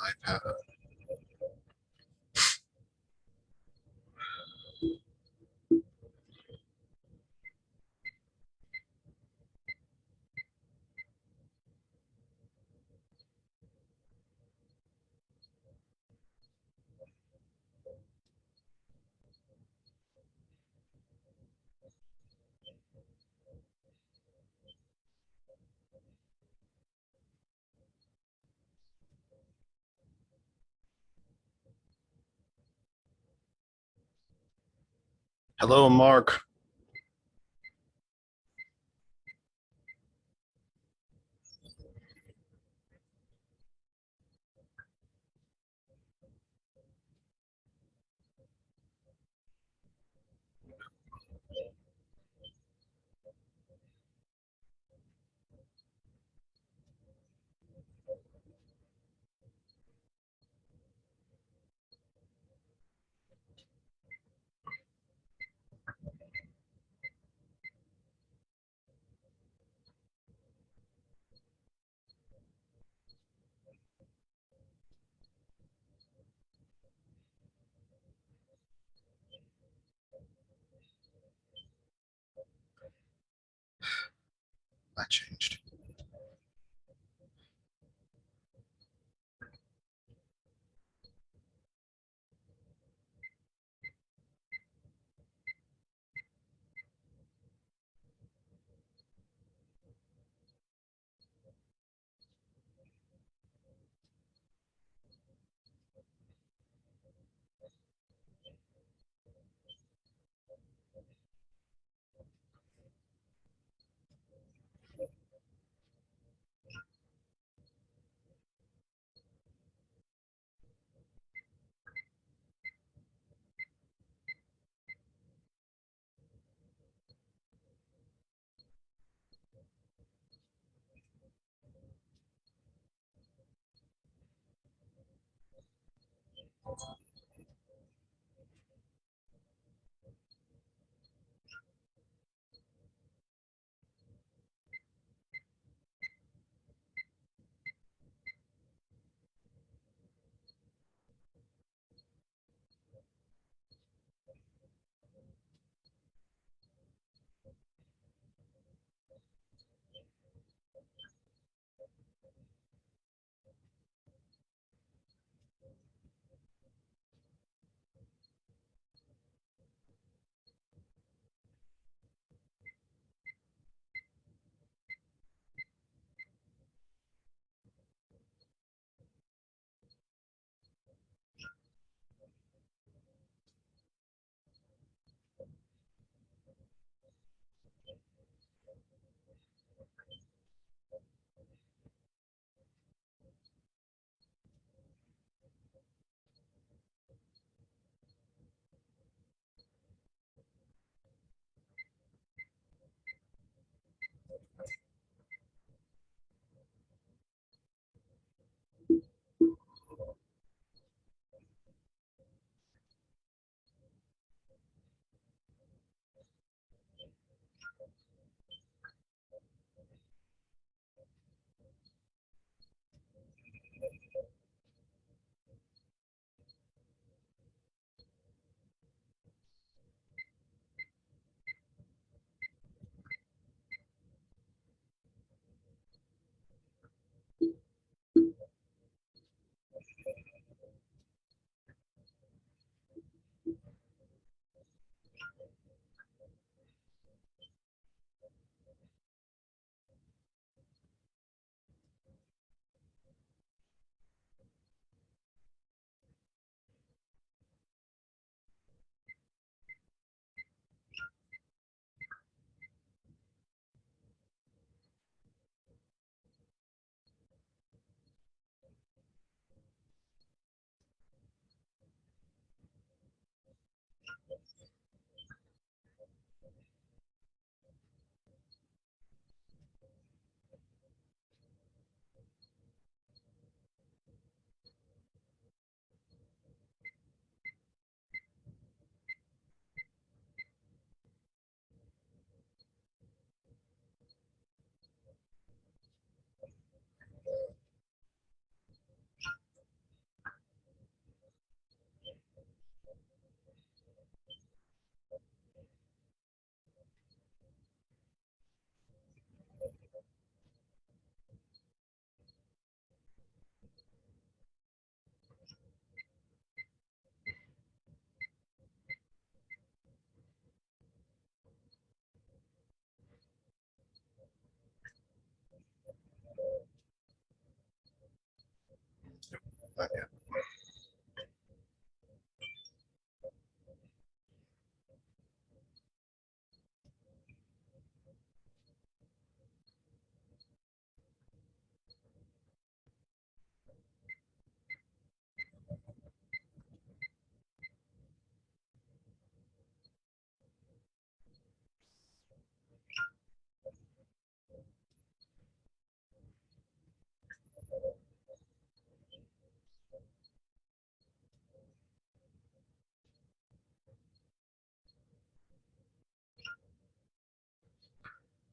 iPad. Hello, Mark. That changed.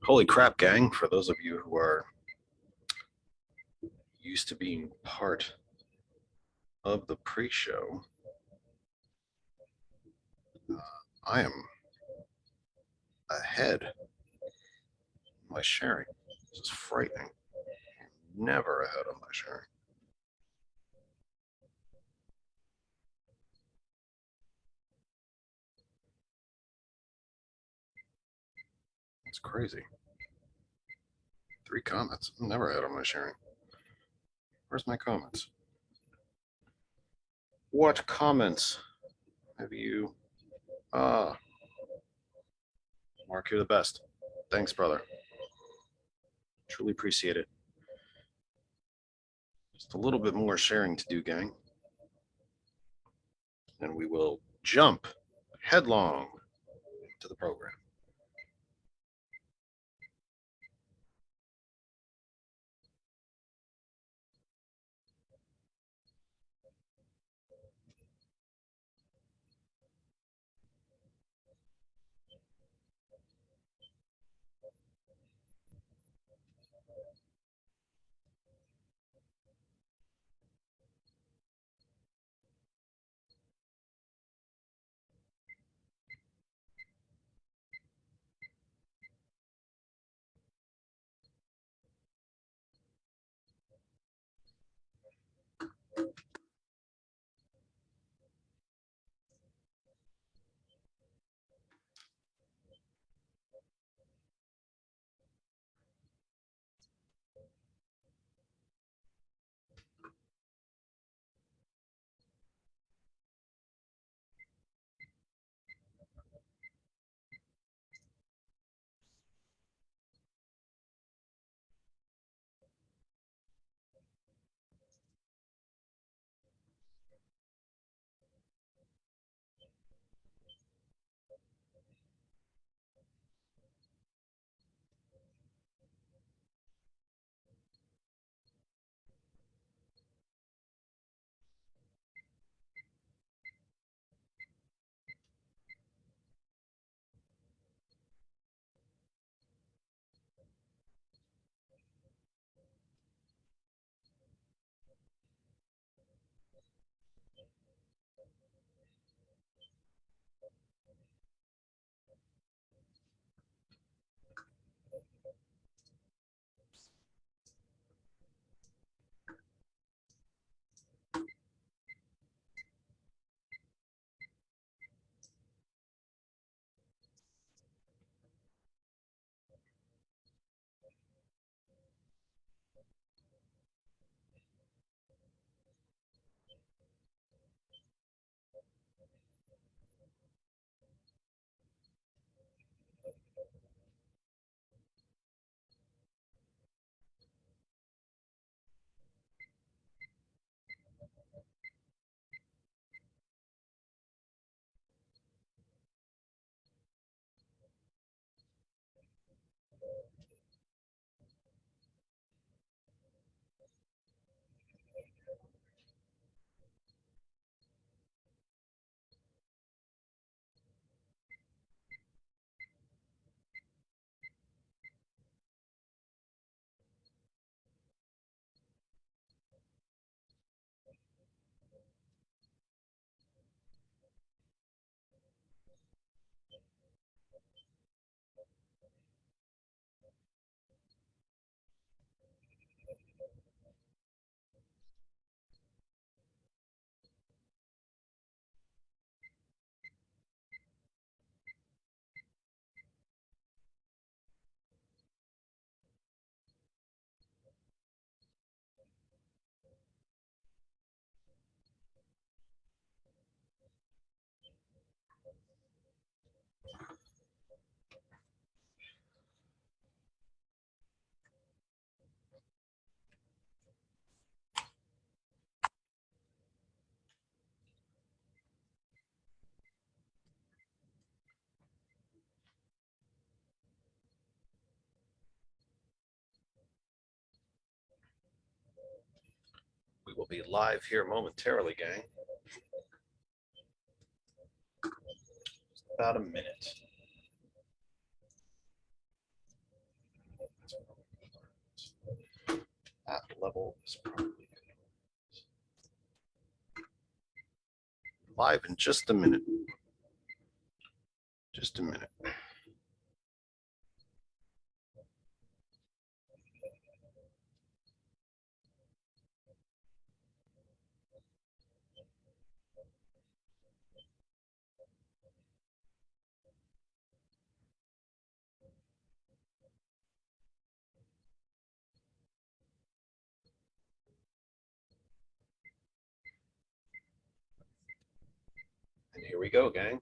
Holy crap, gang. For those of you who are used to being part of the pre-show, I am ahead in my sharing. This is frightening. Never ahead of my sharing. It's crazy. 3 comments. I'm never ahead of my sharing. Where's my comments? What comments have you? Mark, you're the best. Thanks, brother. Truly appreciate it. Just a little bit more sharing to do, gang. And we will jump headlong to the program. We will be live here momentarily, gang. About a minute. level is probably live in just a minute. Just a minute. And here we go, gang.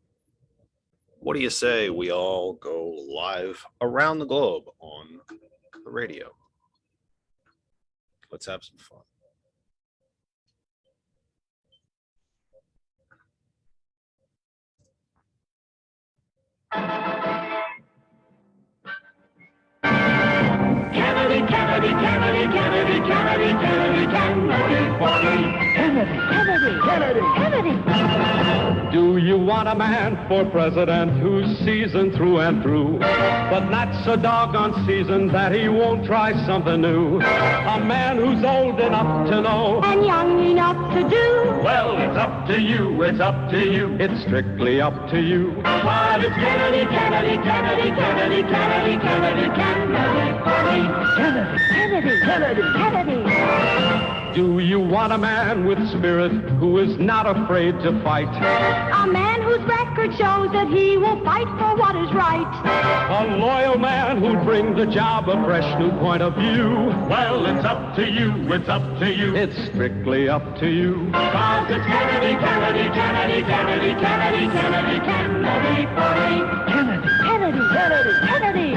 What do you say we all go live around the globe on the radio? Let's have some fun. Kennedy, Kennedy, Kennedy, Kennedy, Kennedy, Kennedy, Kennedy, for me. Kennedy, Kennedy, Kennedy, Kennedy. Do you want a man for president who's seasoned through and through, but not so doggone seasoned that he won't try something new? A man who's old enough to know And young enough to do. well, it's up to you, it's up to you. It's strictly up to you. But it's Kennedy, Kennedy, Kennedy, Kennedy, Kennedy, Kennedy, Kennedy, for me. Kennedy, Kennedy, Kennedy, Kennedy. Do you want a man with spirit who is not afraid to fight? A man whose record shows that he will fight for what is right. A loyal man who'll bring the job a fresh new point of view? Well, it's up to you, it's up to you. It's strictly up to you. Cause it's Kennedy, Kennedy, Kennedy, Kennedy, Kennedy, Kennedy, Kennedy, for me. Kennedy, Kennedy, Kennedy, Kennedy.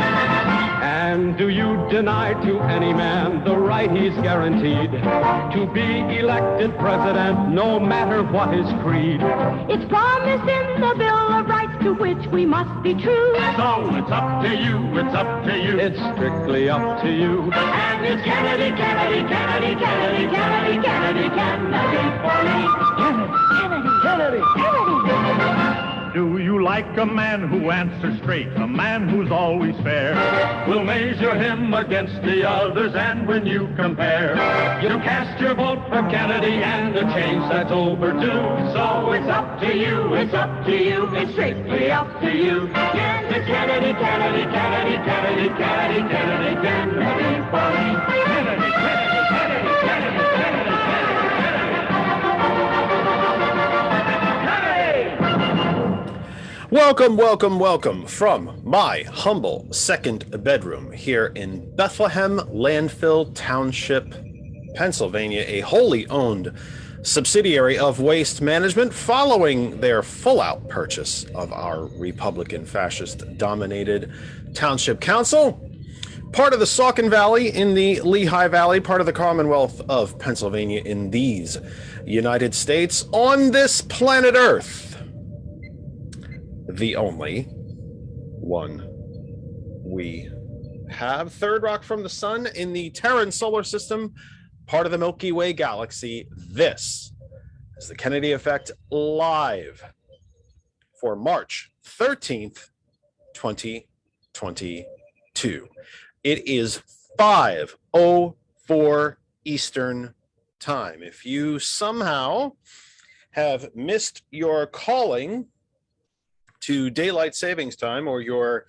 And do you deny to any man the right he's guaranteed to be elected president, no matter what his creed? It's promised in the Bill of Rights to which we must be true. So it's up to you, it's up to you. It's strictly up to you. And it's Kennedy, Kennedy, Kennedy, Kennedy, Kennedy, Kennedy, Kennedy, for me. Kennedy, Kennedy, Kennedy, Kennedy. Do you like a man who answers straight, a man who's always fair? We'll measure him against the others, and when you compare, you cast your vote for Kennedy and a change that's overdue. So it's up to you, it's up to you, it's strictly up to you. Yes, it's Kennedy, Kennedy, Kennedy, Kennedy, Kennedy, Kennedy, Kennedy, for me. Kennedy, Kennedy, Kennedy, Kennedy, Kennedy, Kennedy. Welcome, welcome, welcome from my humble second bedroom here in Bethlehem Landfill Township, Pennsylvania, a wholly owned subsidiary of Waste Management following their full-out purchase of our Republican fascist-dominated Township Council, part of the Saucon Valley in the Lehigh Valley, part of the Commonwealth of Pennsylvania in these United States, on this planet Earth. The only one we have. Third rock from the sun in the Terran solar system, part of the Milky Way galaxy. This is the Kennedy Effect live for March 13th, 2022. It is 5:04 Eastern time. If you somehow have missed your calling to daylight savings time, or your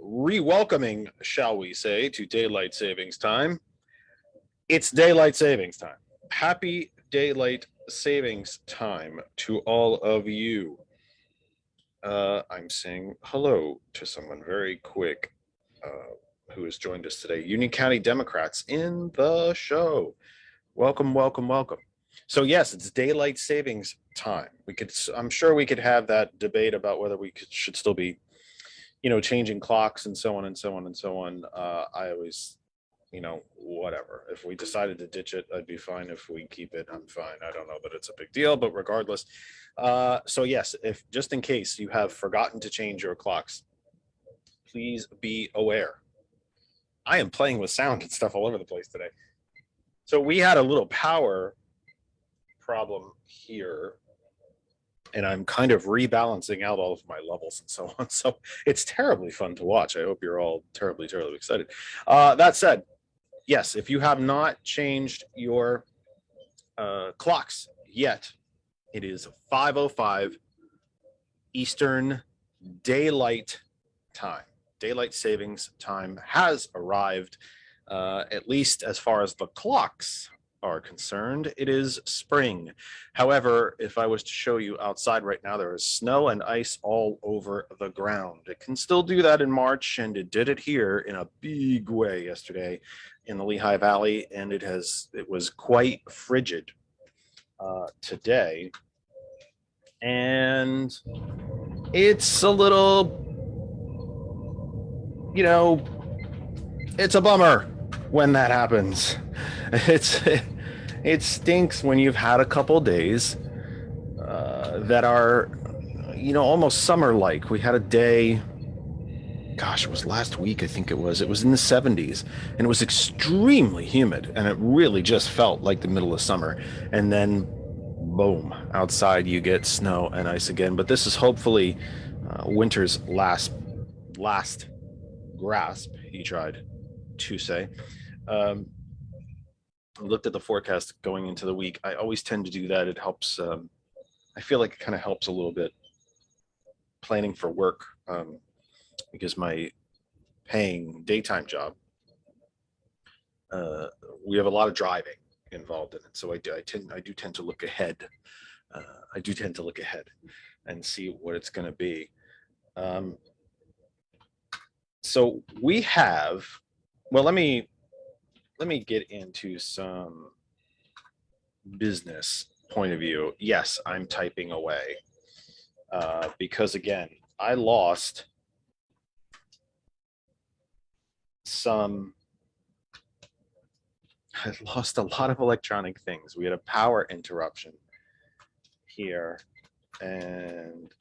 re-welcoming, shall we say, to daylight savings time, it's daylight savings time. Happy daylight savings time to all of you. I'm saying hello to someone very quick who has joined us today. Union County Democrats in the show. Welcome, welcome, welcome. So yes, it's daylight savings time. I'm sure we could have that debate about whether we should still be, changing clocks and so on and so on and so on. I always, whatever. If we decided to ditch it, I'd be fine. If we keep it, I'm fine. I don't know that it's a big deal, but regardless. So yes, if just in case you have forgotten to change your clocks, please be aware. I am playing with sound and stuff all over the place today. So we had a little power problem here, and I'm kind of rebalancing out all of my levels and so on. So it's terribly fun to watch. I hope you're all terribly, terribly excited. That said, yes, if you have not changed your clocks yet, it is 5:05 Eastern Daylight Time. Daylight savings time has arrived, at least as far as the clocks are concerned. It is spring. However, if I was to show you outside right now, there is snow and ice all over the ground. It can still do that in March, and it did it here in a big way yesterday in the Lehigh Valley, and it was quite frigid today. And it's a little, it's a bummer when that happens. It stinks when you've had a couple days that are, almost summer-like. We had a day, gosh, it was last week, I think it was in the 70s, and it was extremely humid, and it really just felt like the middle of summer. And then boom, outside you get snow and ice again. But this is hopefully winter's last grasp, he tried to say. I looked at the forecast going into the week. I always tend to do that. It helps. I feel like it kind of helps a little bit planning for work, because my paying daytime job, we have a lot of driving involved in it. So I do tend to look ahead. I do tend to look ahead and see what it's going to be. So we have, well, let me get into some business point of view. Yes, I'm typing away because again, I lost a lot of electronic things. We had a power interruption here, and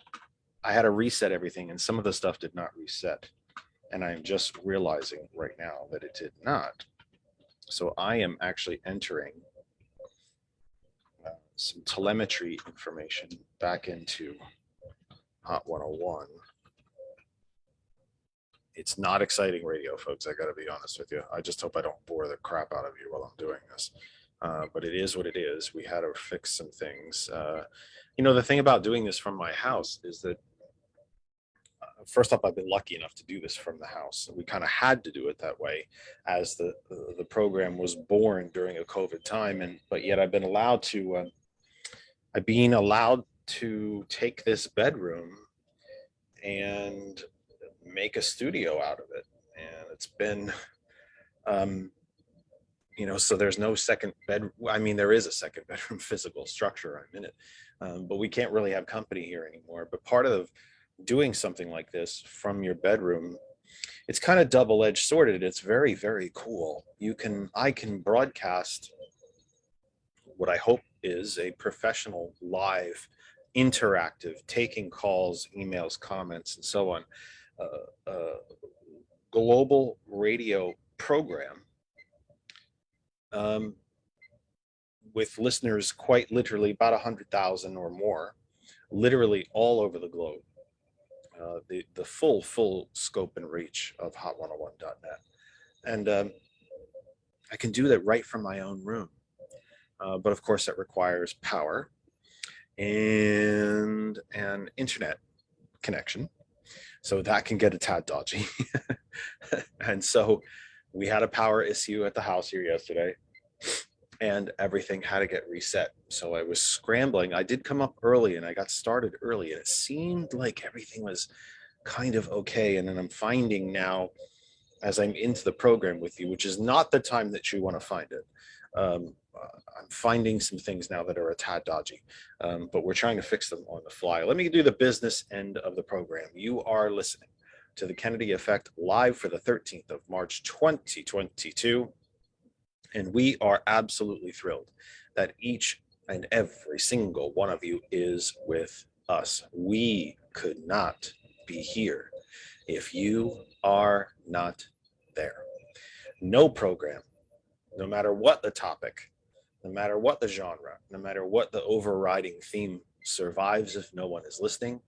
I had to reset everything, and some of the stuff did not reset. And I'm just realizing right now that it did not. So I am actually entering some telemetry information back into Hot 101. It's not exciting radio, folks. I got to be honest with you. I just hope I don't bore the crap out of you while I'm doing this. But it is what it is. We had to fix some things. The thing about doing this from my house is that, first up, I've been lucky enough to do this from the house. We kind of had to do it that way as the program was born during a COVID time. But yet I've been allowed to, take this bedroom and make a studio out of it. And it's been, so there's no second bed. I mean, there is a second bedroom physical structure. I'm in it, but we can't really have company here anymore. But part of doing something like this from your bedroom, it's kind of double-edged sworded. It's very, very cool. I can broadcast what I hope is a professional, live, interactive, taking calls, emails, comments, and so on, global radio program with listeners quite literally about 100,000 or more, literally all over the globe. The full scope and reach of hot101.net. And I can do that right from my own room. But of course that requires power and an internet connection. So that can get a tad dodgy. And so we had a power issue at the house here yesterday, and everything had to get reset. So I was scrambling. I did come up early and I got started early, and it seemed like everything was kind of okay. And then I'm finding now, as I'm into the program with you, which is not the time that you want to find it, I'm finding some things now that are a tad dodgy, but we're trying to fix them on the fly. Let me do the business end of the program. You are listening to the Kennedy Effect live for the 13th of March, 2022. And we are absolutely thrilled that each and every single one of you is with us. We could not be here if you are not there. No program, no matter what the topic, no matter what the genre, no matter what the overriding theme, survives if no one is listening.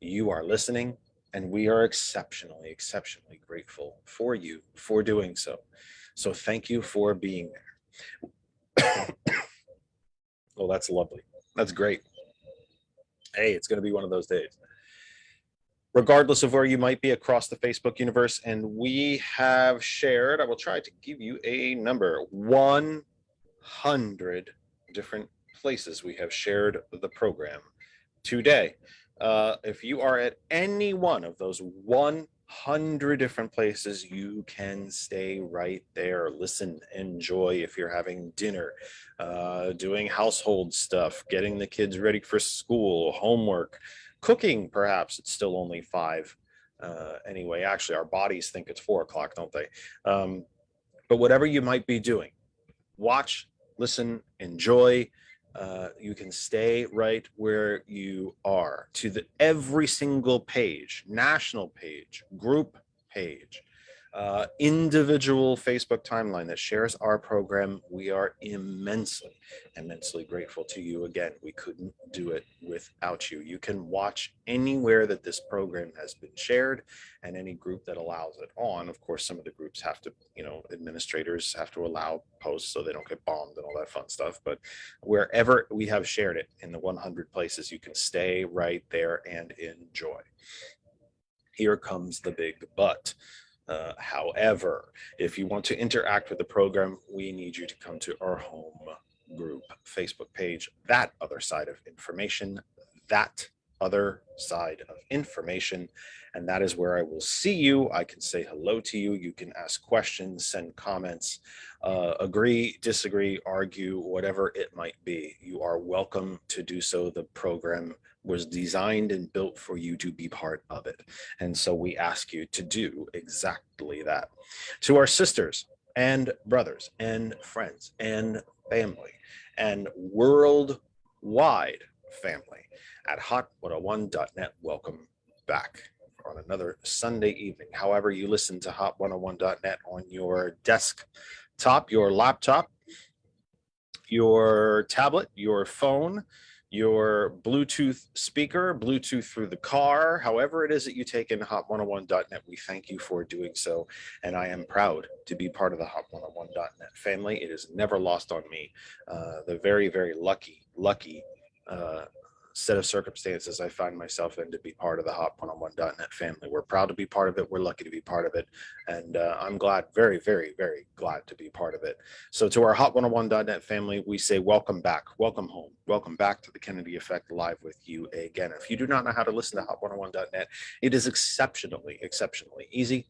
You are listening, and we are exceptionally, exceptionally grateful for you for doing so. So thank you for being there. Oh, that's lovely. That's great. Hey, it's going to be one of those days. Regardless of where you might be across the Facebook universe, and we have shared, I will try to give you a number, 100 different places we have shared the program today. If you are at any one of those 100 different places, you can stay right there, listen, enjoy. If you're having dinner, doing household stuff, getting the kids ready for school, homework, cooking, perhaps it's still only 5. Anyway, actually, our bodies think it's 4 o'clock, don't they? But whatever you might be doing, watch, listen, enjoy. You can stay right where you are to every single page, national page, group page, individual Facebook timeline that shares our program. We are immensely grateful to you. Again, we couldn't do it without you. You can watch anywhere that this program has been shared, and any group that allows it on. Of course, some of the groups have to, administrators have to allow posts so they don't get bombed and all that fun stuff. But wherever we have shared it in the 100 places, you can stay right there and enjoy. Here comes the big but. However, if you want to interact with the program, we need you to come to our home group Facebook page, That Other Side of Information, and that is where I will see you. I can say hello to you. You can ask questions, send comments, agree, disagree, argue, whatever it might be. You are welcome to do so. The program was designed and built for you to be part of it. And so we ask you to do exactly that. To our sisters and brothers and friends and family and worldwide family at hot101.net, welcome back on another Sunday evening. However you listen to hot101.net, on your desktop, your laptop, your tablet, your phone, your Bluetooth speaker, Bluetooth through the car, however it is that you take in hot101.net, we thank you for doing so. And I am proud to be part of the hot101.net family. It is never lost on me the very, very lucky set of circumstances I find myself in to be part of the hot101.net family. We're proud to be part of it. We're lucky to be part of it. And I'm glad, very, very, very glad to be part of it. So to our hot101.net family, we say welcome back, welcome home, welcome back to the Kennedy Effect live with you again. If you do not know how to listen to hot101.net, it is exceptionally easy.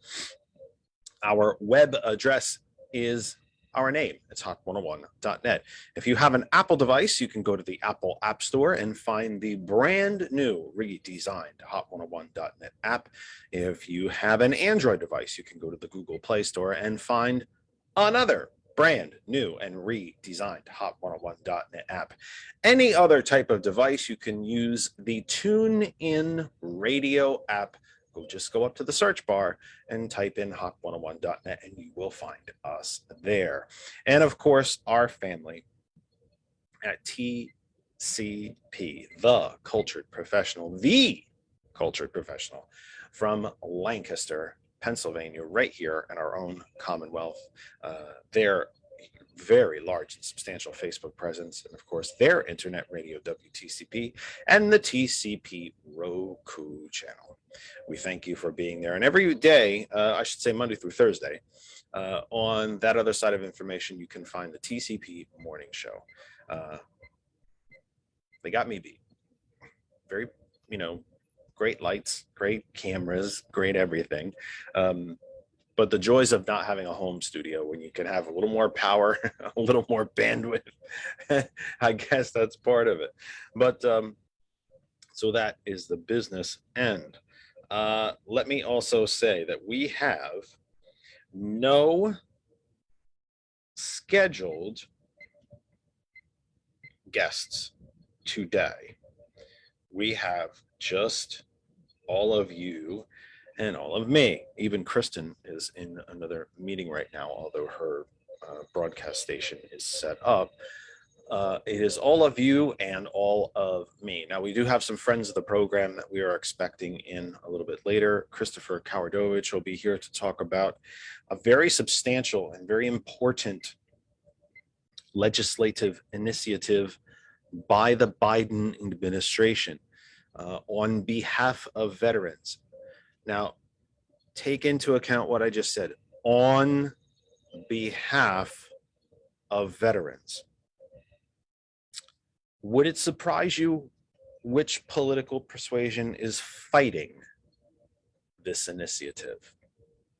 Our web address is our name. It's hot101.net. If you have an Apple device, you can go to the Apple App Store and find the brand new redesigned hot101.net app. If you have an Android device, you can go to the Google Play Store and find another brand new and redesigned hot101.net app. Any other type of device, you can use the TuneIn Radio app. Just go up to the search bar and type in hot101.net and you will find us there. And of course, our family at TCP, the cultured professional from Lancaster, Pennsylvania, right here in our own Commonwealth. Their very large and substantial Facebook presence, and of course their internet radio WTCP and the TCP Roku channel. We thank you for being there. And every day, I should say Monday through Thursday, on That Other Side of Information, you can find the TCP Morning Show. They got me beat. Very, great lights, great cameras, great everything. But the joys of not having a home studio, when you can have a little more power, a little more bandwidth, I guess that's part of it. But so that is the business end. Let me also say that we have no scheduled guests today. We have just all of you and all of me. Even Kristen is in another meeting right now, although her broadcast station is set up. It is all of you and all of me. Now, we do have some friends of the program that we are expecting in a little bit later. Christopher Kowardowicz will be here to talk about a very substantial and very important legislative initiative by the Biden administration on behalf of veterans. Now, take into account what I just said, on behalf of veterans. Would it surprise you which political persuasion is fighting this initiative?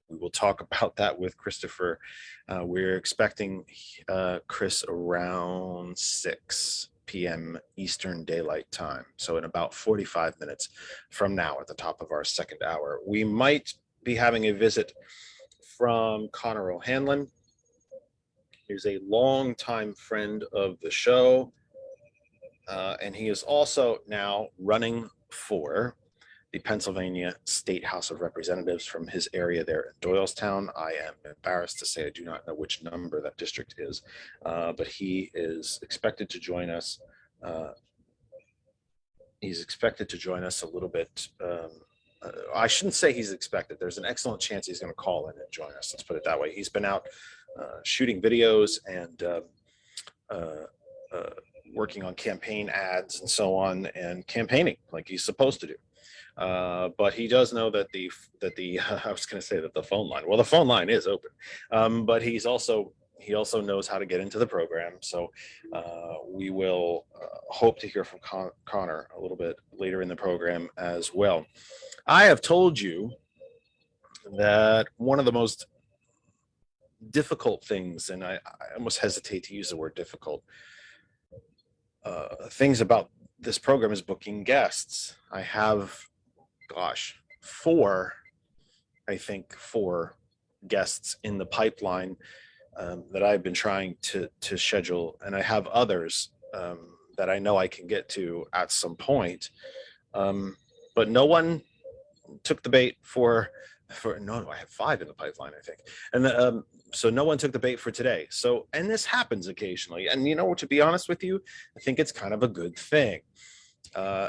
We will talk about that with Christopher. We're expecting Chris around 6 p.m. Eastern Daylight Time. So in about 45 minutes from now at the top of our second hour. We might be having a visit from Connor O'Hanlon. He's a longtime friend of the show. And he is also now running for the Pennsylvania State House of Representatives from his area there in Doylestown. I am embarrassed to say I do not know which number that district is, but he is expected to join us. He's expected to join us a little bit. I shouldn't say he's expected. There's an excellent chance he's going to call in and join us. Let's put it that way. He's been out shooting videos and working on campaign ads and so on, and campaigning like he's supposed to do. But he does know that the I was going to say that the phone line. Well, the phone line is open, but he also knows how to get into the program. So we will hope to hear from Connor a little bit later in the program as well. I have told you that one of the most difficult things, and I almost hesitate to use the word difficult, things about this program is booking guests. I have, four guests in the pipeline that I've been trying to schedule, and I have others that I know I can get to at some point. But no one took the bait for no, I have 5 in the pipeline, I think. And so no one took the bait for today. So, and this happens occasionally. And to be honest with you, I think it's kind of a good thing.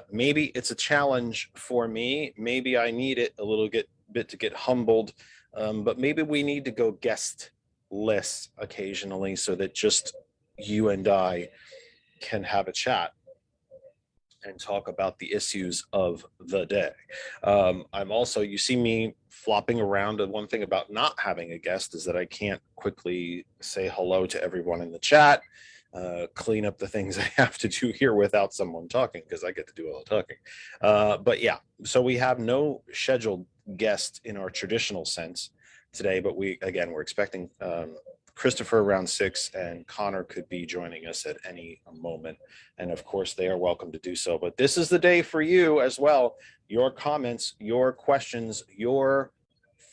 Maybe it's a challenge for me. Maybe I need it a little bit to get humbled. But maybe we need to go guest-less occasionally so that just you and I can have a chat and talk about the issues of the day. I'm also, you see me flopping around, and one thing about not having a guest is that I can't quickly say hello to everyone in the chat, clean up the things I have to do here without someone talking, because I get to do all the talking. But yeah, so we have no scheduled guest in our traditional sense today, but we're expecting Christopher around 6, and Connor could be joining us at any moment. And of course, they are welcome to do so. But this is the day for you as well. Your comments, your questions, your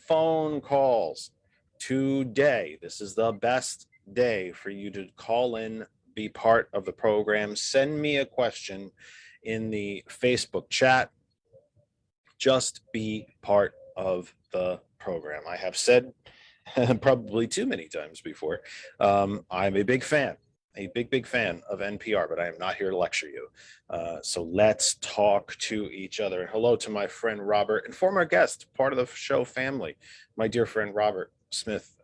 phone calls today. This is the best day for you to call in, be part of the program. Send me a question in the Facebook chat. Just be part of the program. I have said probably too many times before, I'm a big fan of NPR, but I am not here to lecture you. So let's talk to each other. Hello to my friend Robert, and former guest, part of the show family. My dear friend Robert Smith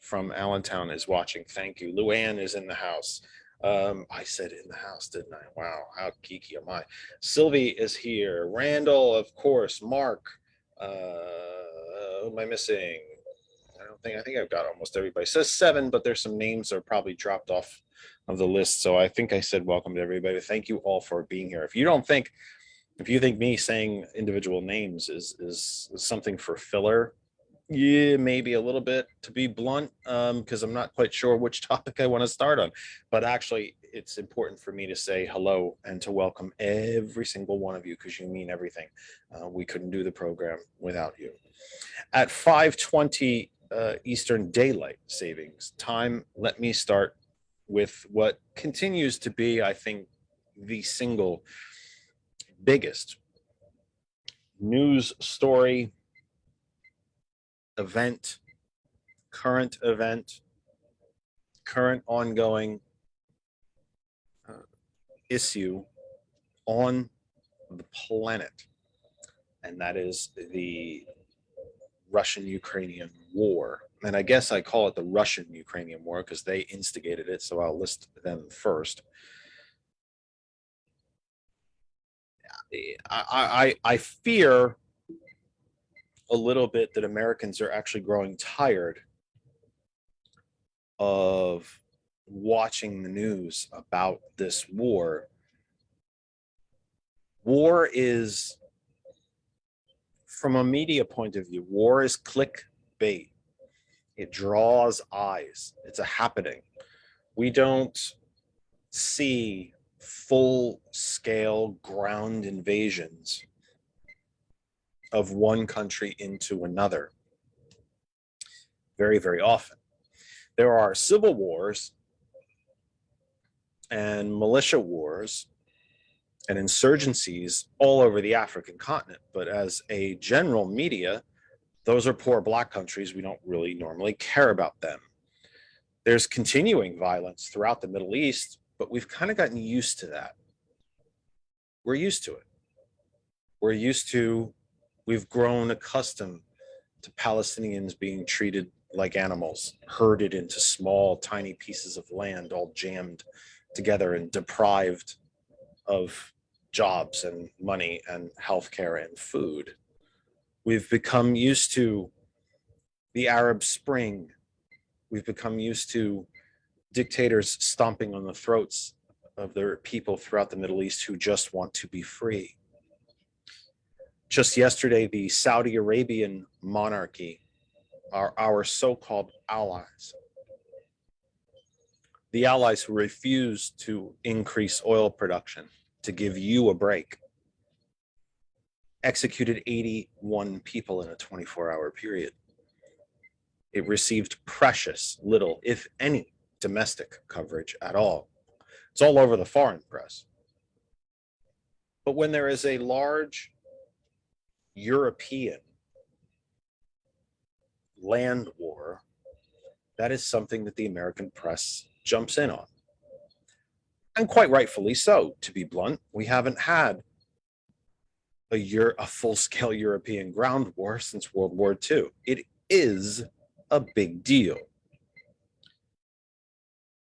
from Allentown is watching. Thank you. Luann is in the house. I said in the house, didn't I? Wow, how geeky am I? Sylvie is here. Randall, of course. Mark. Who am I missing? I think I've got almost everybody. It says 7, but there's some names that are probably dropped off of the list. So I think I said welcome to everybody. Thank you all for being here. If you think me saying individual names is something for filler, yeah, maybe a little bit, to be blunt, because I'm not quite sure which topic I want to start on. But actually, it's important for me to say hello and to welcome every single one of you, because you mean everything. We couldn't do the program without you. At 5:20 Eastern Daylight Savings Time, let me start with what continues to be, I think, the single biggest news story, event, current ongoing issue on the planet, and that is the Russian-Ukrainian war. And I guess I call it the Russian-Ukrainian war because they instigated it, so I'll list them first. I fear a little bit that Americans are actually growing tired of watching the news about this war. War is, from a media point of view, war is clickbait. It draws eyes. It's a happening. We don't see full-scale ground invasions of one country into another very, very often. There are civil wars and militia wars and insurgencies all over the African continent, but as a general media, those are poor Black countries. We don't really normally care about them. There's continuing violence throughout the Middle East, but we've kind of gotten used to that. We're used to it. We've grown accustomed to Palestinians being treated like animals, herded into small, tiny pieces of land, all jammed together and deprived of jobs and money and healthcare and food. We've become used to the Arab Spring. We've become used to dictators stomping on the throats of their people throughout the Middle East who just want to be free. Just yesterday, the Saudi Arabian monarchy are our so-called allies. The allies who refuse to increase oil production to give you a break executed 81 people in a 24-hour period. It received precious little, if any, domestic coverage at all. It's all over the foreign press. But when there is a large European land war, that is something that the American press jumps in on. And quite rightfully so, to be blunt. We haven't had a full-scale European ground war since World War II. It is a big deal.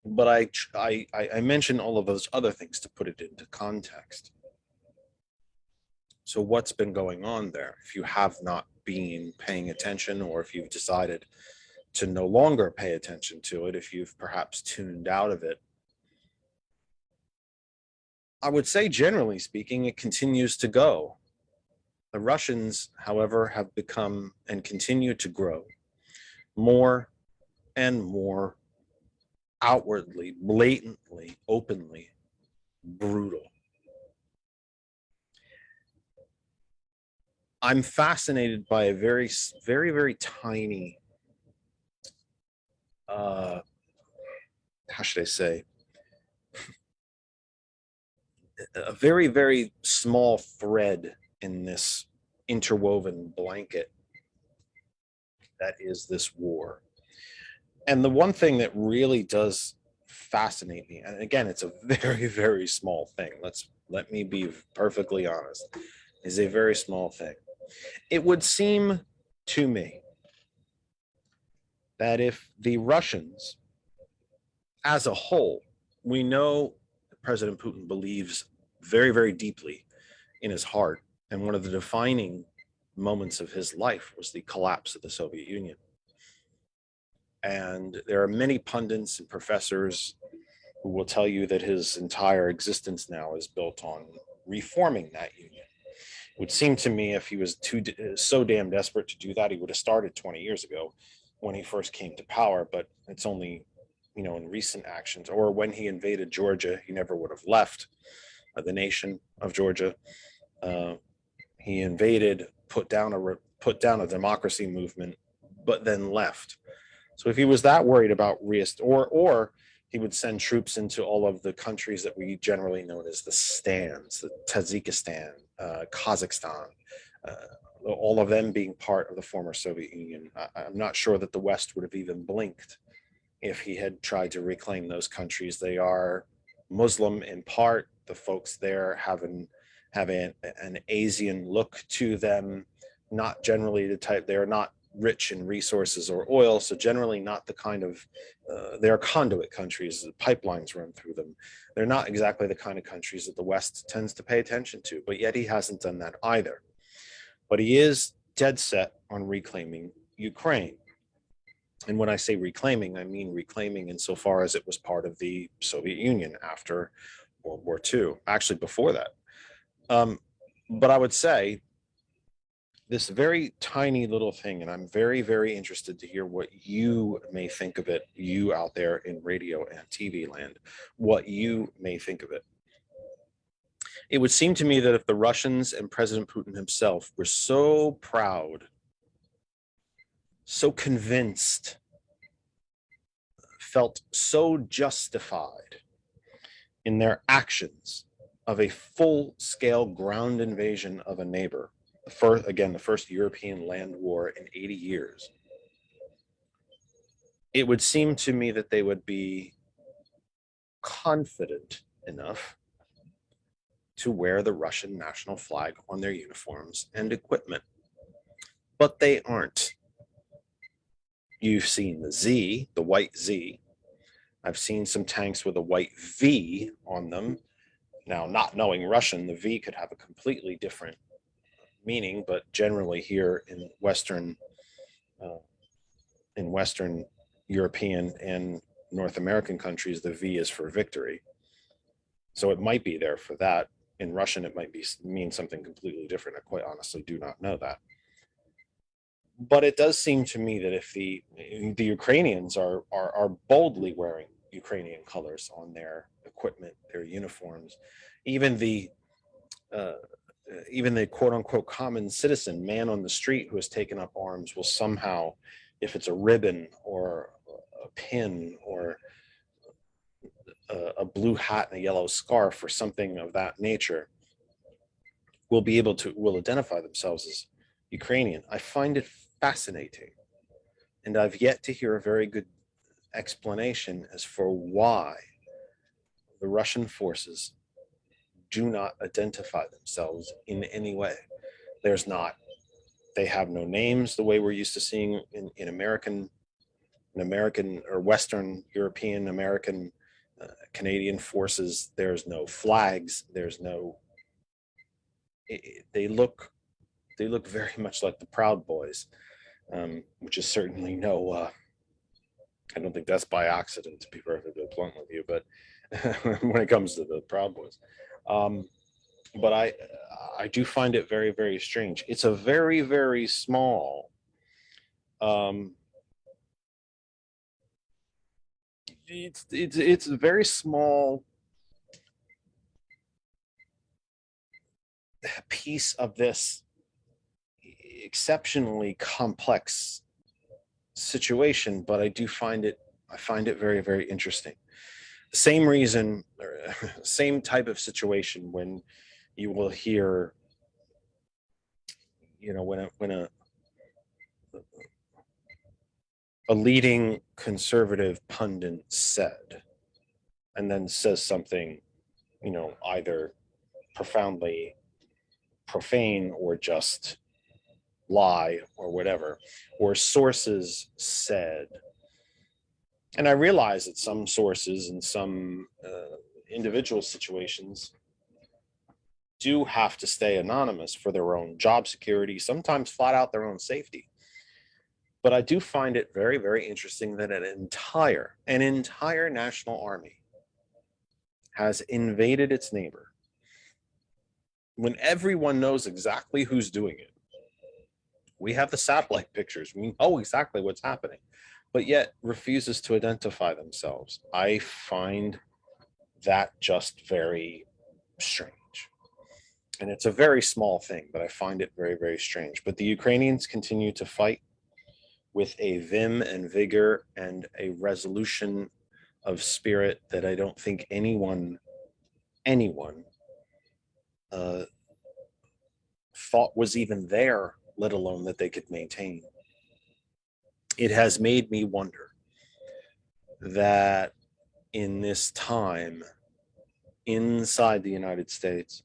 But I mentioned all of those other things to put it into context. So what's been going on there? If you have not been paying attention, or if you've decided to no longer pay attention to it, if you've perhaps tuned out of it, I would say, generally speaking, it continues to go. The Russians, however, have become and continue to grow more and more outwardly, blatantly, openly brutal. I'm fascinated by a very, very, very tiny, how should I say, a very, very small thread in this interwoven blanket that is this war. And the one thing that really does fascinate me, and again, it's a very, very small thing. Let me be perfectly honest, is a very small thing. It would seem to me that if the Russians, as a whole, we know President Putin believes very, very deeply in his heart, and one of the defining moments of his life was the collapse of the Soviet Union. And there are many pundits and professors who will tell you that his entire existence now is built on reforming that union. It would seem to me if he was so damn desperate to do that, he would have started 20 years ago when he first came to power. But it's only, in recent actions, or when he invaded Georgia, he never would have left the nation of Georgia. He invaded, put down a democracy movement, but then left. So if he was that worried about or he would send troops into all of the countries that we generally know as the stands, the Tajikistan, Kazakhstan, all of them being part of the former Soviet Union. I'm not sure that the West would have even blinked if he had tried to reclaim those countries. They are Muslim in part. The folks there have an Asian look to them, not generally the type, they're not rich in resources or oil, so generally not the kind of, they're conduit countries, pipelines run through them. They're not exactly the kind of countries that the West tends to pay attention to, but yet he hasn't done that either. But he is dead set on reclaiming Ukraine. And when I say reclaiming, I mean reclaiming insofar as it was part of the Soviet Union after World War II, actually before that. But I would say this very tiny little thing, and I'm very, very interested to hear what you may think of it, you out there in radio and TV land, what you may think of it. It would seem to me that if the Russians and President Putin himself were so proud, so convinced, felt so justified in their actions of a full-scale ground invasion of a neighbor, the first European land war in 80 years, it would seem to me that they would be confident enough to wear the Russian national flag on their uniforms and equipment. But they aren't. You've seen the Z, the white Z. I've seen some tanks with a white V on them. Now, not knowing Russian, the V could have a completely different meaning, but generally here in Western European and North American countries, the V is for victory. So it might be there for that. In Russian, it might mean something completely different. I quite honestly do not know that. But it does seem to me that if the Ukrainians are boldly wearing Ukrainian colors on their equipment, their uniforms, even the quote unquote common citizen, man on the street who has taken up arms, will somehow, if it's a ribbon or a pin or a blue hat and a yellow scarf or something of that nature, will identify themselves as Ukrainian. I find it fascinating, and I've yet to hear a very good explanation as for why the Russian forces do not identify themselves in any way. They have no names the way we're used to seeing in American or Western European American Canadian forces. There's no flags. They look very much like the Proud Boys, which is certainly no, I don't think that's by accident, to be perfectly blunt with you, but when it comes to the Proud Boys. But I do find it very, very strange. It's a very, very small, it's a very small piece of this exceptionally complex situation, but I find it very, very interesting. Same reason, or same type of situation when you will hear, when a leading conservative pundit said, and then says something, either profoundly profane or just lie or whatever, or sources said. And I realize that some sources and some individual situations do have to stay anonymous for their own job security, sometimes flat out their own safety. But I do find it very, very interesting that an entire national army has invaded its neighbor when everyone knows exactly who's doing it. We have the satellite pictures. We know exactly what's happening, but yet refuses to identify themselves. I find that just very strange. And it's a very small thing, but I find it very, very strange. But the Ukrainians continue to fight with a vim and vigor and a resolution of spirit that I don't think anyone thought was even there, let alone that they could maintain. It has made me wonder that in this time, inside the United States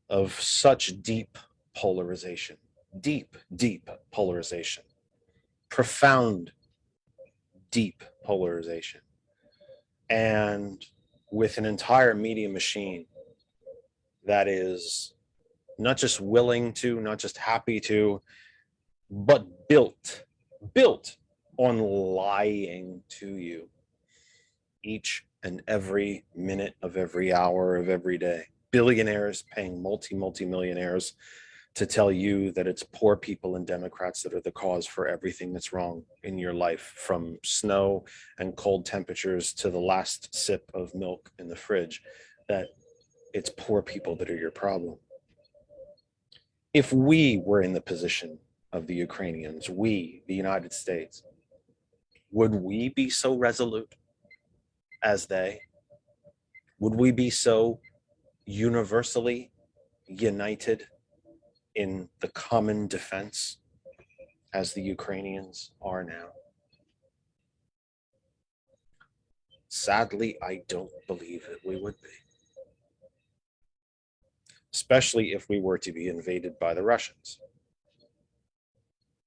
of such deep polarization, deep polarization, profound, deep polarization, and with an entire media machine that is not just willing to, not just happy to, but built on lying to you each and every minute of every hour of every day. Billionaires paying multi-millionaires to tell you that it's poor people and Democrats that are the cause for everything that's wrong in your life, from snow and cold temperatures to the last sip of milk in the fridge, that it's poor people that are your problem. If we were in the position of the Ukrainians, we, the United States, would we be so resolute as they? Would we be so universally united in the common defense as the Ukrainians are now? Sadly, I don't believe that we would be. Especially if we were to be invaded by the Russians.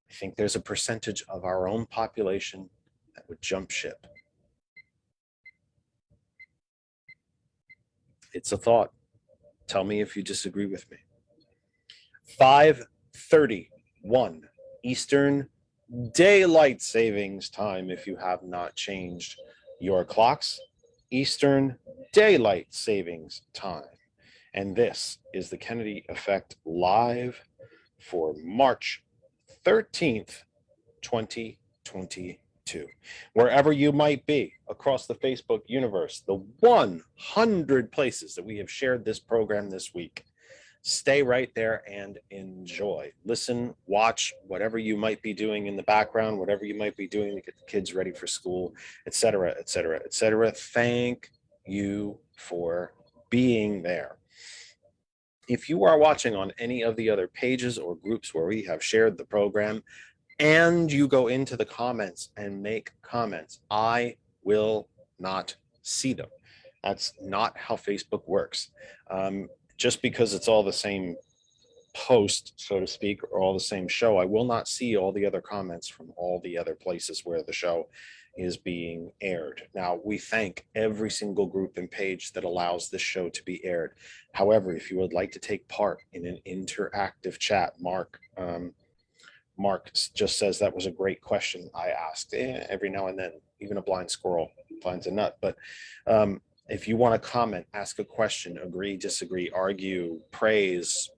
I think there's a percentage of our own population that would jump ship. It's a thought. Tell me if you disagree with me. 5:31 Eastern Daylight Savings Time, if you have not changed your clocks. Eastern Daylight Savings Time. And this is the Kennedy Effect live for March 13th, 2022. Wherever you might be across the Facebook universe, the 100 places that we have shared this program this week, stay right there and enjoy. Listen, watch, whatever you might be doing in the background, whatever you might be doing to get the kids ready for school, etc., etc., etc. Thank you for being there. If you are watching on any of the other pages or groups where we have shared the program, and you go into the comments and make comments, I will not see them. That's not how Facebook works. Just because it's all the same post, so to speak, or all the same show, I will not see all the other comments from all the other places where the show is being aired. Now, we thank every single group and page that allows this show to be aired. However, if you would like to take part in an interactive chat, Mark just says that was a great question I asked. Every now and then, even a blind squirrel finds a nut. But if you want to comment, ask a question, agree, disagree, argue, praise,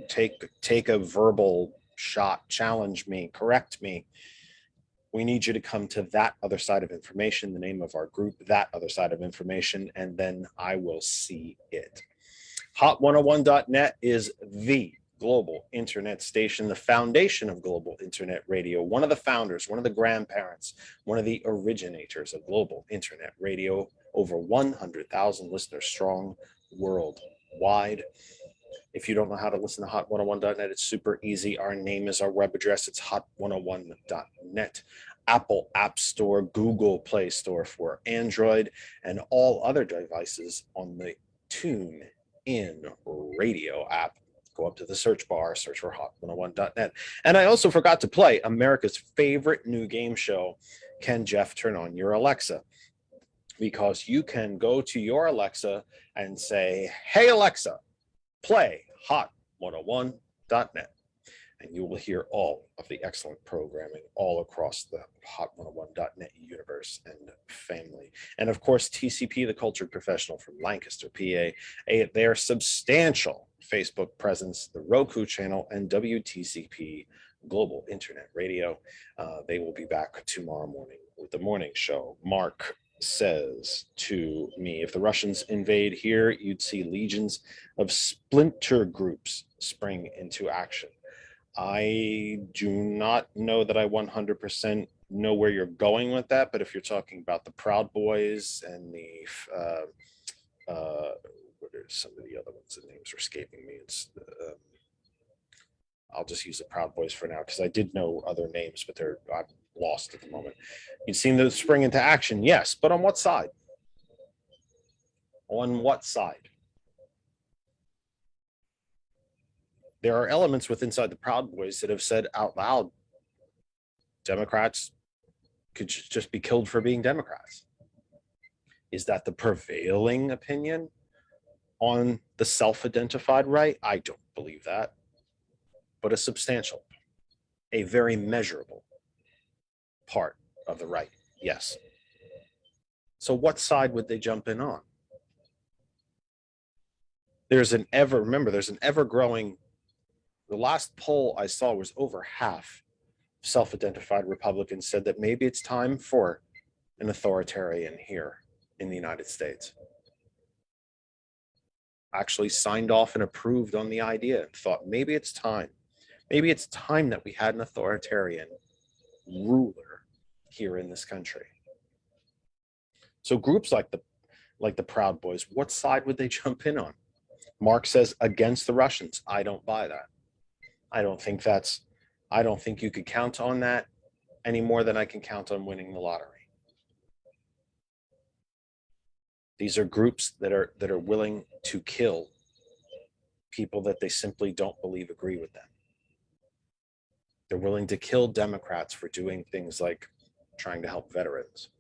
take a verbal shot, challenge me, correct me, we need you to come to That Other Side of Information, the name of our group, That Other Side of Information, and then I will see it. Hot101.net is the global internet station, the foundation of global internet radio, one of the founders, one of the grandparents, one of the originators of global internet radio, over 100,000 listeners strong worldwide. If you don't know how to listen to Hot101.net, it's super easy. Our name is our web address. It's hot101.net. Apple App Store, Google Play Store for Android, and all other devices on the TuneIn Radio app. Go up to the search bar, search for hot101.net. And I also forgot to play America's favorite new game show, Can Jeff Turn On Your Alexa? Because you can go to your Alexa and say, hey, Alexa, play hot101.net. And you will hear all of the excellent programming all across the hot101.net universe and family. And of course, TCP, the Cultured Professional from Lancaster, PA, their substantial Facebook presence, the Roku channel, and WTCP Global Internet Radio. They will be back tomorrow morning with the morning show. Mark says to me, if the Russians invade here, you'd see legions of splinter groups spring into action. I do not know that I 100% know where you're going with that, but if you're talking about the Proud Boys and the what are some of the other ones? The names are escaping me. It's I'll just use the Proud Boys for now because I did know other names, but I'm lost at the moment. You've seen those spring into action, yes, but on what side? On what side? There are elements inside the Proud Boys that have said out loud, Democrats could just be killed for being Democrats. Is that the prevailing opinion on the self-identified right? I don't believe that, but a substantial, a very measurable part of the right, yes. So what side would they jump in on? There's an ever-growing, the last poll I saw was over half self-identified Republicans said that maybe it's time for an authoritarian here in the United States. Actually signed off and approved on the idea and thought maybe it's time. Maybe it's time that we had an authoritarian ruler here in this country. So groups like the Proud Boys, what side would they jump in on? Mark says against the Russians. I don't buy that. I don't think you could count on that any more than I can count on winning the lottery. These are groups that are willing to kill people that they simply don't believe agree with them. They're willing to kill Democrats for doing things like trying to help veterans,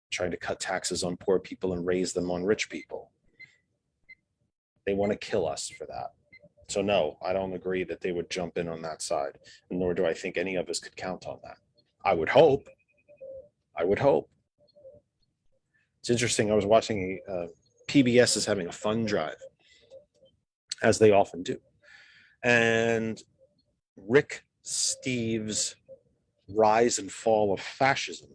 trying to cut taxes on poor people and raise them on rich people. They want to kill us for that. So no, I don't agree that they would jump in on that side, nor do I think any of us could count on that. I would hope. It's interesting. I was watching PBS is having a fund drive, as they often do. And Rick Steves' Rise and Fall of Fascism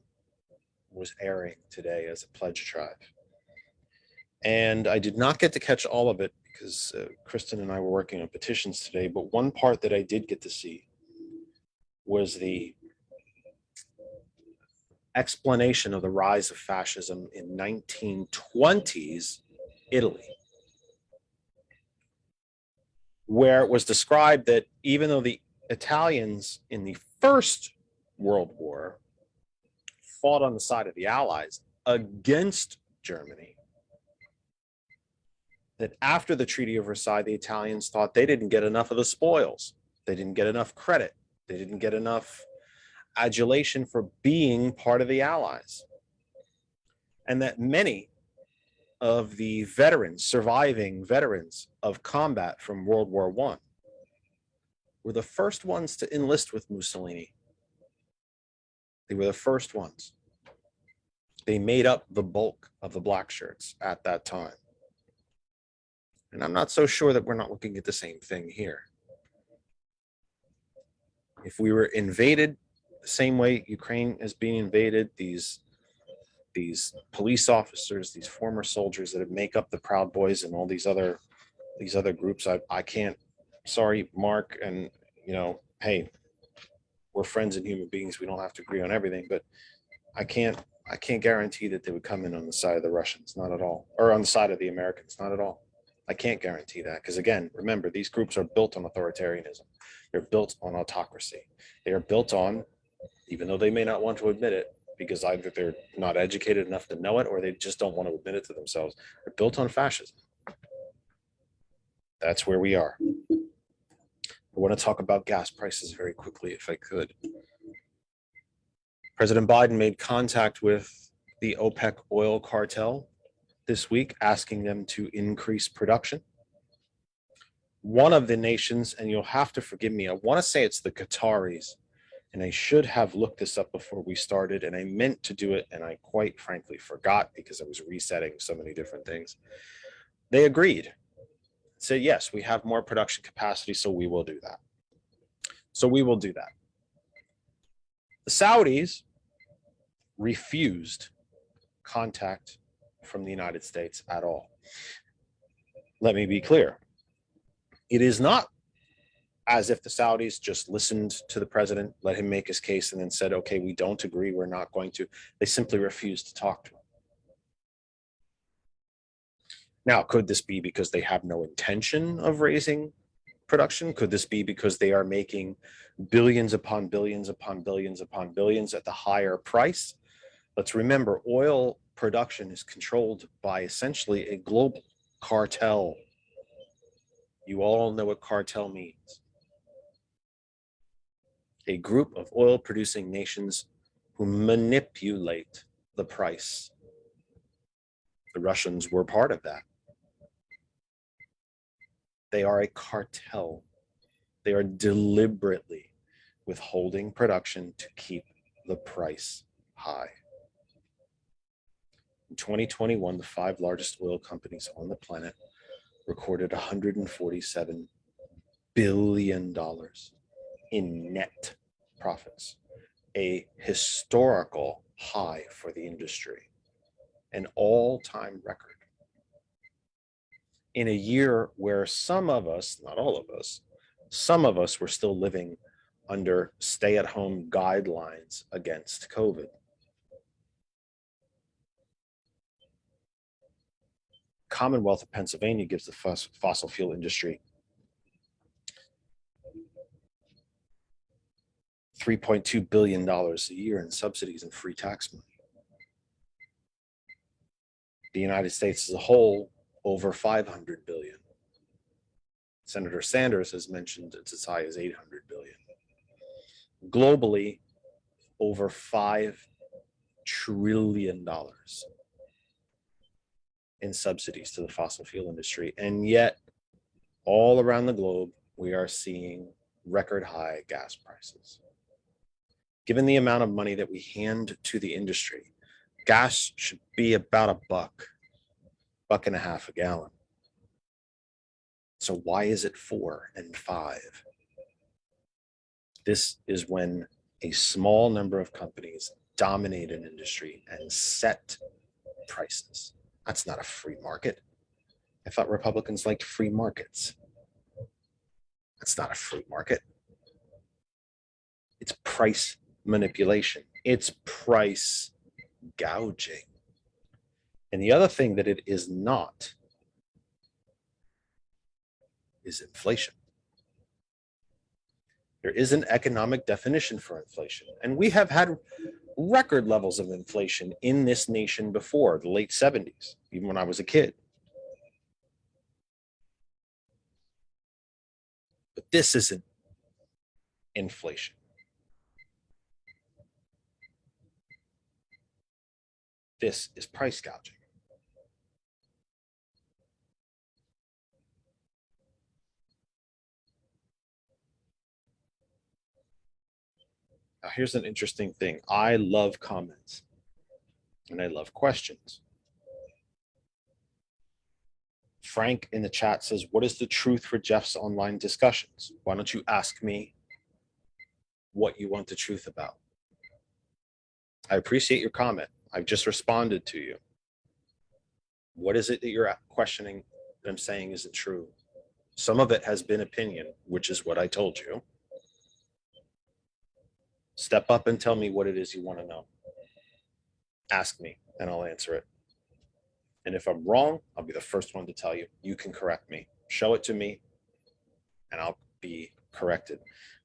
was airing today as a pledge drive. And I did not get to catch all of it because Kristen and I were working on petitions today. But one part that I did get to see was the explanation of the rise of fascism in 1920s Italy, where it was described that even though the Italians in the First World War fought on the side of the Allies against Germany, that after the Treaty of Versailles, the Italians thought they didn't get enough of the spoils. They didn't get enough credit. They didn't get enough adulation for being part of the Allies. And that many of the surviving veterans of combat from World War I were the first ones to enlist with Mussolini. They were the first ones. They made up the bulk of the black shirts at that time. And I'm not so sure that we're not looking at the same thing here. If we were invaded the same way Ukraine is being invaded, these police officers, these former soldiers that make up the Proud Boys and all these other groups, I can't, sorry, Mark, and hey, we're friends and human beings. We don't have to agree on everything, but I can't guarantee that they would come in on the side of the Russians, not at all, or on the side of the Americans, not at all. I can't guarantee that because, again, remember, these groups are built on authoritarianism. They're built on autocracy. They are built on, even though they may not want to admit it, because either they're not educated enough to know it or they just don't want to admit it to themselves, they're built on fascism. That's where we are. I want to talk about gas prices very quickly, if I could. President Biden made contact with the OPEC oil cartel this week, asking them to increase production. One of the nations, and you'll have to forgive me, I want to say it's the Qataris, and I should have looked this up before we started, and I meant to do it, and I quite frankly forgot because I was resetting so many different things. They agreed, said, yes, we have more production capacity, so we will do that. The Saudis refused contact from the United States at all. Let me be clear. It is not as if the Saudis just listened to the president, let him make his case, and then said, okay, we don't agree, we're not going to. They simply refused to talk to him. Now, could this be because they have no intention of raising production? Could this be because they are making billions upon billions upon billions upon billions at the higher price? Let's remember, oil production is controlled by essentially a global cartel. You all know what cartel means. A group of oil producing nations who manipulate the price. The Russians were part of that. They are a cartel. They are deliberately withholding production to keep the price high. In 2021, the 5 largest oil companies on the planet recorded $147 billion in net profits, a historical high for the industry, an all-time record. In a year where some of us, not all of us, some of us were still living under stay-at-home guidelines against COVID. Commonwealth of Pennsylvania gives the fossil fuel industry $3.2 billion a year in subsidies and free tax money. The United States as a whole, over 500 billion. Senator Sanders has mentioned it's as high as 800 billion. Globally, over $5 trillion in subsidies to the fossil fuel industry. And yet, all around the globe, we are seeing record high gas prices. Given the amount of money that we hand to the industry, gas should be about $1.50 a gallon. So why is it 4 and 5? This is when a small number of companies dominate an industry and set prices. That's not a free market. I thought Republicans liked free markets. That's not a free market. It's price manipulation. It's price gouging. And the other thing that it is not is inflation. There is an economic definition for inflation, and we have had record levels of inflation in this nation before the late 70s, even when I was a kid. But this isn't inflation. This is price gouging. Now, here's an interesting thing. I love comments and I love questions. Frank in the chat says, what is the truth for Jeff's online discussions? Why don't you ask me what you want the truth about? I appreciate your comment. I've just responded to you. What is it that you're questioning that I'm saying isn't true? Some of it has been opinion, which is what I told you. Step up and tell me what it is you want to know. Ask me and I'll answer it. And if I'm wrong, I'll be the first one to tell you. You can correct me. Show it to me and I'll be corrected.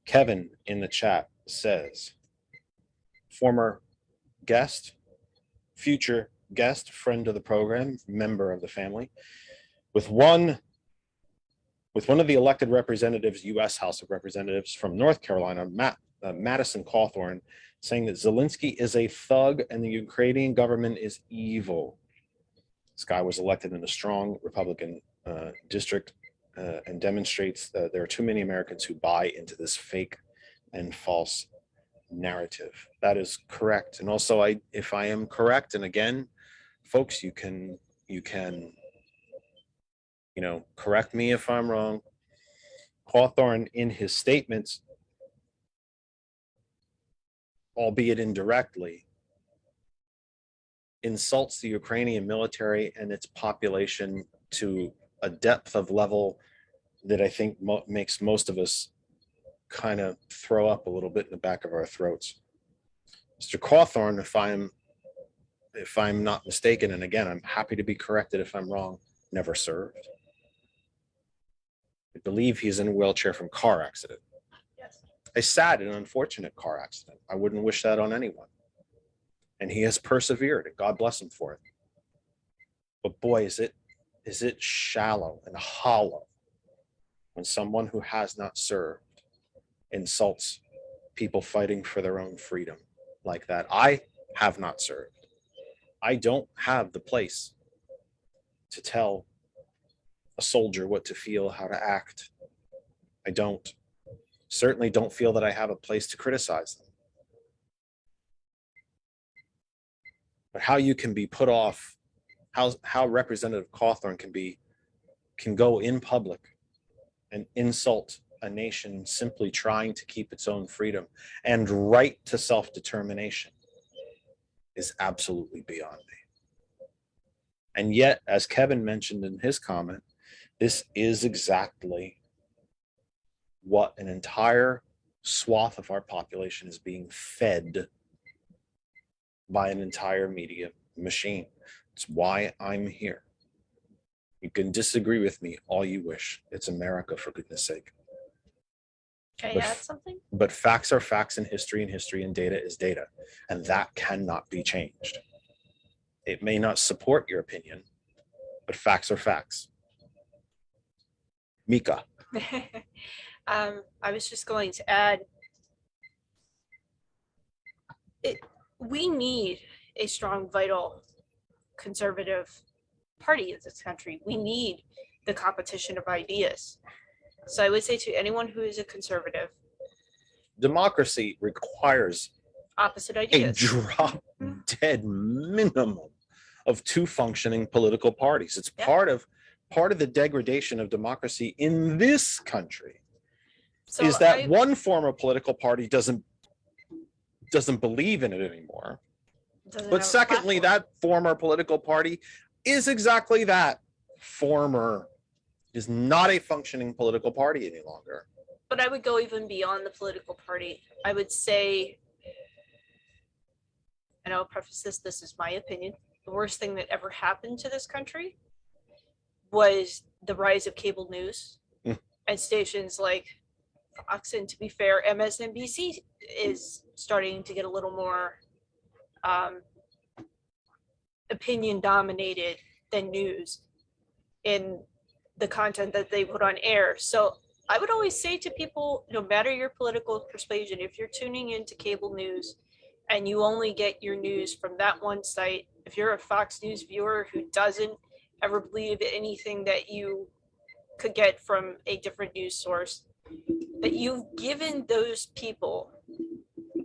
Kevin in the chat says, former guest, future guest, friend of the program, member of the family, with one of the elected representatives, U.S. House of Representatives from North Carolina, Madison Cawthorn, saying that Zelensky is a thug and the Ukrainian government is evil. This guy was elected in a strong Republican district and demonstrates that there are too many Americans who buy into this fake and false narrative. That is correct. And also, if I am correct, and again, folks, you can correct me if I'm wrong. Cawthorn in his statements, albeit indirectly, insults the Ukrainian military and its population to a depth of level that I think makes most of us kind of throw up a little bit in the back of our throats. Mr. Cawthorn, if I'm not mistaken, and again, I'm happy to be corrected if I'm wrong, never served. I believe he's in a wheelchair from car accident. Yes. A sad and unfortunate car accident. I wouldn't wish that on anyone. and he has persevered, and God bless him for it. But boy, is it shallow and hollow when someone who has not served insults people fighting for their own freedom like that. I have not served. I don't have the place to tell a soldier what to feel, how to act. I don't. Certainly don't feel that I have a place to criticize them. But how you can be put off, how Representative Cawthorn can go in public and insult a nation simply trying to keep its own freedom and right to self-determination is absolutely beyond me. And yet, as Kevin mentioned in his comment, this is exactly what an entire swath of our population is being fed by an entire media machine. It's why I'm here. You can disagree with me all you wish. It's America, for goodness sake. Can I But add something? But facts are facts in history, and history and data is data, and that cannot be changed. It may not support your opinion, but facts are facts. Mika. I was just going to add, we need a strong, vital, conservative party in this country. We need the competition of ideas. So I would say to anyone who is a conservative, Democracy requires opposite a ideas. drop dead minimum of two functioning political parties. It's Yeah. part of the degradation of democracy in this country So is that one form of political party doesn't believe in it anymore. doesn't But have a secondly, platform. that former political party is exactly that. Former is not a functioning political party any longer. But I would go even beyond the political party. I would say, and I'll preface this is my opinion, the worst thing that ever happened to this country was the rise of cable news and stations like Fox, and to be fair, MSNBC is starting to get a little more opinion dominated than news in the content that they put on air. So I would always say to people, no matter your political persuasion, if you're tuning into cable news and you only get your news from that one site, if you're a Fox News viewer who doesn't ever believe anything that you could get from a different news source, that you've given those people,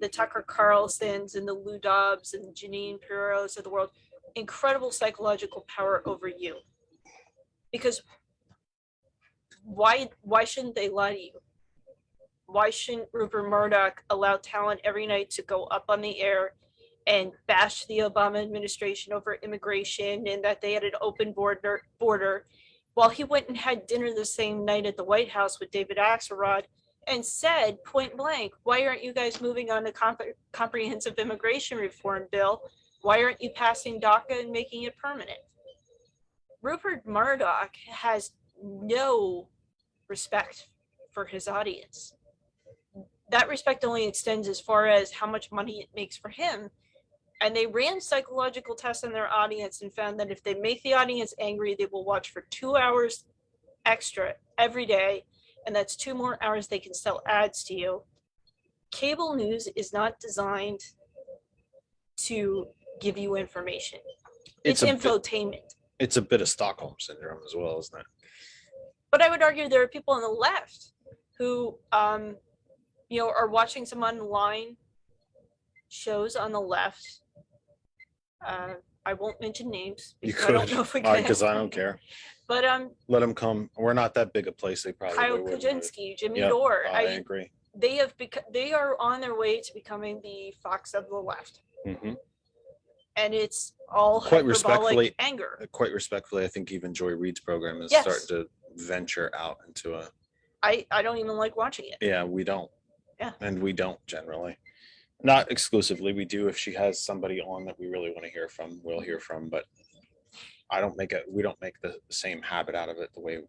the Tucker Carlsons and the Lou Dobbs and Janine Pirros of the world, incredible psychological power over you. Because why shouldn't they lie to you? Why shouldn't Rupert Murdoch allow talent every night to go up on the air and bash the Obama administration over immigration and that they had an open border while he went and had dinner the same night at the White House with David Axelrod and said point blank, why aren't you guys moving on a comprehensive immigration reform bill? Why aren't you passing DACA and making it permanent? Rupert Murdoch has no respect for his audience. That respect only extends as far as how much money it makes for him. And they ran psychological tests on their audience and found that if they make the audience angry, they will watch for 2 hours extra every day. And that's 2 more hours they can sell ads to you. Cable news is not designed to give you information. It's infotainment. It's a bit of Stockholm syndrome as well, isn't it? But I would argue there are people on the left who, are watching some online shows on the left. I won't mention names You because I don't could, know if we can. because I don't care. But Let them come. We're not that big a place. They probably Kyle would. Kaczynski, Jimmy Yep, Dore, I agree. they are on their way to becoming the Fox of the left, Mhm. and it's all Quite hyperbolic respectfully, anger. Quite respectfully, I think even Joy Reid's program is Yes. starting to venture out into a. I don't even like watching it. Yeah, we don't. Yeah. And we don't generally. Not exclusively. We do if she has somebody on that we really want to hear from, we'll hear from, but we don't make the same habit out of it the way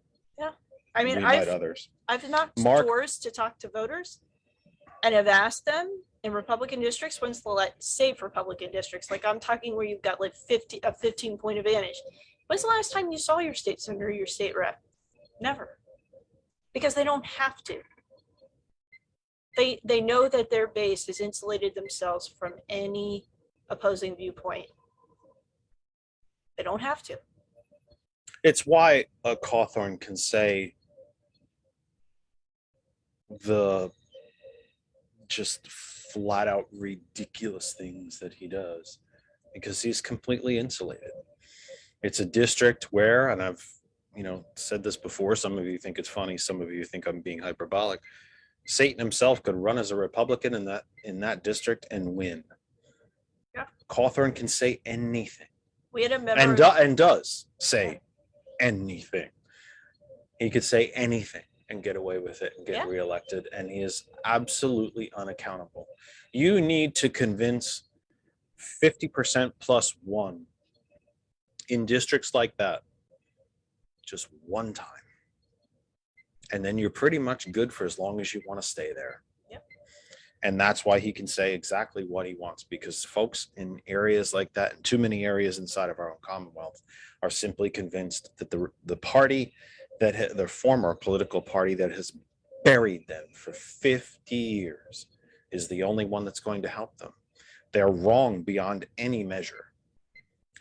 I mean, we might I've others. knocked Mark- doors to talk to voters and have asked them, in Republican districts, when's the safe Republican districts? Like I'm talking where you've got like 15-point advantage. When's the last time you saw your state senator or your state rep? Never. Because they don't have to. They know that their base has insulated themselves from any opposing viewpoint. They don't have to. It's why a Cawthorn can say the just flat out ridiculous things that he does, because he's completely insulated. It's a district where, and I've said this before, some of you think it's funny, some of you think I'm being hyperbolic. Satan himself could run as a Republican in that district and win. Yeah. Cawthorn can say anything. We had a member And does say anything. He could say anything and get away with it and get reelected, and he is absolutely unaccountable. You need to convince 50% plus one in districts like that just one time, and then you're pretty much good for as long as you want to stay there. Yep. And that's why he can say exactly what he wants, because folks in areas like that, and too many areas inside of our own Commonwealth, are simply convinced that the party that the former political party that has buried them for 50 years is the only one that's going to help them. They're wrong beyond any measure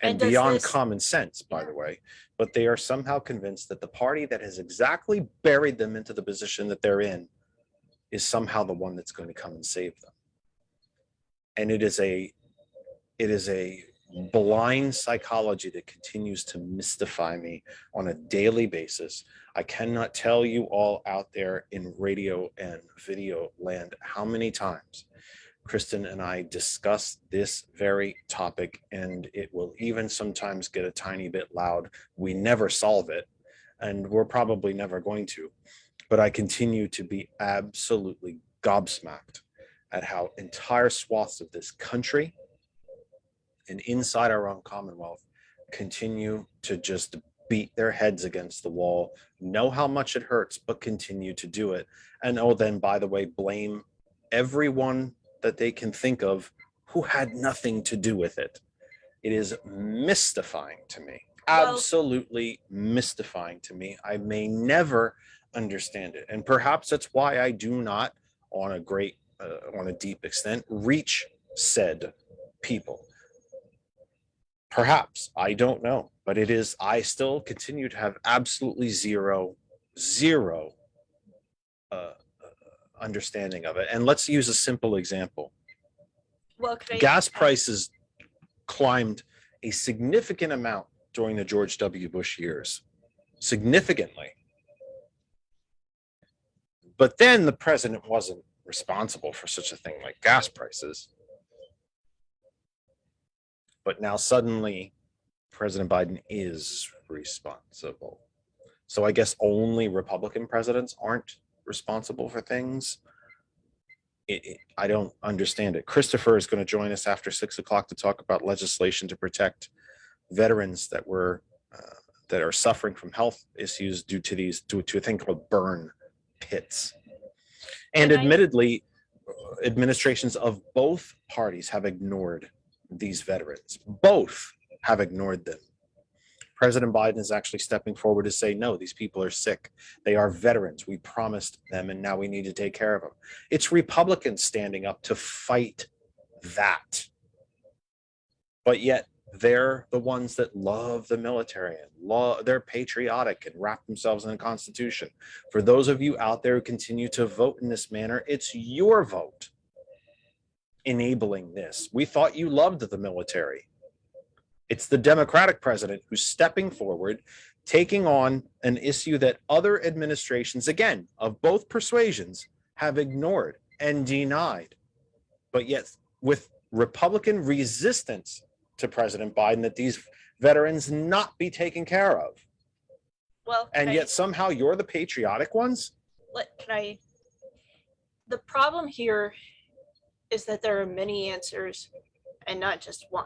and beyond common sense, by the way, but they are somehow convinced that the party that has exactly buried them into the position that they're in is somehow the one that's going to come and save them. And it is a blind psychology that continues to mystify me on a daily basis. I cannot tell you all out there in radio and video land how many times Kristen and I discuss this very topic, and it will even sometimes get a tiny bit loud. We never solve it, and we're probably never going to, but I continue to be absolutely gobsmacked at how entire swaths of this country and inside our own Commonwealth continue to just beat their heads against the wall, know how much it hurts, but continue to do it. And then, by the way, blame everyone that they can think of who had nothing to do with it. It is mystifying to me, absolutely mystifying to me. I may never understand it. And perhaps that's why I do not, on a deep extent, reach said people. Perhaps, I don't know, but I still continue to have absolutely zero understanding of it. And let's use a simple example. Gas prices climbed a significant amount during the George W. Bush years, significantly. But then the president wasn't responsible for such a thing like gas prices. But now suddenly President Biden is responsible. So I guess only Republican presidents aren't responsible for things. I don't understand it. Christopher is going to join us after 6 o'clock to talk about legislation to protect veterans that are suffering from health issues due to a thing called burn pits. And admittedly, administrations of both parties have ignored these veterans. Both have ignored them. President Biden is actually stepping forward to say, no, these people are sick. They are veterans. We promised them, and now we need to take care of them. It's Republicans standing up to fight that. But yet they're the ones that love the military and they're patriotic and wrap themselves in the Constitution. For those of you out there who continue to vote in this manner, it's your vote enabling this. We thought you loved the military. It's the Democratic president who's stepping forward, taking on an issue that other administrations, again, of both persuasions, have ignored and denied. But yet, with Republican resistance to President Biden, that these veterans not be taken care of. Well, and yet somehow you're the patriotic ones? The problem here is that there are many answers and not just one.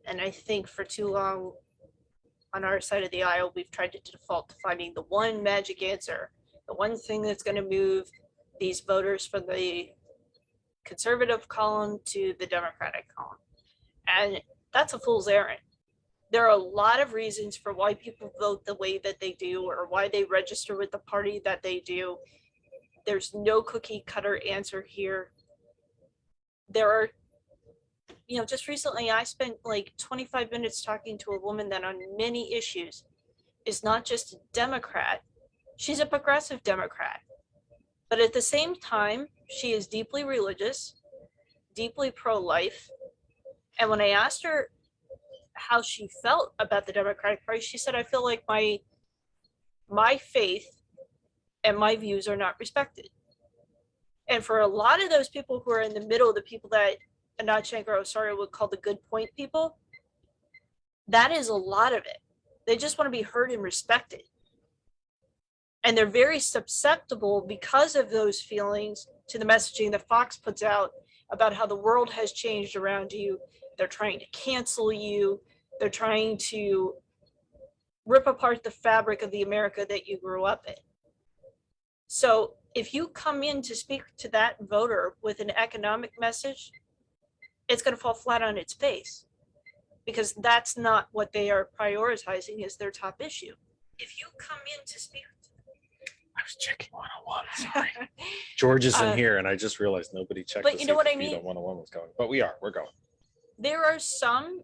And I think for too long on our side of the aisle, we've tried to default to finding the one magic answer, the one thing that's going to move these voters from the conservative column to the Democratic column. And that's a fool's errand. There are a lot of reasons for why people vote the way that they do or why they register with the party that they do. There's no cookie cutter answer here. There are, just recently I spent like 25 minutes talking to a woman that on many issues is not just a Democrat, she's a progressive Democrat. But at the same time, she is deeply religious, deeply pro-life. And when I asked her how she felt about the Democratic Party, she said, I feel like my faith and my views are not respected. And for a lot of those people who are in the middle, the people that Anat Shenker-Osorio would call the good point people, that is a lot of it. They just want to be heard and respected. And they're very susceptible because of those feelings to the messaging that Fox puts out about how the world has changed around you. They're trying to cancel you. They're trying to rip apart the fabric of the America that you grew up in. So if you come in to speak to that voter with an economic message, it's going to fall flat on its face because that's not what they are prioritizing as their top issue. If you come in to speak, I was checking 101. Sorry. George isn't here, and I just realized nobody checked. But you know what I mean? 101 was going, but we're going. There are some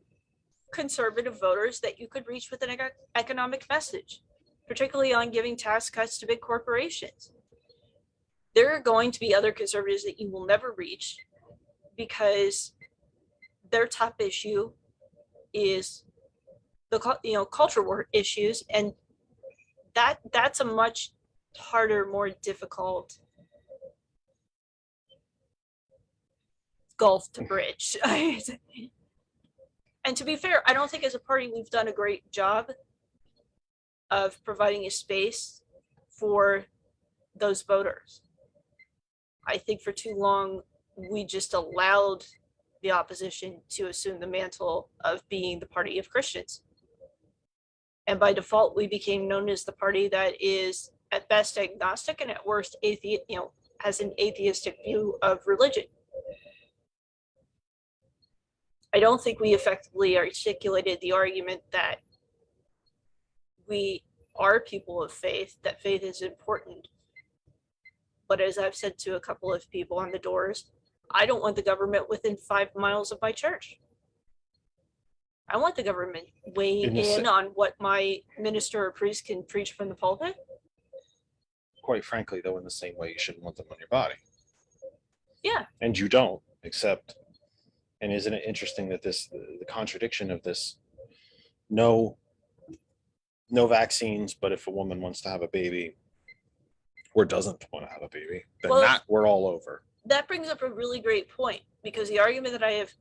conservative voters that you could reach with an economic message, particularly on giving tax cuts to big corporations. There are going to be other conservatives that you will never reach because their top issue is the culture war issues, and that's a much harder, more difficult gulf to bridge. And to be fair, I don't think as a party we've done a great job of providing a space for those voters. I think for too long we just allowed the opposition to assume the mantle of being the party of Christians. And by default, we became known as the party that is at best agnostic and at worst has an atheistic view of religion. I don't think we effectively articulated the argument that we are people of faith, that faith is important. But as I've said to a couple of people on the doors, I don't want the government within 5 miles of my church. I want the government weighing in on what my minister or priest can preach from the pulpit. Quite frankly, though, in the same way, you shouldn't want them on your body. Yeah. And you don't, except, and isn't it interesting that the contradiction of this, no vaccines, but if a woman wants to have a baby or doesn't want to have a baby, then we're all over. That brings up a really great point, because the argument that I have,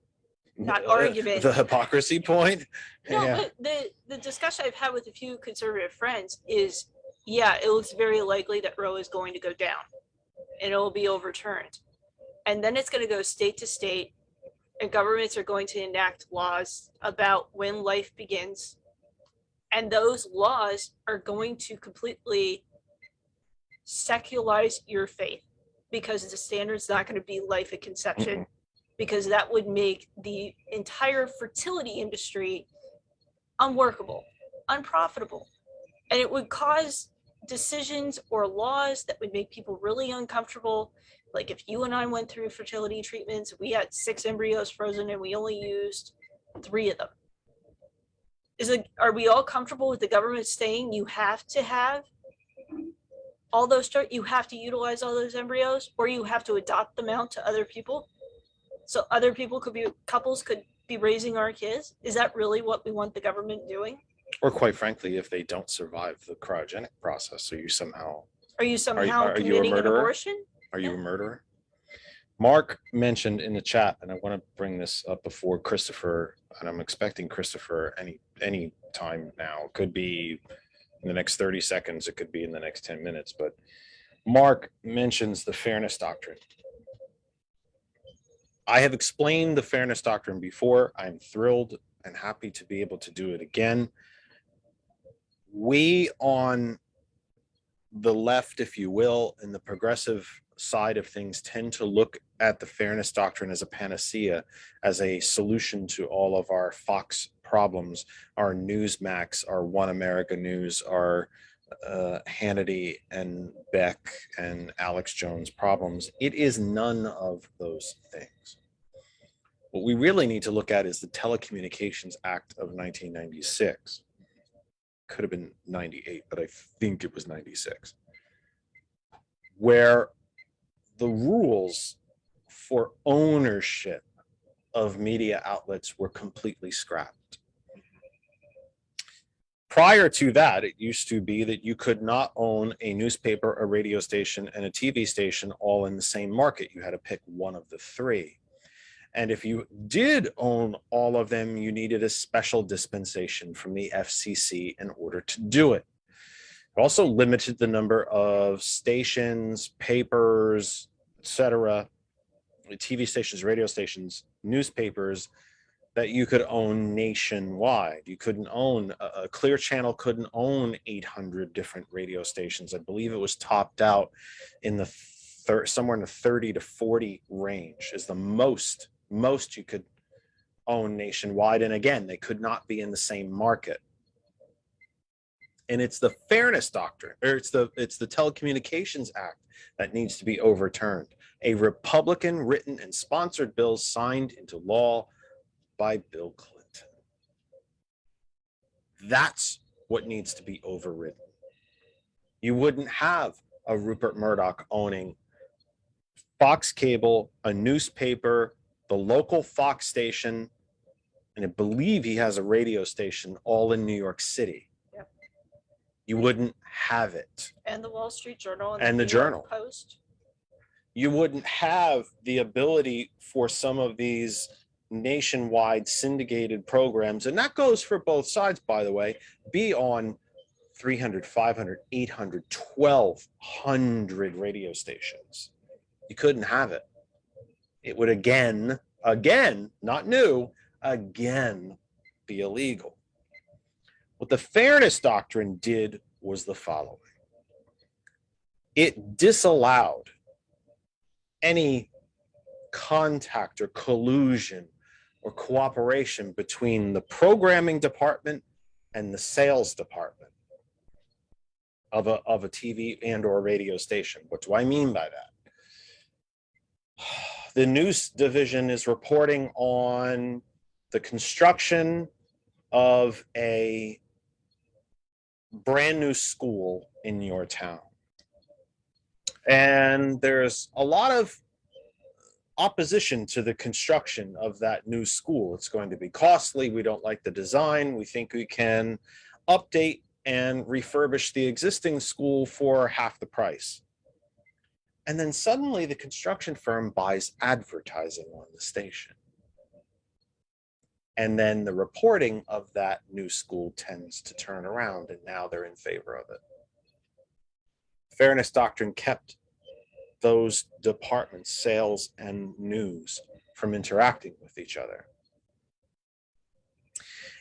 not argument. The hypocrisy point? No, Yeah. but the discussion I've had with a few conservative friends is, yeah, it looks very likely that Roe is going to go down and it will be overturned. And then it's going to go state to state, and governments are going to enact laws about when life begins. And those laws are going to completely secularize your faith, because the standard's not going to be life at conception, because that would make the entire fertility industry unworkable, unprofitable. And it would cause decisions or laws that would make people really uncomfortable. Like if you and I went through fertility treatments, we had 6 embryos frozen and we only used 3 of them. Are we all comfortable with the government saying you have to have all those, you have to utilize all those embryos, or you have to adopt them out to other people? So other people couples could be raising our kids? Is that really what we want the government doing? Or quite frankly, if they don't survive the cryogenic process, are you somehow committing an abortion? Are you a murderer? Mark mentioned in the chat, and I want to bring this up before Christopher, and I'm expecting Christopher any time now. It could be in the next 30 seconds, it could be in the next 10 minutes, but Mark mentions the fairness doctrine. I have explained the fairness doctrine before. I'm thrilled and happy to be able to do it again. We on the left, if you will, and the progressive side of things tend to look at the fairness doctrine as a panacea, as a solution to all of our Fox problems, our Newsmax, our One America News, our Hannity and Beck and Alex Jones problems. It is none of those things. What we really need to look at is the Telecommunications Act of 1996. Could have been 98, but I think it was 96, where the rules for ownership of media outlets were completely scrapped. Prior to that, it used to be that you could not own a newspaper, a radio station, and a TV station all in the same market. You had to pick one of the three. And if you did own all of them, you needed a special dispensation from the FCC in order to do it. It also limited the number of stations, papers, etc., TV stations, radio stations, newspapers that you could own nationwide. You couldn't own, a Clear Channel couldn't own 800 different radio stations. I believe it was topped out in the somewhere in the 30 to 40 range is the most you could own nationwide. And again, they could not be in the same market. And it's the fairness doctrine, or it's the Telecommunications Act that needs to be overturned. A Republican written and sponsored bill signed into law by Bill Clinton. That's what needs to be overridden. You wouldn't have a Rupert Murdoch owning Fox Cable, a newspaper, the local Fox station, and I believe he has a radio station all in New York City. Yep. You wouldn't have it. And the Wall Street Journal And the New York Journal. Post. You wouldn't have the ability for some of these nationwide syndicated programs, and that goes for both sides, by the way, be on 300, 500, 800, 1,200 radio stations. You couldn't have it. It would again, not new, again, be illegal. What the fairness doctrine did was the following. It disallowed any contact or collusion or cooperation between the programming department and the sales department of a TV and or radio station. What do I mean by that? The news division is reporting on the construction of a brand new school in your town. And there's a lot of opposition to the construction of that new school. It's going to be costly. We don't like the design. We think we can update and refurbish the existing school for half the price. And then suddenly the construction firm buys advertising on the station. And then the reporting of that new school tends to turn around, and now they're in favor of it. Fairness doctrine kept those departments, sales and news, from interacting with each other.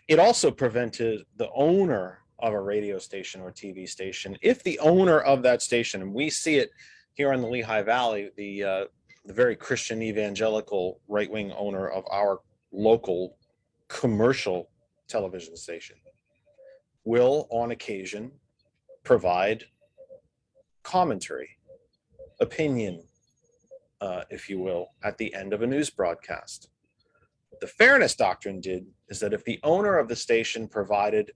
It also prevented the owner of a radio station or TV station, if the owner of that station, and we see it here in the Lehigh Valley, the very Christian evangelical right-wing owner of our local commercial television station will on occasion provide commentary, opinion, if you will, at the end of a news broadcast. What the fairness doctrine did is that if the owner of the station provided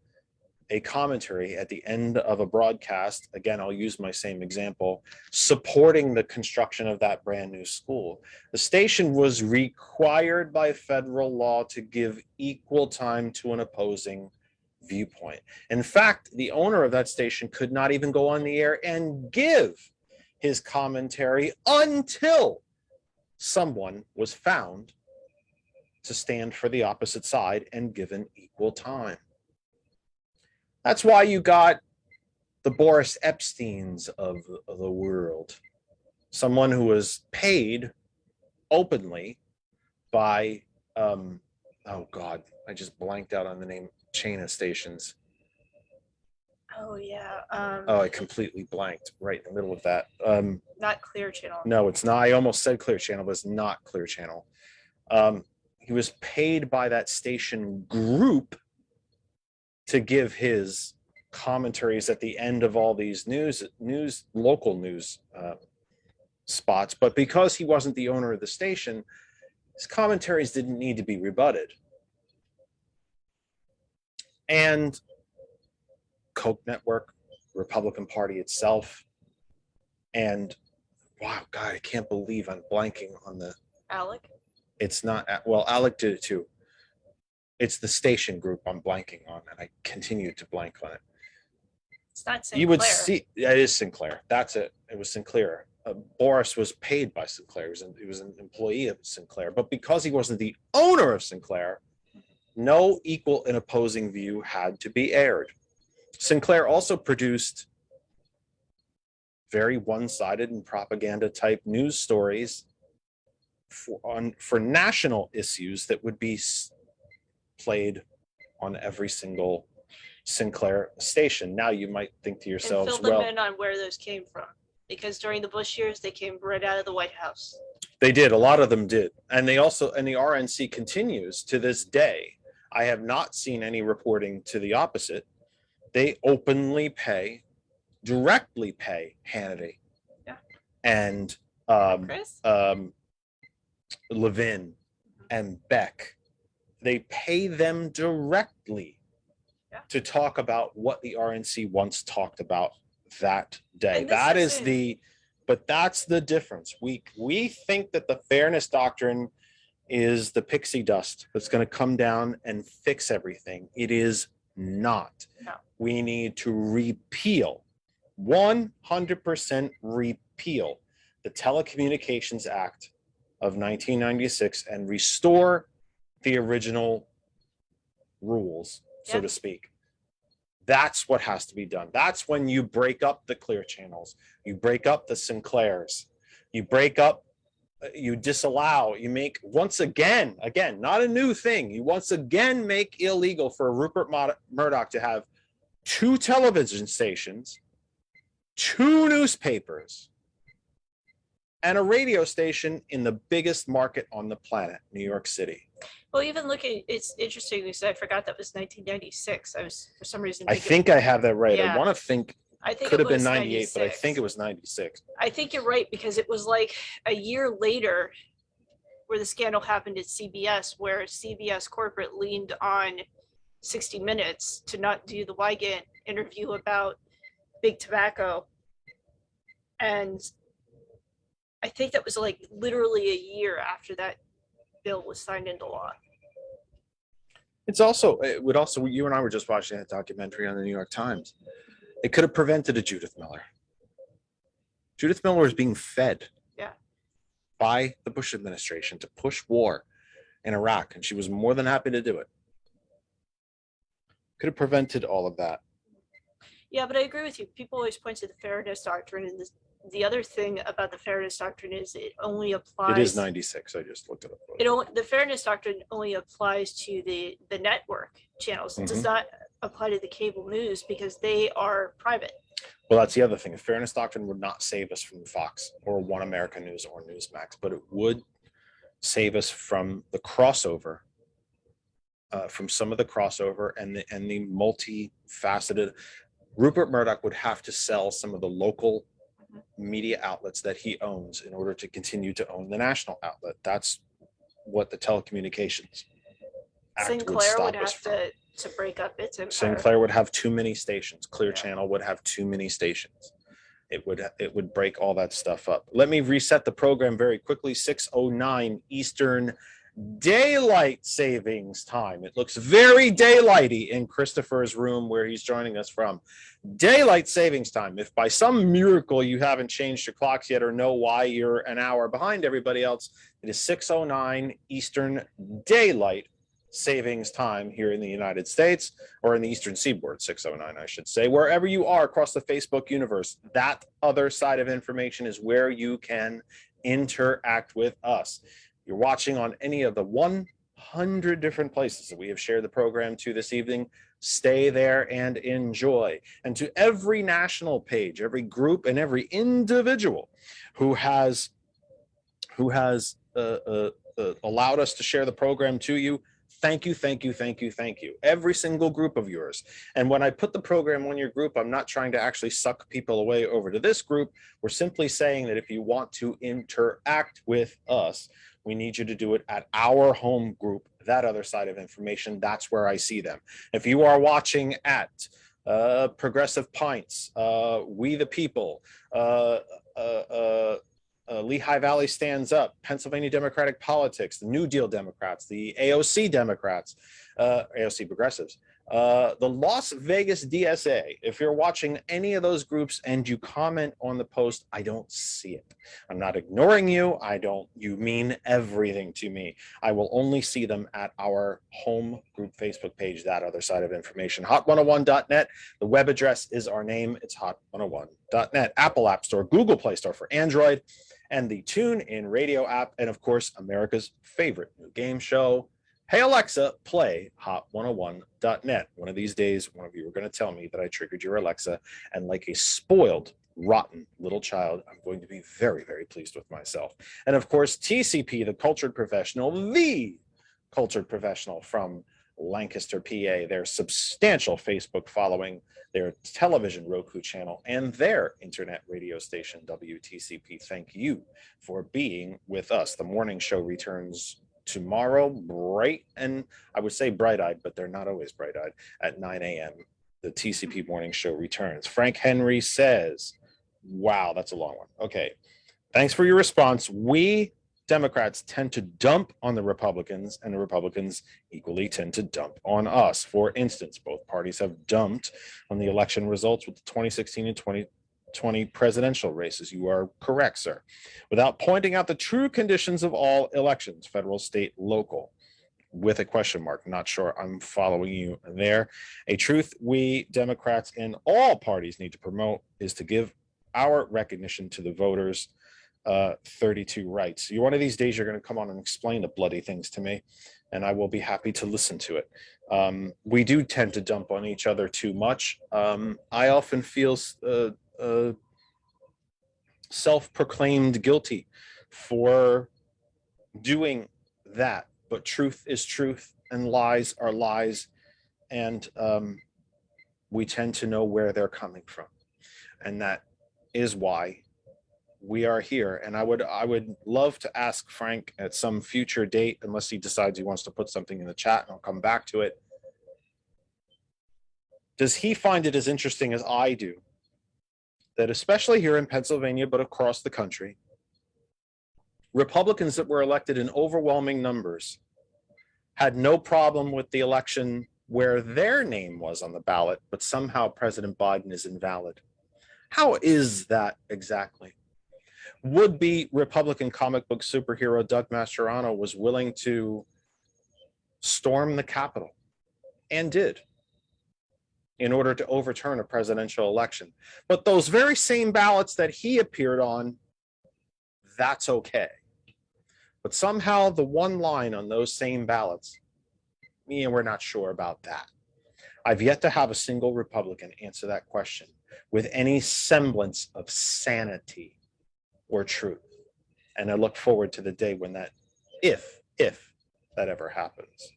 a commentary at the end of a broadcast, again, I'll use my same example, supporting the construction of that brand new school, the station was required by federal law to give equal time to an opposing viewpoint. In fact, the owner of that station could not even go on the air and give his commentary until someone was found to stand for the opposite side and given equal time. That's why you got the Boris Epsteins of the world, someone who was paid openly by, oh God, I just blanked out on the name, chain of stations. Oh yeah. Oh, I completely blanked right in the middle of that. Not Clear Channel. No, it's not. I almost said Clear Channel, but it's not Clear Channel. He was paid by that station group to give his commentaries at the end of all these local news spots. But because he wasn't the owner of the station, his commentaries didn't need to be rebutted. And Koch network, Republican Party itself, and wow, God, I can't believe I'm blanking on the. Alec? It's not, well, Alec did it too. It's the station group I'm blanking on, and I continue to blank on it. It's not Sinclair. You would see, yeah, it is Sinclair. That's it. It was Sinclair. Boris was paid by Sinclair. He was an employee of Sinclair, but because he wasn't the owner of Sinclair, no equal and opposing view had to be aired. Sinclair also produced very one-sided and propaganda type news stories for national issues that would be played on every single Sinclair station. Now you might think to And yourselves, fill them well, in on where those came from. Because during the Bush years, they came right out of the White House. they did. A lot of them did. And they also, and the RNC continues to this day. I have not seen any reporting to the opposite. They openly directly pay Hannity. Yeah. And Chris? Levin and Beck. They pay them directly to talk about what the RNC once talked about that day. And this That is isn't- but that's the difference. We think that the fairness doctrine is the pixie dust that's going to come down and fix everything. It is not. No. We need to repeal, 100% repeal the Telecommunications Act of 1996 and restore the original rules, so Yeah. to speak. That's what has to be done. That's when you break up the Clear Channels, you break up the Sinclairs, you break up, you disallow, you make once again, not a new thing, you once again make illegal for Rupert Murdoch to have 2 television stations, 2 newspapers, and a radio station in the biggest market on the planet, New York City. Well, even looking, it's interesting because I forgot that was 1996. I was, for some reason, I think I have that right. I Yeah. want to think I think could it have been was 98, but I 96. think it was 96. I think you're right because it was like a year later where the scandal happened at CBS, where CBS corporate leaned on 60 Minutes to not do the Wygant interview about big tobacco. And I think that was like literally a year after that bill was signed into law. It would also, you and I were just watching that documentary on the New York Times. It could have prevented a Judith Miller. Judith Miller was being fed by the Bush administration to push war in Iraq, and she was more than happy to do it. Could have prevented all of that. Yeah, but I agree with you. People always point to the fairness doctrine, and the other thing about the fairness doctrine is it only applies. It is 96. I just looked it up. The fairness doctrine only applies to the network channels. It does not apply to the cable news because they are private. Well, that's the other thing. The fairness doctrine would not save us from Fox or One American News or Newsmax, but it would save us from the crossover, from some of the crossover and the multifaceted. Rupert Murdoch would have to sell some of the local media outlets that he owns in order to continue to own the national outlet. That's what the Telecommunications Act would Sinclair stop would us have from. to break up its empire. Sinclair would have too many stations. Clear Channel would have too many stations. It would break all that stuff up. Let me reset the program very quickly. 6:09 Eastern Daylight Savings Time. It looks very daylighty in Christopher's room where he's joining us from. Daylight Savings Time. If by some miracle you haven't changed your clocks yet or know why you're an hour behind everybody else, it is 6:09 Eastern Daylight Savings Time here in the United States, or in the Eastern Seaboard, 6:09, I should say. Wherever you are across the Facebook universe, that other side of information is where you can interact with us. You're watching on any of the 100 different places that we have shared the program to this evening. stay there and enjoy. And to every national page, every group, and every individual who has allowed us to share the program to you, thank you, thank you, thank you, thank you. Every single group of yours. And when I put the program on your group, I'm not trying to actually suck people away over to this group. We're simply saying that if you want to interact with us, we need you to do it at our home group, that other side of information. That's where I see them. If you are watching at Progressive Pints, We the People, Lehigh Valley Stands Up, Pennsylvania Democratic Politics, the New Deal Democrats, the AOC Democrats, AOC Progressives, the Las Vegas DSA. If you're watching any of those groups and you comment on the post, I don't see it. I'm not ignoring you. You mean everything to me. I will only see them at our home group Facebook page, that other side of information. Hot101.net. The web address is our name. It's hot101.net. Apple App Store, Google Play Store for Android, and the TuneIn Radio app, and of course, America's favorite new game show. Hey Alexa, play hot101.net. One of these days, one of you are going to tell me that I triggered your Alexa, and like a spoiled, rotten little child, I'm going to be very, very pleased with myself. And of course, TCP, the cultured professional from Lancaster, PA, their substantial Facebook following, their television Roku channel, and their internet radio station, WTCP. Thank you for being with us. The morning show returns tomorrow, bright, and I would say bright-eyed, but they're not always bright-eyed, at 9 a.m. The TCP morning show returns. Frank Henry says, wow, that's a long one. Okay, thanks for your response. We Democrats tend to dump on the Republicans, and the Republicans equally tend to dump on us. For instance, both parties have dumped on the election results with the 2016 and 2020 presidential races. You are correct, sir. Without pointing out the true conditions of all elections, federal, state, local, with a question mark. Not sure I'm following you there. A truth we Democrats in all parties need to promote is to give our recognition to the voters' 32 rights. One of these days, you're going to come on and explain the bloody things to me, and I will be happy to listen to it. We do tend to dump on each other too much. I often feel self-proclaimed guilty for doing that, but truth is truth and lies are lies, and we tend to know where they're coming from, and that is why we are here. And I would love to ask Frank at some future date, unless he decides he wants to put something in the chat, and I'll come back to it. Does he find it as interesting as I do that, especially here in Pennsylvania, but across the country, Republicans that were elected in overwhelming numbers had no problem with the election where their name was on the ballot, but somehow President Biden is invalid? How is that exactly? Would-be Republican comic book superhero Doug Mastriano was willing to storm the Capitol, and did, in order to overturn a presidential election. But those very same ballots that he appeared on, that's okay. But somehow the one line on those same ballots, we're not sure about that. I've yet to have a single Republican answer that question with any semblance of sanity or truth. And I look forward to the day when that, if that ever happens.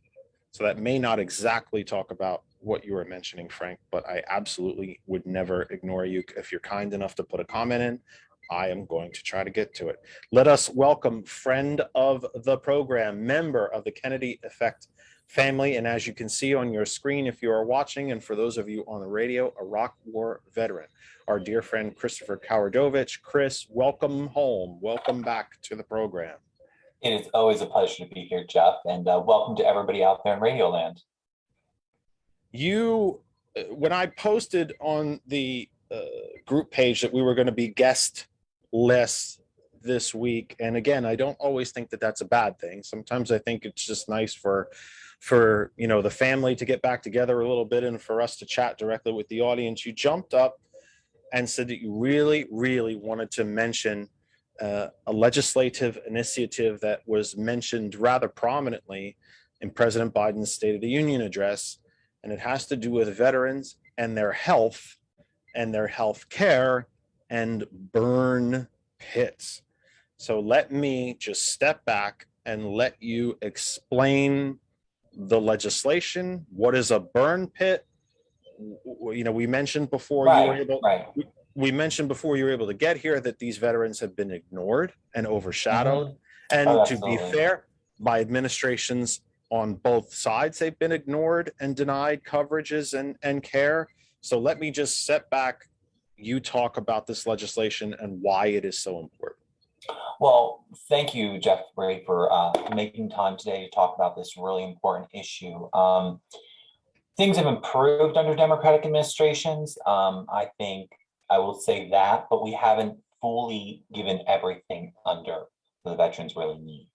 So that may not exactly talk about what you were mentioning, Frank, but I absolutely would never ignore you. If you're kind enough to put a comment in, I am going to try to get to it. Let us welcome friend of the program, member of the Kennedy Effect family. And as you can see on your screen, if you are watching, and for those of you on the radio, a Iraq War veteran, our dear friend Christopher Kowardovich. Chris, welcome home. Welcome back to the program. It is always a pleasure to be here, Jeff, and welcome to everybody out there in Radioland. You, when I posted on the group page that we were going to be guest lists this week, and again, I don't always think that that's a bad thing. Sometimes I think it's just nice for the family to get back together a little bit and for us to chat directly with the audience. You jumped up and said that you really, really wanted to mention a legislative initiative that was mentioned rather prominently in President Biden's State of the Union address, and it has to do with veterans and their health care and burn pits. So let me just step back and let you explain the legislation. What is a burn pit? We mentioned before you were able, we mentioned before you were able to get here that these veterans have been ignored and overshadowed. And to be fair, by administrations on both sides, they've been ignored and denied coverages and care. So let me just step back. You talk about this legislation and why it is so important. Well, thank you, Jeffrey, for making time today to talk about this really important issue. Things have improved under Democratic administrations. I think I will say that, but we haven't fully given everything under the veterans really need.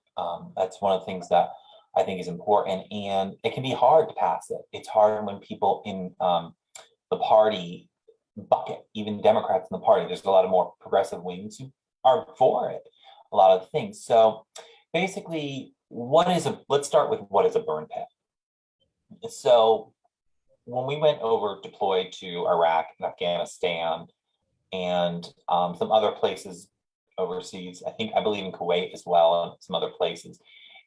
That's one of the things that I think is important, and it can be hard to pass it. It's hard when people in the party bucket, even Democrats in the party, there's a lot of more progressive wings who are for it, a lot of things. So basically, let's start with what is a burn pit. So when we went over deployed to Iraq and Afghanistan and some other places overseas, I believe in Kuwait as well, and some other places,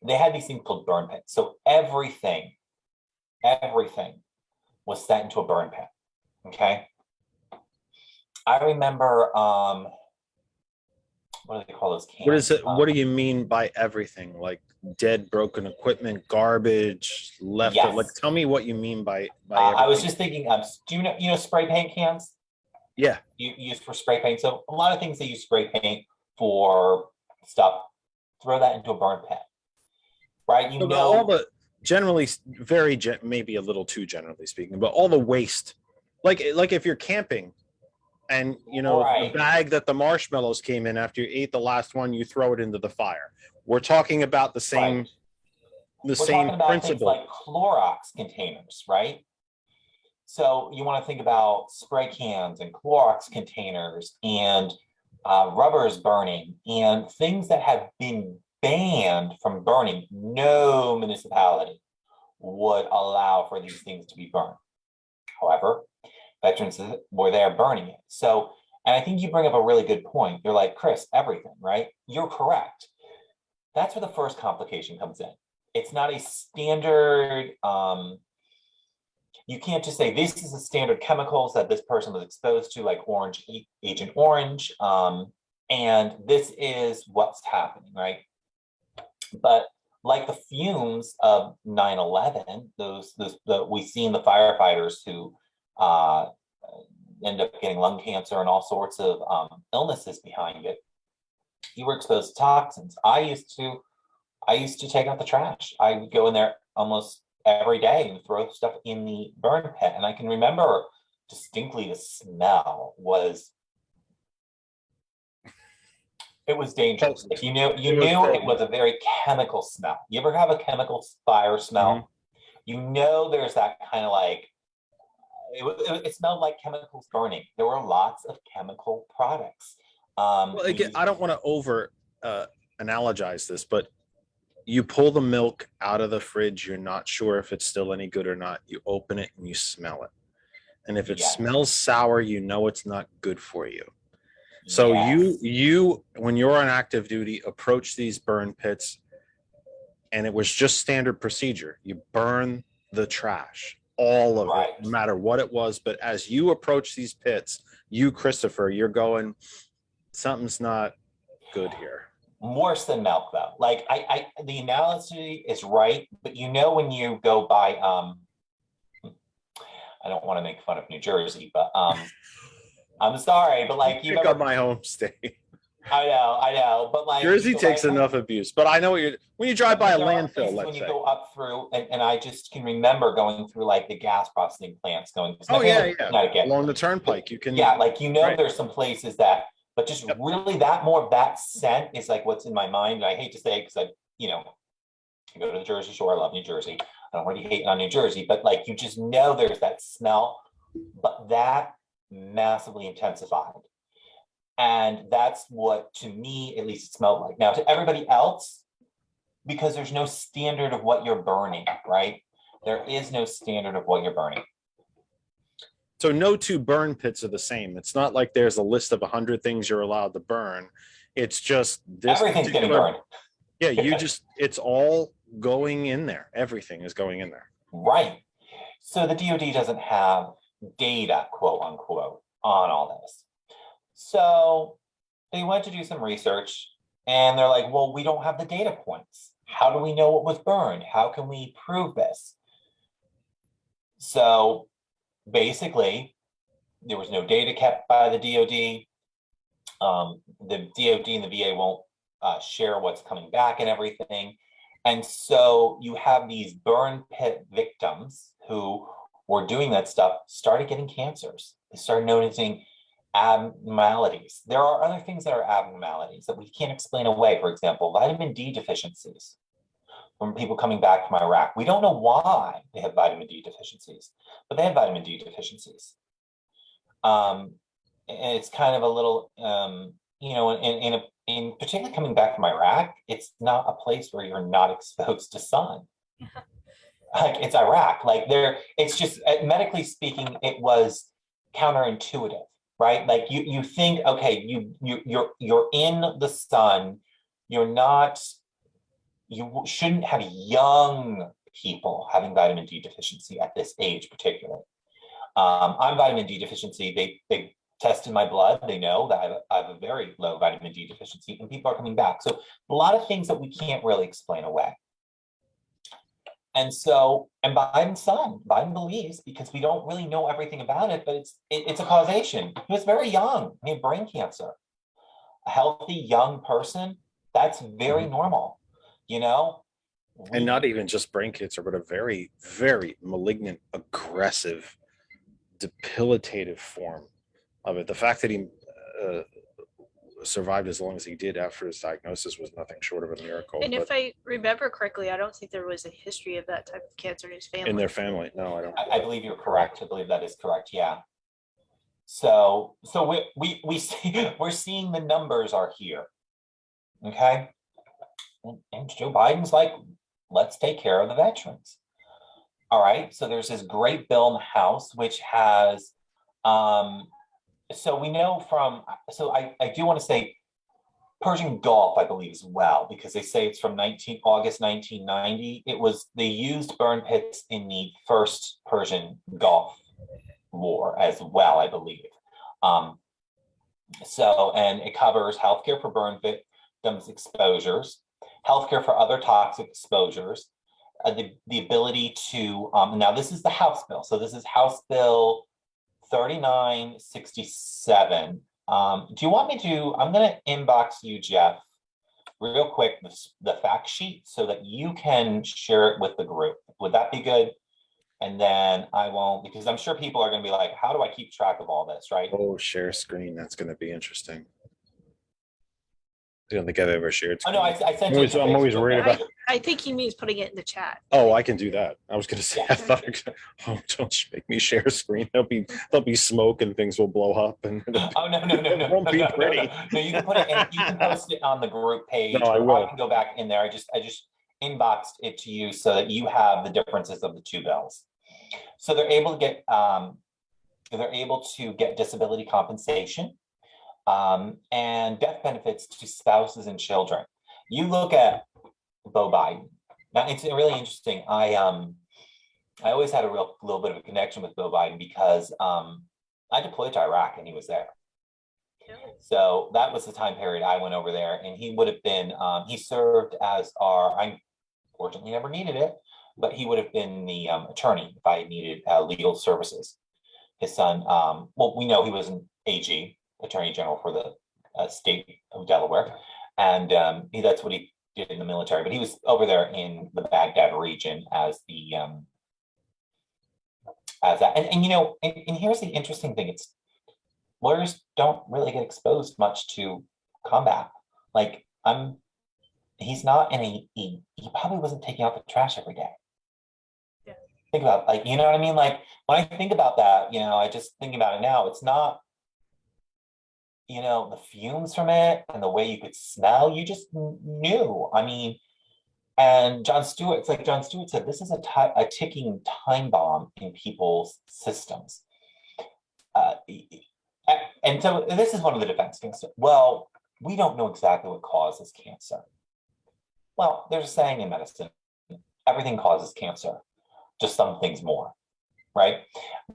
they had these things called burn pits. So everything was set into a burn pit. Okay. I remember, what do they call those cans? What is it? What do you mean by everything? Like dead, broken equipment, garbage, left? Yes. Like, tell me what you mean by I was everything. just thinking, do you know spray paint cans? Yeah. You use for spray paint. So a lot of things they use spray paint for stuff, throw that into a burn pit, right? So all the generally, maybe a little too generally speaking, but all the waste, like if you're camping and the bag that the marshmallows came in after you ate the last one, you throw it into the fire. We're talking about the same, We're talking about things principle. like Clorox containers, right? So you want to think about spray cans and Clorox containers and rubbers burning and things that have been banned from burning. No municipality would allow for these things to be burned. However, veterans were there burning it. So, and I think you bring up a really good point. You're like, Chris, everything, right? You're correct. That's where the first complication comes in. It's not a standard, you can't just say this is the standard chemicals that this person was exposed to, like Agent Orange, and this is what's happening, right? But like the fumes of 9/11, those we seen the firefighters who end up getting lung cancer and all sorts of illnesses behind it. You were exposed to toxins. I used to take out the trash. I would go in there almost every day and throw stuff in the burn pit. And I can remember distinctly the smell was dangerous. Like you knew it was a very chemical smell. You ever have a chemical fire smell? Mm-hmm. There's that kind of like, it smelled like chemicals burning. There were lots of chemical products. Well, again, I don't want to over analogize this, but you pull the milk out of the fridge, you're not sure if it's still any good or not. You open it and you smell it. And if it smells sour, it's not good for you. So you, when you're on active duty, approach these burn pits, and it was just standard procedure. You burn the trash, all of it, no matter what it was. But as you approach these pits, Christopher, you're going, something's not good here. Worse than milk, though. Like the analogy is right, but when you go by, I don't want to make fun of New Jersey, but I'm sorry, but like you pick up my home state. I know, but like Jersey takes enough abuse. But I know when you drive by a landfill, let's say. You go up through, and I just can remember going through like the gas processing plants, along the turnpike. You can there's some places that. But just really that scent is like what's in my mind. And I hate to say it because I go to the Jersey Shore. I love New Jersey. I don't really hate on New Jersey, but like you just there's that smell, but that massively intensified. And that's what, to me, at least it smelled like. Now to everybody else, because there's no standard of what you're burning, right? There is no standard of what you're burning. So no two burn pits are the same. It's not like there's a list of 100 things you're allowed to burn. It's just this Everything's getting particular- burned. Yeah, it's all going in there. Everything is going in there. Right. So the DoD doesn't have data, quote unquote, on all this. So they went to do some research and they're like, well, we don't have the data points. How do we know what was burned? How can we prove this? So basically, there was no data kept by the DoD. The DoD and the VA won't share what's coming back and everything. And so you have these burn pit victims who were doing that stuff, started getting cancers. They started noticing abnormalities. There are other things that are abnormalities that we can't explain away. For example, vitamin D deficiencies from people coming back from Iraq. We don't know why they have vitamin D deficiencies, but they had vitamin D deficiencies. And it's kind of a little, you know, in particularly coming back from Iraq, it's not a place where you're not exposed to sun. Like it's Iraq, like it's just medically speaking, it was counterintuitive, right? Like you think, okay, you're in the sun, you shouldn't have young people having vitamin D deficiency at this age, particularly. I'm vitamin D deficiency. They tested my blood. They know that I have a very low vitamin D deficiency, and people are coming back. So a lot of things that we can't really explain away. And so, and Biden believes, because we don't really know everything about it, but it's a causation. He was very young. He had brain cancer. A healthy young person, that's very normal, you know? And not even just brain cancer, but a very, very malignant, aggressive, debilitative form of it. The fact that he survived as long as he did after his diagnosis was nothing short of a miracle. And but if I remember correctly, I don't think there was a history of that type of cancer in his family. in their family, no, I don't. I believe you're correct. I believe that is correct. Yeah. So we're seeing the numbers are here. Okay. And Joe Biden's like, let's take care of the veterans. All right. So there's this great bill in the House, which has, so we know from, so I do want to say Persian Gulf, I believe as well, because they say it's from August 1990. They used burn pits in the first Persian Gulf War as well, I believe. So, and it covers healthcare for burn victims exposures, healthcare for other toxic exposures, the ability to, now this is the House bill. So this is House Bill 3967. Do you want me to, I'm going to inbox you, Jeff, real quick, the fact sheet so that you can share it with the group. Would that be good? And then I won't, because I'm sure people are going to be like, how do I keep track of all this, right? Oh, share screen. That's going to be interesting. I don't think I've ever shared. Oh, no, I sent you. I'm always worried about. I think he means putting it in the chat. Oh, I can do that. I was going to say, I thought, oh, don't make me share a screen. There'll be smoke and things will blow up. And Oh, no. It won't be pretty. No, you can put it in, you can post it on the group page. No, I or will. I can go back in there. I just inboxed it to you so that you have the differences of the two bills. So they're able to get disability compensation and death benefits to spouses and children. You look at Beau Biden. Now it's really interesting. I always had a little bit of a connection with Beau Biden because I deployed to Iraq and he was there. So that was the time period I went over there, and he would have been, he served as I fortunately never needed it, but he would have been the attorney if I needed legal services. His son, well, we know he was an AG, Attorney General for the state of Delaware, and that's what he did in the military. But he was over there in the Baghdad region as the as that. And you know, and here's the interesting thing: it's lawyers don't really get exposed much to combat. Like he's not he probably wasn't taking out the trash every day. Yeah. Think about, like, you know what I mean? Like when I think about that, you know, I just think about it now. It's not, you know, the fumes from it and the way you could smell, you just knew. I mean, And John Stewart, it's like John Stewart said, this is a ticking time bomb in people's systems. And so this is one of the defense against it. Well, we don't know exactly what causes cancer. Well, there's a saying in medicine, everything causes cancer, just some things more, right?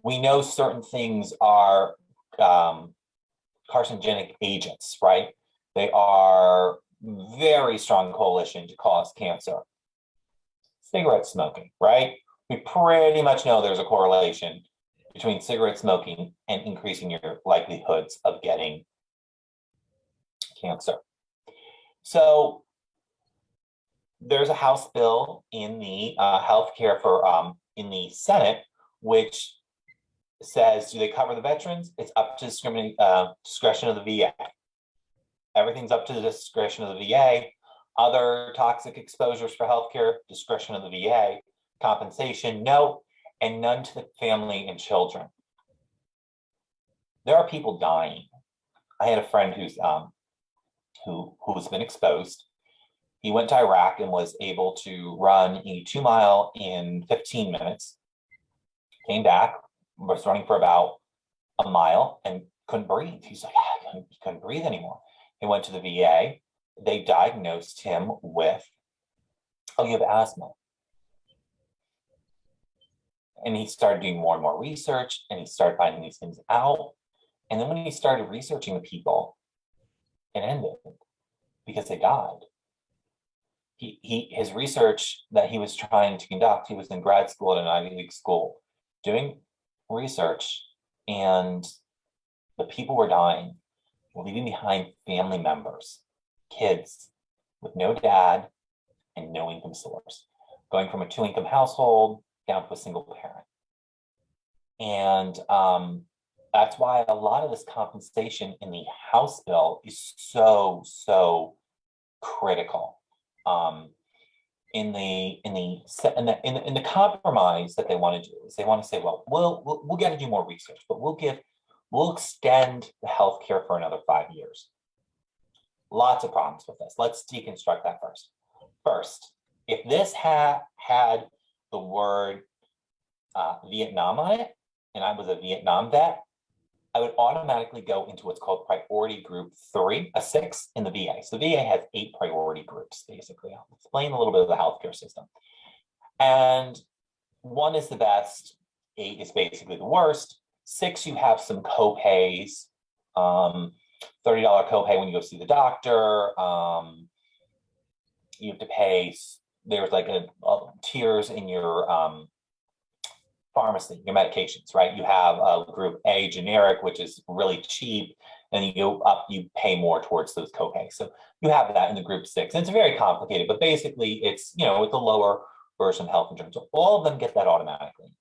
We know certain things are carcinogenic agents, right? They are very strong coalition to cause cancer. Cigarette smoking, right? We pretty much know there's a correlation between cigarette smoking and increasing your likelihoods of getting cancer. So there's a House bill in the healthcare for in the Senate, which says, do they cover the veterans? It's up to discretion of the VA. Everything's up to the discretion of the VA. Other toxic exposures for healthcare, discretion of the VA. Compensation, no, and none to the family and children. There are people dying. I had a friend who's who's been exposed. He went to Iraq and was able to run a 2-mile in 15 minutes. Came back, was running for about a mile and couldn't breathe. He's like, he couldn't breathe anymore. He went to the VA. They diagnosed him with, oh, you have asthma. And he started doing more and more research, and he started finding these things out. And then when he started researching the people, it ended because they died. His research that he was trying to conduct, he was in grad school at an Ivy League school doing research, and the people were dying, leaving behind family members, kids with no dad and no income source, going from a 2-income household down to a single parent. And that's why a lot of this compensation in the House bill is so critical. In the compromise that they want to do is they want to say, well, we'll get to do more research, but we'll extend the healthcare for another 5 years. Lots of problems with this. Let's deconstruct that first. First, if this had the word Vietnam on it, and I was a Vietnam vet, I would automatically go into what's called priority group 3, a 6 in the VA. So the VA has 8 priority groups, basically. I'll explain a little bit of the healthcare system. And 1 is the best, 8 is basically the worst. 6, you have some co-pays, $30 copay when you go see the doctor. You have to pay, there's like a tiers in your pharmacy, your medications, right? You have a group A generic, which is really cheap, and you go up, you pay more towards those copays. So you have that in the group 6. And it's very complicated, but basically it's, it's a lower version of health insurance. So all of them get that automatically.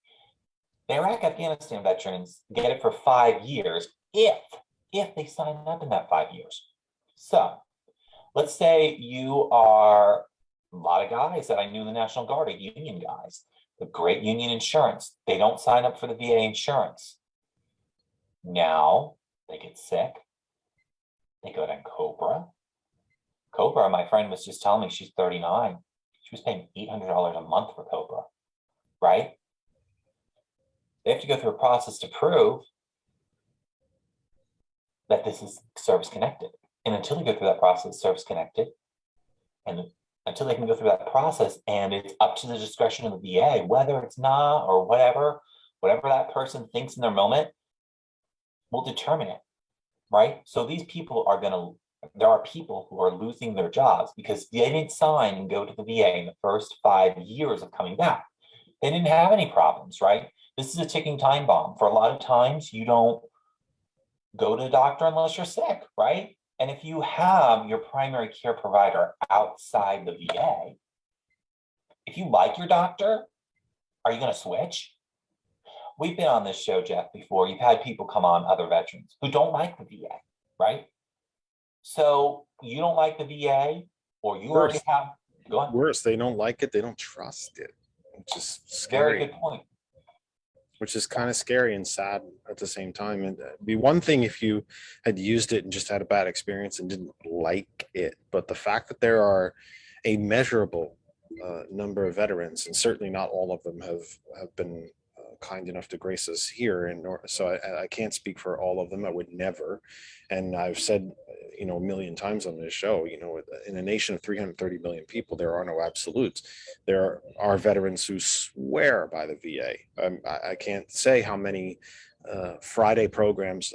The Iraq Afghanistan veterans get it for 5 years if they sign up in that 5 years. So let's say you are a lot of guys that I knew in the National Guard, are union guys. The great union insurance. They don't sign up for the VA insurance. Now they get sick. They go to Cobra. Cobra, my friend was just telling me, she's 39. She was paying $800 a month for Cobra, right? They have to go through a process to prove that this is service connected. And until they go through that process, service connected, and until they can go through that process, and it's up to the discretion of the VA, whether it's not or whatever that person thinks in their moment will determine it, right? So these people there are people who are losing their jobs because they didn't sign and go to the VA in the first 5 years of coming back. They didn't have any problems, right? This is a ticking time bomb. For a lot of times, you don't go to the doctor unless you're sick, right? And if you have your primary care provider outside the VA, if you like your doctor, are you going to switch? We've been on this show, Jeff, before. You've had people come on, other veterans, who don't like the VA, right? So you don't like the VA, or you already have, go on. Worse, they don't like it. They don't trust it, which is scary. Very good point. Which is kind of scary and sad at the same time. And it'd be one thing if you had used it and just had a bad experience and didn't like it. But the fact that there are a measurable number of veterans, and certainly not all of them have been kind enough to grace us here. And so I can't speak for all of them. I would never. And I've said, a million times on this show, in a nation of 330 million people, there are no absolutes. There are veterans who swear by the VA. I can't say how many Friday programs,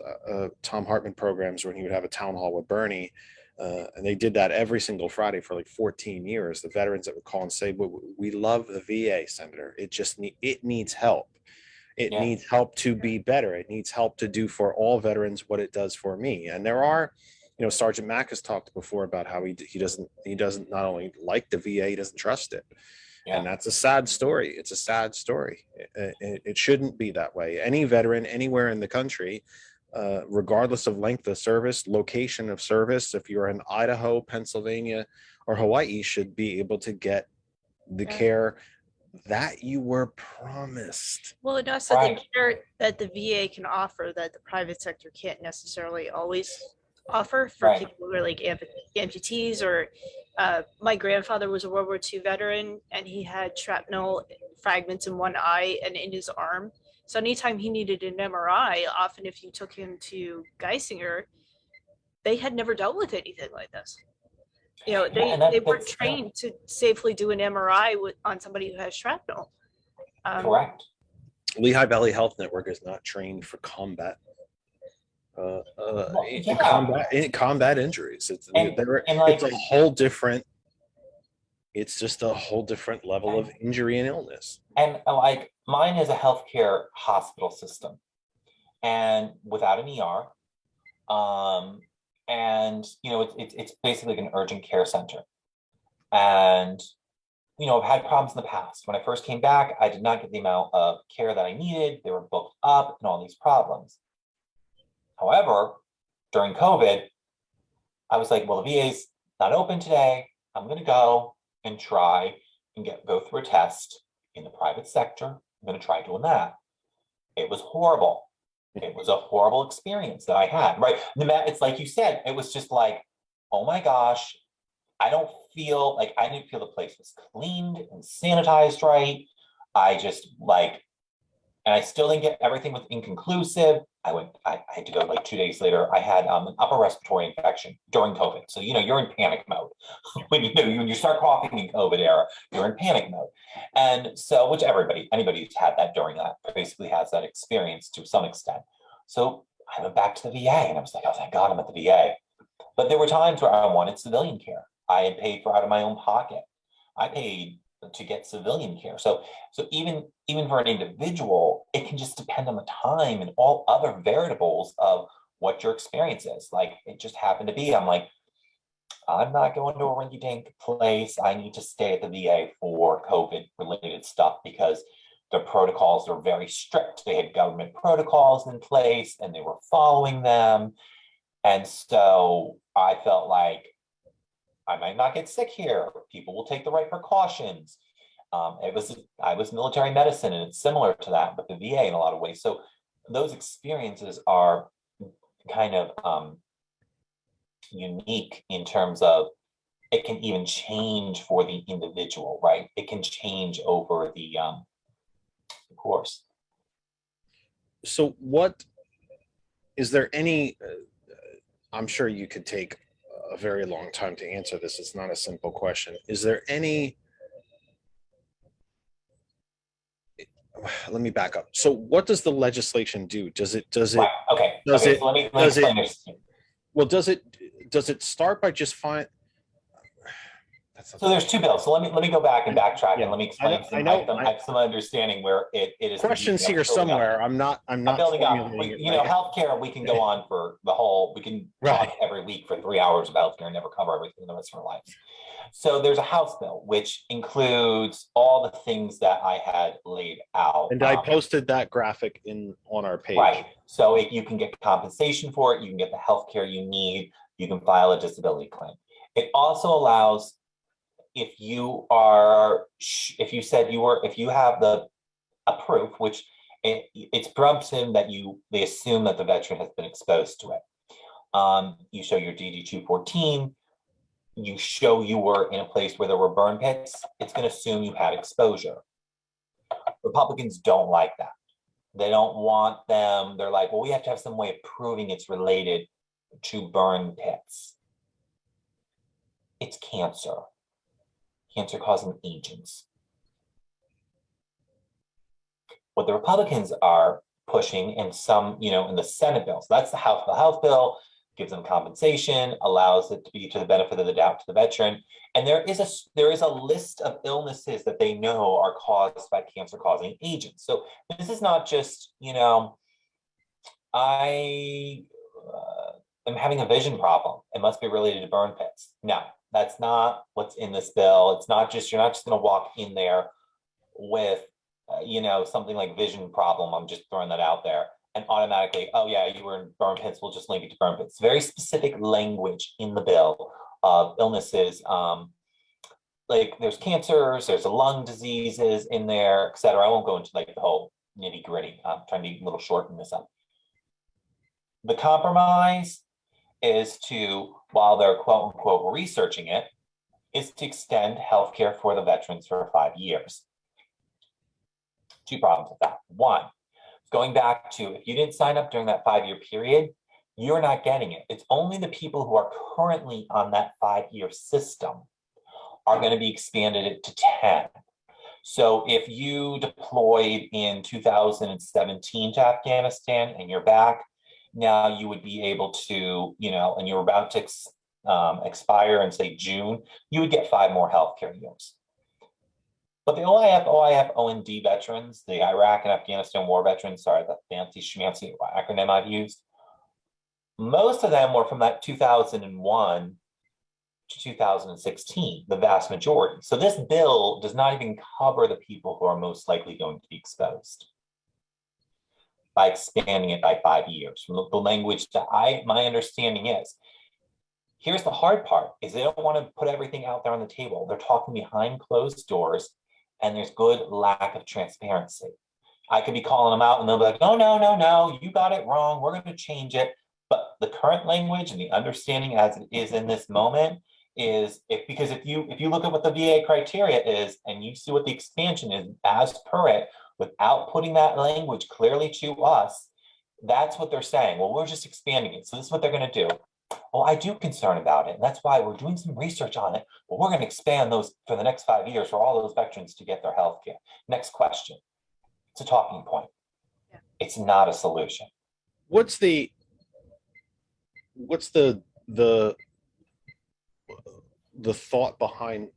Tom Hartman programs, when he would have a town hall with Bernie, and they did that every single Friday for like 14 years. The veterans that would call and say, "We love the VA, Senator. It needs help. It needs help to be better. It needs help to do for all veterans what it does for me." And there are, Sergeant Mack has talked before about how he doesn't not only like the VA, he doesn't trust it. And that's a sad story. It's a sad story. It shouldn't be that way. Any veteran anywhere in the country, regardless of length of service, location of service, if you're in Idaho, Pennsylvania, or Hawaii, should be able to get the care that you were promised. Well, and also the care that the VA can offer that the private sector can't necessarily always offer for people who are like amputees or my grandfather was a World War II veteran and he had shrapnel fragments in one eye and in his arm. So anytime he needed an MRI, often if you took him to Geisinger, they had never dealt with anything like this. They weren't trained to safely do an MRI on somebody who has shrapnel. Correct. Lehigh Valley Health Network is not trained for combat. Combat injuries. It's a whole different. It's just a whole different level of injury and illness. And like mine is a healthcare hospital system, and without an ER, and it's basically like an urgent care center. And I've had problems in the past. When I first came back, I did not get the amount of care that I needed. They were booked up and all these problems. However, during COVID, I was like, well, the VA's not open today. I'm going to go and try and go through a test in the private sector. I'm going to try doing that. It was horrible. It was a horrible experience that I had, right? It's like you said, it was just like, oh my gosh, I didn't feel the place was cleaned and sanitized right. And I still didn't get everything was inconclusive. I had to go like 2 days later. I had an upper respiratory infection during COVID. So, you're in panic mode. when you start coughing in COVID era, you're in panic mode. And so, which anybody who's had that during that basically has that experience to some extent. So I went back to the VA and I was like, oh, thank God I'm at the VA. But there were times where I wanted civilian care. I had paid for out of my own pocket. I paid to get civilian care. So even for an individual, it can just depend on the time and all other variables of what your experience is. Like it just happened to be, I'm like, I'm not going to a rinky-dink place. I need to stay at the VA for COVID related stuff because the protocols are very strict. They had government protocols in place and they were following them. And so I felt like I might not get sick here. People will take the right precautions. I was military medicine, and it's similar to that with the VA in a lot of ways. So those experiences are kind of unique in terms of it can even change for the individual, right? It can change over the course. So what is there any, I'm sure you could take a very long time to answer this. It's not a simple question. Is there any, let me back up. So what does the legislation do? Does it, Right. Okay. So let me explain this. Well, does it start by just So there's two bills. So let me go back and backtrack and let me explain. I have some understanding where it is. Questions here somewhere. I'm not building up. Healthcare, we can go on for we can talk every week for 3 hours about healthcare and never cover everything in the rest of our lives. So there's a House bill, which includes all the things that I had laid out. And I posted that graphic on our page. Right. So you can get compensation for it. You can get the healthcare you need. You can file a disability claim. It also allows, if you have a proof, which it's presumption that they assume that the veteran has been exposed to it. You show your DD 214, you show you were in a place where there were burn pits, it's going to assume you had exposure. Republicans don't like that. They don't want them. They're like, well, we have to have some way of proving it's related to burn pits. It's cancer causing agents. What the Republicans are pushing in some, in the Senate bill, so that's the House bill, gives them compensation, allows it to be to the benefit of the doubt to the veteran. And there is a list of illnesses that they know are caused by cancer causing agents. So this is not just, I am having a vision problem. It must be related to burn pits. No, that's not what's in this bill. It's not just, you're not just going to walk in there with, something like vision problem. I'm just throwing that out there. And automatically, oh yeah, you were in burn pits, we'll just link it to burn pits. Very specific language in the bill of illnesses. Like there's cancers, there's lung diseases in there, et cetera. I won't go into like the whole nitty gritty. I'm trying to be a little shorten this up. The compromise is to, while they're quote unquote researching it, is to extend healthcare for the veterans for 5 years. Two problems with that. One, going back to, if you didn't sign up during that 5-year period, you're not getting it. It's only the people who are currently on that 5-year system are going to be expanded it to 10. So if you deployed in 2017 to Afghanistan and you're back, now you would be able to, and you're about to expire in say June, you would get 5 more healthcare years. But the OIF, OND veterans, the Iraq and Afghanistan war veterans, sorry, the fancy schmancy acronym I've used, most of them were from that 2001 to 2016, the vast majority. So this bill does not even cover the people who are most likely going to be exposed by expanding it by 5 years. From the language that my understanding is, here's the hard part, is they don't want to put everything out there on the table. They're talking behind closed doors, and there's good lack of transparency. I could be calling them out and they'll be like, no, you got it wrong. We're going to change it. But the current language and the understanding as it is in this moment is because if you look at what the VA criteria is and you see what the expansion is as per it, without putting that language clearly to us, that's what they're saying. Well, we're just expanding it. So this is what they're going to do. Well, I do concern about it. And that's why we're doing some research on it. But we're going to expand those for the next 5 years for all those veterans to get their health care. Next question. It's a talking point. Yeah. It's not a solution. What's the thought behind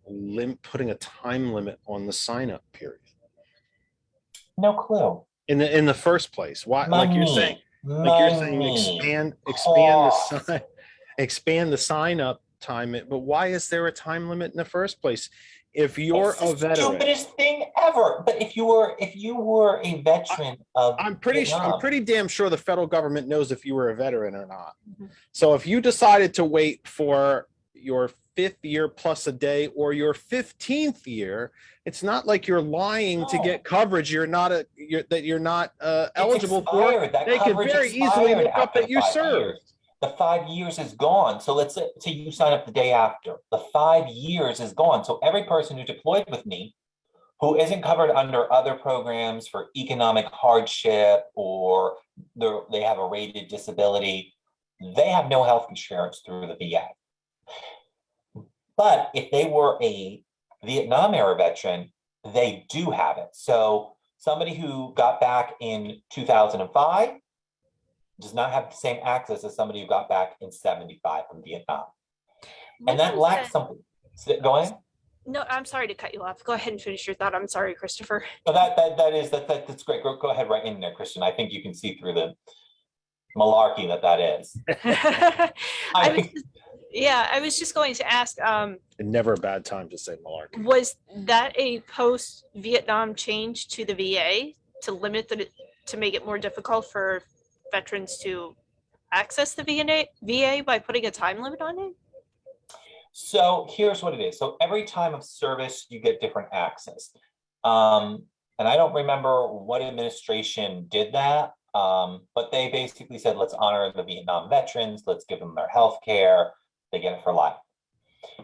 putting a time limit on the sign-up period? No clue. In the first place, why? Like you're saying, expand the sign-up time. But why is there a time limit in the first place? If you're a veteran, stupidest thing ever. But if you were a veteran of, I'm pretty damn sure the federal government knows if you were a veteran or not. Mhm. So if you decided to wait for your 5th year plus a day or your 15th year, it's not like you're lying to get coverage you're not eligible for. They can very easily look up that you served. The 5 years is gone. So let's say you sign up the day after. The 5 years is gone. So every person who deployed with me, who isn't covered under other programs for economic hardship or they have a rated disability, they have no health insurance through the VA. But if they were a Vietnam era veteran, they do have it. So somebody who got back in 2005 does not have the same access as somebody who got back in 75 from Vietnam. And that lacks something. Go ahead. No, I'm sorry to cut you off. Go ahead and finish your thought. I'm sorry, Christopher. So that's great. Go ahead right in there, Christian. I think you can see through the malarkey that is. I was just going to ask, Never a bad time to say malarkey. was that a post-Vietnam change to the VA to to make it more difficult for veterans to access the VA by putting a time limit on it? So here's what it is. So every time of service, you get different access. And I don't remember what administration did that, but they basically said, let's honor the Vietnam veterans, let's give them their health care, they get it for life.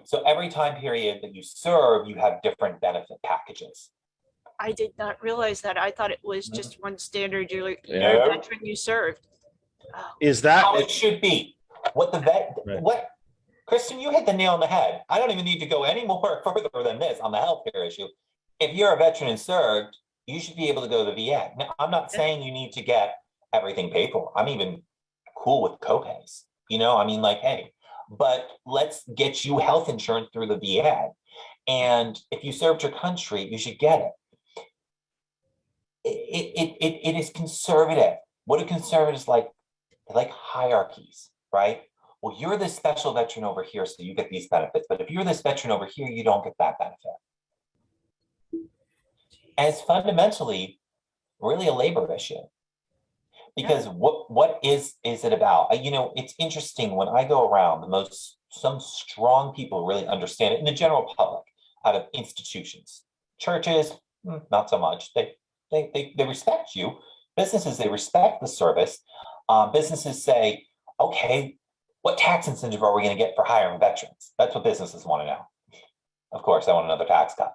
So every time period that you serve, you have different benefit packages. I did not realize that. I thought it was just one standard. You're a No. veteran, you served. Oh, Is that, How it should be. What the vet, Right. what, Kristen, you hit the nail on the head. I don't even need to go any more further than this on the healthcare issue. If you're a veteran and served, you should be able to go to the VA. Now, I'm not saying you need to get everything paid for. I'm even cool with copays. You know, I mean, like, hey, but let's get you health insurance through the VA. And if you served your country, you should get it. It is conservative. What do conservatives like? They like hierarchies, right? Well, you're this special veteran over here, so you get these benefits. But if you're this veteran over here, you don't get that benefit. And it's fundamentally really a labor issue. Because what is it about? You know, it's interesting when I go around, some strong people really understand it in the general public out of institutions. Churches, not so much. They respect you. Businesses, they respect the service. Businesses say, okay, what tax incentive are we going to get for hiring veterans? That's what businesses want to know. Of course, I want another tax cut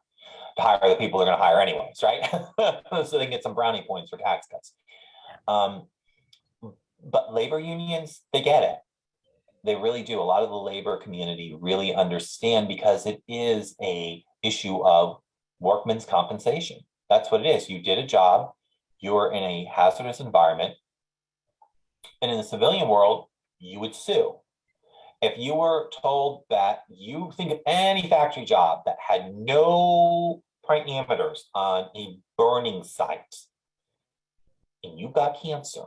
to hire the people they're going to hire anyways, right? So they can get some brownie points for tax cuts. But labor unions, they get it. They really do. A lot of the labor community really understand because it is a issue of workman's compensation. That's what it is. You did a job, you're in a hazardous environment, and in the civilian world, you would sue. If you were told that you think of any factory job that had no parameters on a burning site, and you got cancer,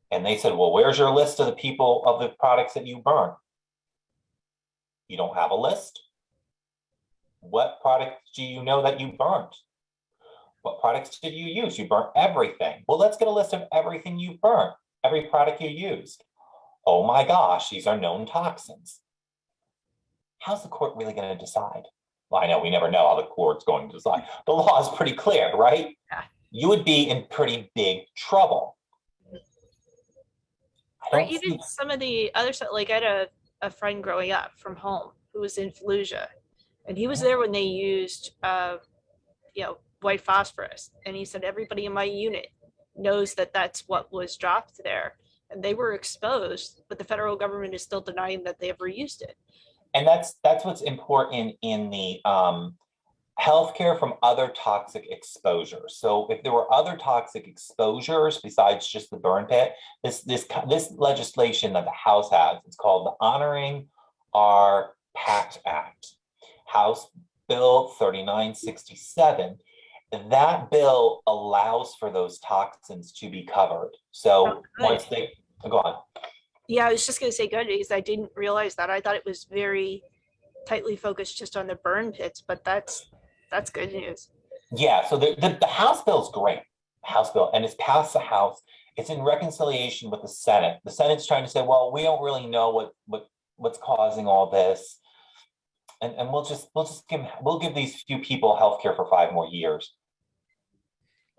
and they said, well, where's your list of the people of the products that you burn? You don't have a list? What products do you know that you burned? What products did you use? You burnt everything. Well, let's get a list of everything you burnt, every product you used. Oh my gosh, these are known toxins. How's the court really going to decide? Well, I know we never know how the court's going to decide. The law is pretty clear, right? Yeah. You would be in pretty big trouble. or even some of the other stuff. Like I had a friend growing up from home who was in Fallujah, and he was there when they used, white phosphorus. And he said, everybody in my unit knows that that's what was dropped there. And they were exposed, but the federal government is still denying that they ever used it. And that's what's important in the healthcare from other toxic exposures. So if there were other toxic exposures besides just the burn pit, this legislation that the House has, it's called the Honoring Our Past Act, House Bill 3967. That bill allows for those toxins to be covered. So once they go on. Yeah, I was just going to say good, because I didn't realize that. I thought it was very tightly focused just on the burn pits, but that's good news. Yeah, so the House bill is great, House bill, and it's passed the House. It's in reconciliation with the Senate. The Senate's trying to say, well, we don't really know what's causing all this, and we'll give these few people healthcare for 5 more years.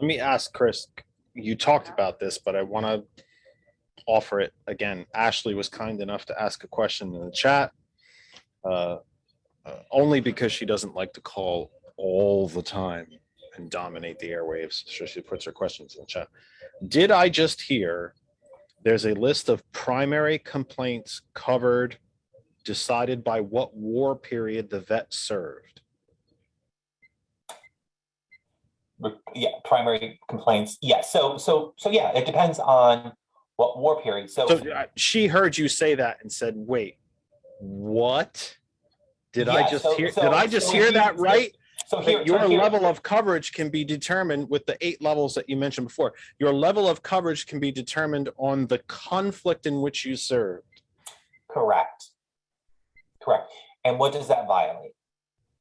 Let me ask Chris, you talked about this, but I want to offer it again. Ashley was kind enough to ask a question in the chat, only because she doesn't like to call all the time and dominate the airwaves. So she puts her questions in the chat. Did I just hear there's a list of primary complaints covered, decided by what war period the vet served? Yeah, primary complaints. Yeah. So yeah, it depends on what war period. So she heard you say that and said, "Wait, what? Did I just hear that right?" So your level of coverage can be determined with the 8 levels that you mentioned before. Your level of coverage can be determined on the conflict in which you served. Correct. And what does that violate?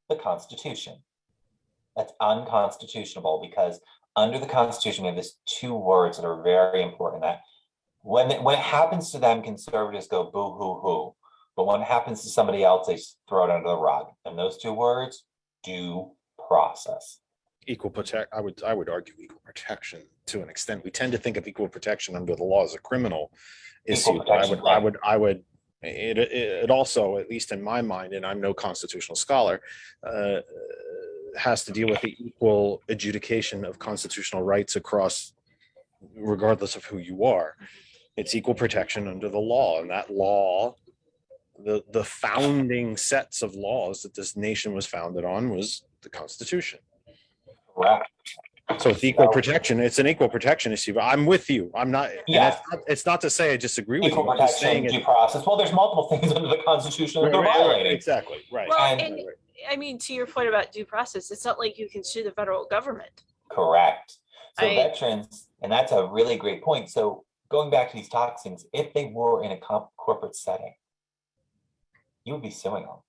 The Constitution. That's unconstitutional, because under the Constitution, we have these 2 words that are very important. That when it happens to them, conservatives go boo hoo hoo. But when it happens to somebody else, they throw it under the rug. And those 2 words, due process. I would argue equal protection to an extent. We tend to think of equal protection under the law as a criminal issue. I would It also, at least in my mind, and I'm no constitutional scholar, uh, has to deal with the equal adjudication of constitutional rights across, regardless of who you are. It's equal protection under the law, and that law, the founding sets of laws that this nation was founded on was the Constitution. Correct. So it's equal protection. It's an equal protection issue. But I'm with you. I'm not. and Yeah. It's not to say I disagree with Equal you. I'm just saying protection, it. due process. Well, there's multiple things under the Constitution that they're violating. Exactly. Right. Well, And- and I mean, to your point about due process, it's not like you can sue the federal government. Correct. So I- veterans, and that's a really great point. So going back to these toxins, if they were in a corporate setting, you would be suing them.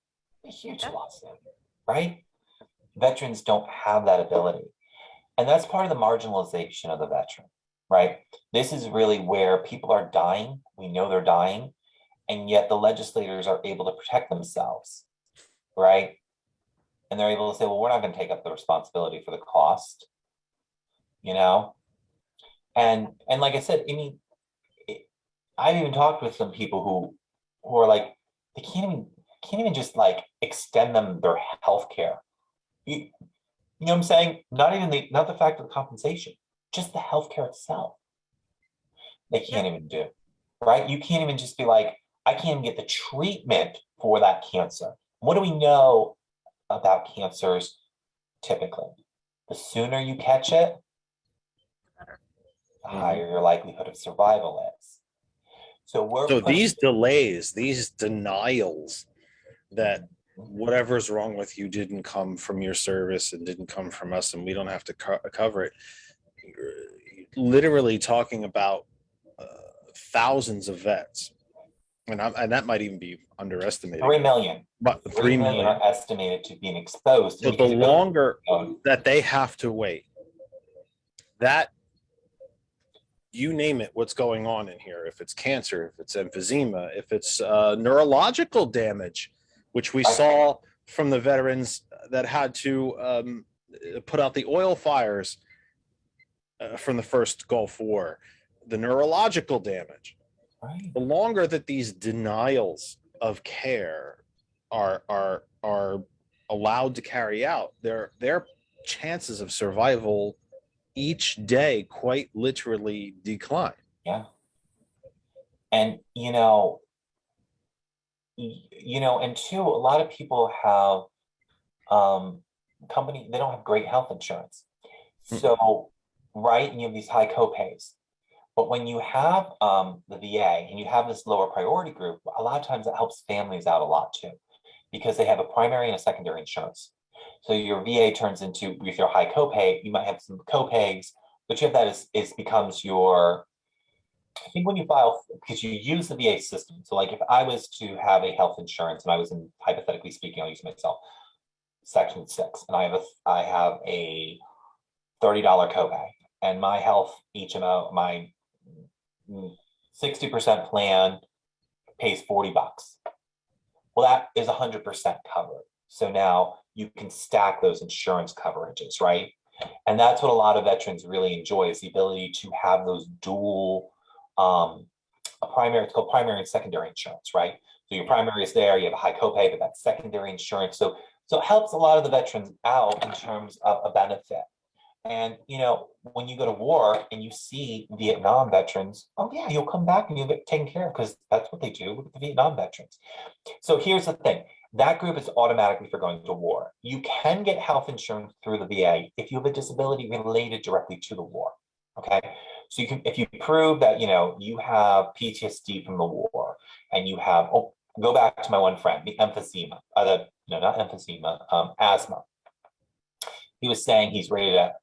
A huge Yeah. lawsuit, right? Veterans don't have that ability. And that's part of the marginalization of the veteran, right? This is really where people are dying. We know they're dying. And yet the legislators are able to protect themselves, right? And they're able to say, well, we're not going to take up the responsibility for the cost, you know? And like I said, I mean, I've even talked with some people who are like, they can't even just like extend them their health care. You know what I'm saying? Not the fact of the compensation, just the healthcare itself. They can't even do, right? You can't even just be like, I can't even get the treatment for that cancer. What do we know about cancers typically? The sooner you catch it, the higher your likelihood of survival is. So these delays, these denials that whatever's wrong with you didn't come from your service and didn't come from us, and we don't have to cover it. You're literally talking about thousands of vets, and that might even be underestimated. 3 million. But 3 million are estimated to be exposed. So the longer that they have to wait, that you name it, what's going on in here, if it's cancer, if it's emphysema, if it's neurological damage, which we saw from the veterans that had to put out the oil fires from the first Gulf War, the neurological damage. Right. The longer that these denials of care are allowed to carry out, their chances of survival each day quite literally decline. Yeah. And and two, a lot of people have they don't have great health insurance. So, right, and you have these high copays. But when you have the VA and you have this lower priority group, a lot of times it helps families out a lot too, because they have a primary and a secondary insurance. So your VA turns into, with your high copay, you might have some copays, but you have that is becomes your, I think when you file, because you use the VA system. So like if I was to have a health insurance and I was in, hypothetically speaking, I'll use myself, Section 6, and I have a $30 copay, and my health, my 60% plan pays $40. Well, that is 100% covered. So now you can stack those insurance coverages, right? And that's what a lot of veterans really enjoy, is the ability to have those dual, it's called primary and secondary insurance, right? So your primary is there, you have a high copay, but that's secondary insurance. So it helps a lot of the veterans out in terms of a benefit. And, when you go to war and you see Vietnam veterans, oh yeah, you'll come back and you'll get taken care of, because that's what they do with the Vietnam veterans. So here's the thing. That group is automatically for going to war. You can get health insurance through the VA if you have a disability related directly to the war. Okay. So you can, if you prove that, you have PTSD from the war, and you have, go back to my one friend, the emphysema, asthma. He was saying he's rated at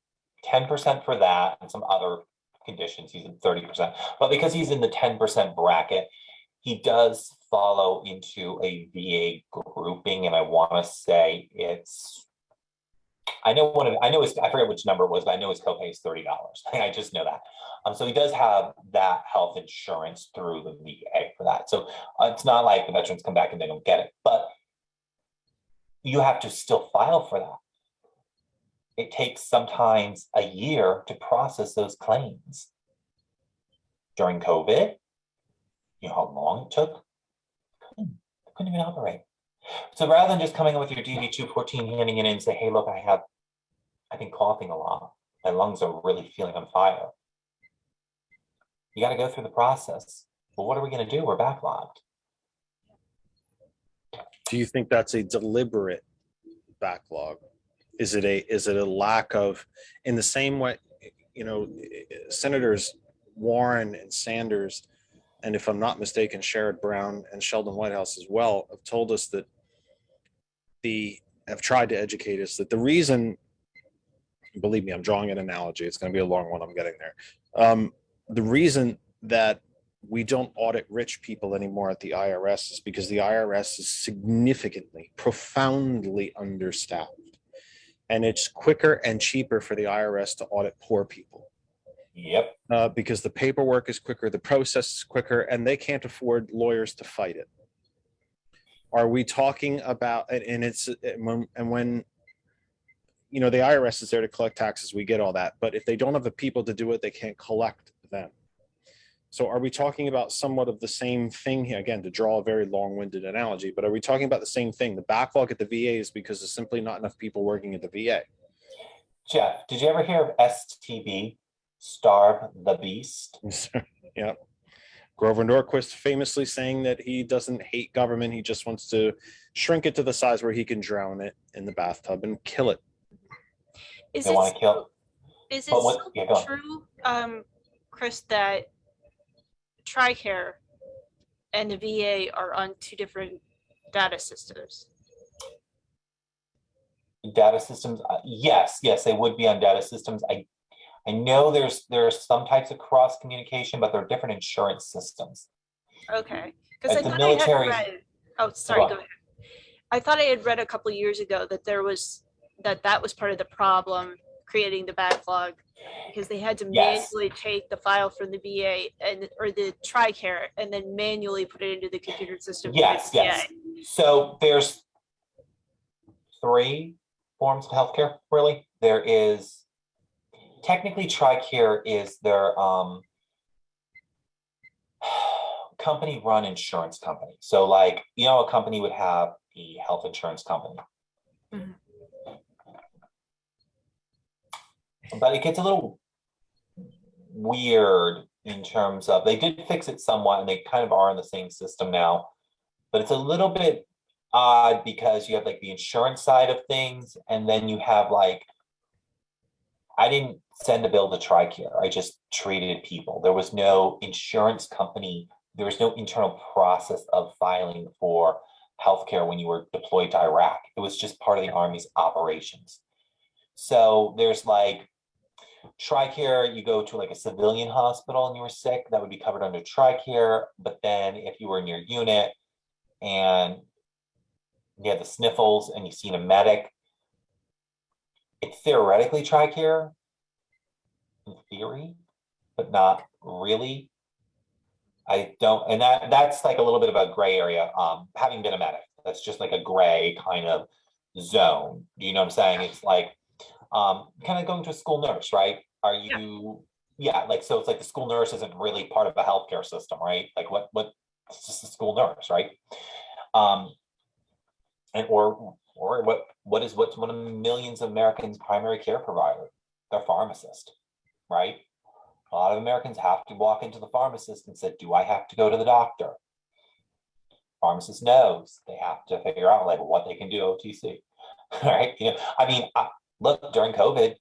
10% for that and some other conditions. He's at 30%, but because he's in the 10% bracket, he does follow into a VA grouping, and I want to say I forget which number it was, but I know his copay is $30. I just know that. So he does have that health insurance through the VA for that. So it's not like the veterans come back and they don't get it, but you have to still file for that. It takes sometimes a year to process those claims. During COVID, you know how long it took? Couldn't even operate. So rather than just coming in with your DV 214, handing it in and say, hey, look, I've been coughing a lot. My lungs are really feeling on fire. You got to go through the process. Well, what are we going to do? We're backlogged. Do you think that's a deliberate backlog? Is it a lack of, in the same way, you know, Senators Warren and Sanders, and if I'm not mistaken, Sherrod Brown and Sheldon Whitehouse as well, have told us that have tried to educate us that the reason, believe me, I'm drawing an analogy. It's going to be a long one. I'm getting there. The reason that we don't audit rich people anymore at the IRS is because the IRS is significantly, profoundly understaffed. And it's quicker and cheaper for the IRS to audit poor people. Yep. Because the paperwork is quicker, the process is quicker, and they can't afford lawyers to fight it. Are we talking about, when you know, the IRS is there to collect taxes, we get all that, but if they don't have the people to do it, they can't collect them. So are we talking about somewhat of the same thing here? Again, to draw a very long-winded analogy, but are we talking about the same thing? The backlog at the VA is because there's simply not enough people working at the VA. Jeff, did you ever hear of STB, Starve the Beast? Yeah. Grover Norquist famously saying that he doesn't hate government. He just wants to shrink it to the size where he can drown it in the bathtub and kill it. Is They it want to kill. is it But what- still yeah, go on. true, Chris, that TRICARE and the VA are on two different data systems? Data systems, yes, they would be on data systems. I know there are some types of cross communication, but they're different insurance systems. Okay, because I At the thought military- I had read. Oh, sorry. on. Go ahead. I thought I had read a couple years ago that that was part of the problem creating the backlog, because they had to Yes. manually take the file from the VA or the TRICARE and then manually put it into the computer system. for the Yes. VA. So there's 3 forms of healthcare, really. There is, technically TRICARE is their company-run insurance company. So like, you know, a company would have a health insurance company. Mhm. But it gets a little weird in terms of, they did fix it somewhat and they kind of are in the same system now, but it's a little bit odd because you have like the insurance side of things, and then you have like, I didn't send a bill to TRICARE. I just treated people. There was no insurance company. There was no internal process of filing for healthcare when you were deployed to Iraq. It was just part of the Army's operations. So there's like TRICARE, you go to like a civilian hospital and you were sick, that would be covered under TRICARE. But then if you were in your unit and you had the sniffles and you seen a medic, it's theoretically TRICARE in theory, but not really. I don't, and that's like a little bit of a gray area. Having been a medic, that's just like a gray kind of zone. You know what I'm saying? It's like kind of going to a school nurse, right? Are you, yeah, like, so it's like the school nurse isn't really part of the healthcare system, right? Like what, it's just a school nurse, right? And or what's one of millions of Americans' primary care provider? They're pharmacist, right? A lot of Americans have to walk into the pharmacist and say, do I have to go to the doctor? Pharmacist knows they have to figure out like what they can do OTC, right? You know, I mean, look, during COVID,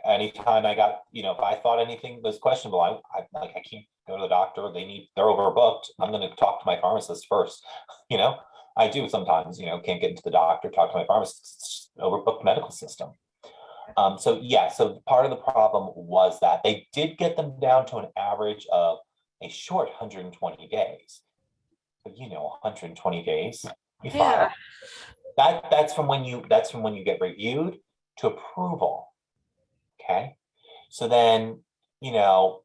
anytime I got, you know, if I thought anything was questionable, I can't go to the doctor. They're overbooked. I'm going to talk to my pharmacist first. You know, I do sometimes, you know, can't get into the doctor, talk to my pharmacist. It's overbooked medical system. So yeah, so part of the problem was that they did get them down to an average of a short 120 days. But you know, 120 days, you file. That's from when you get reviewed to approval. Okay. So then, you know,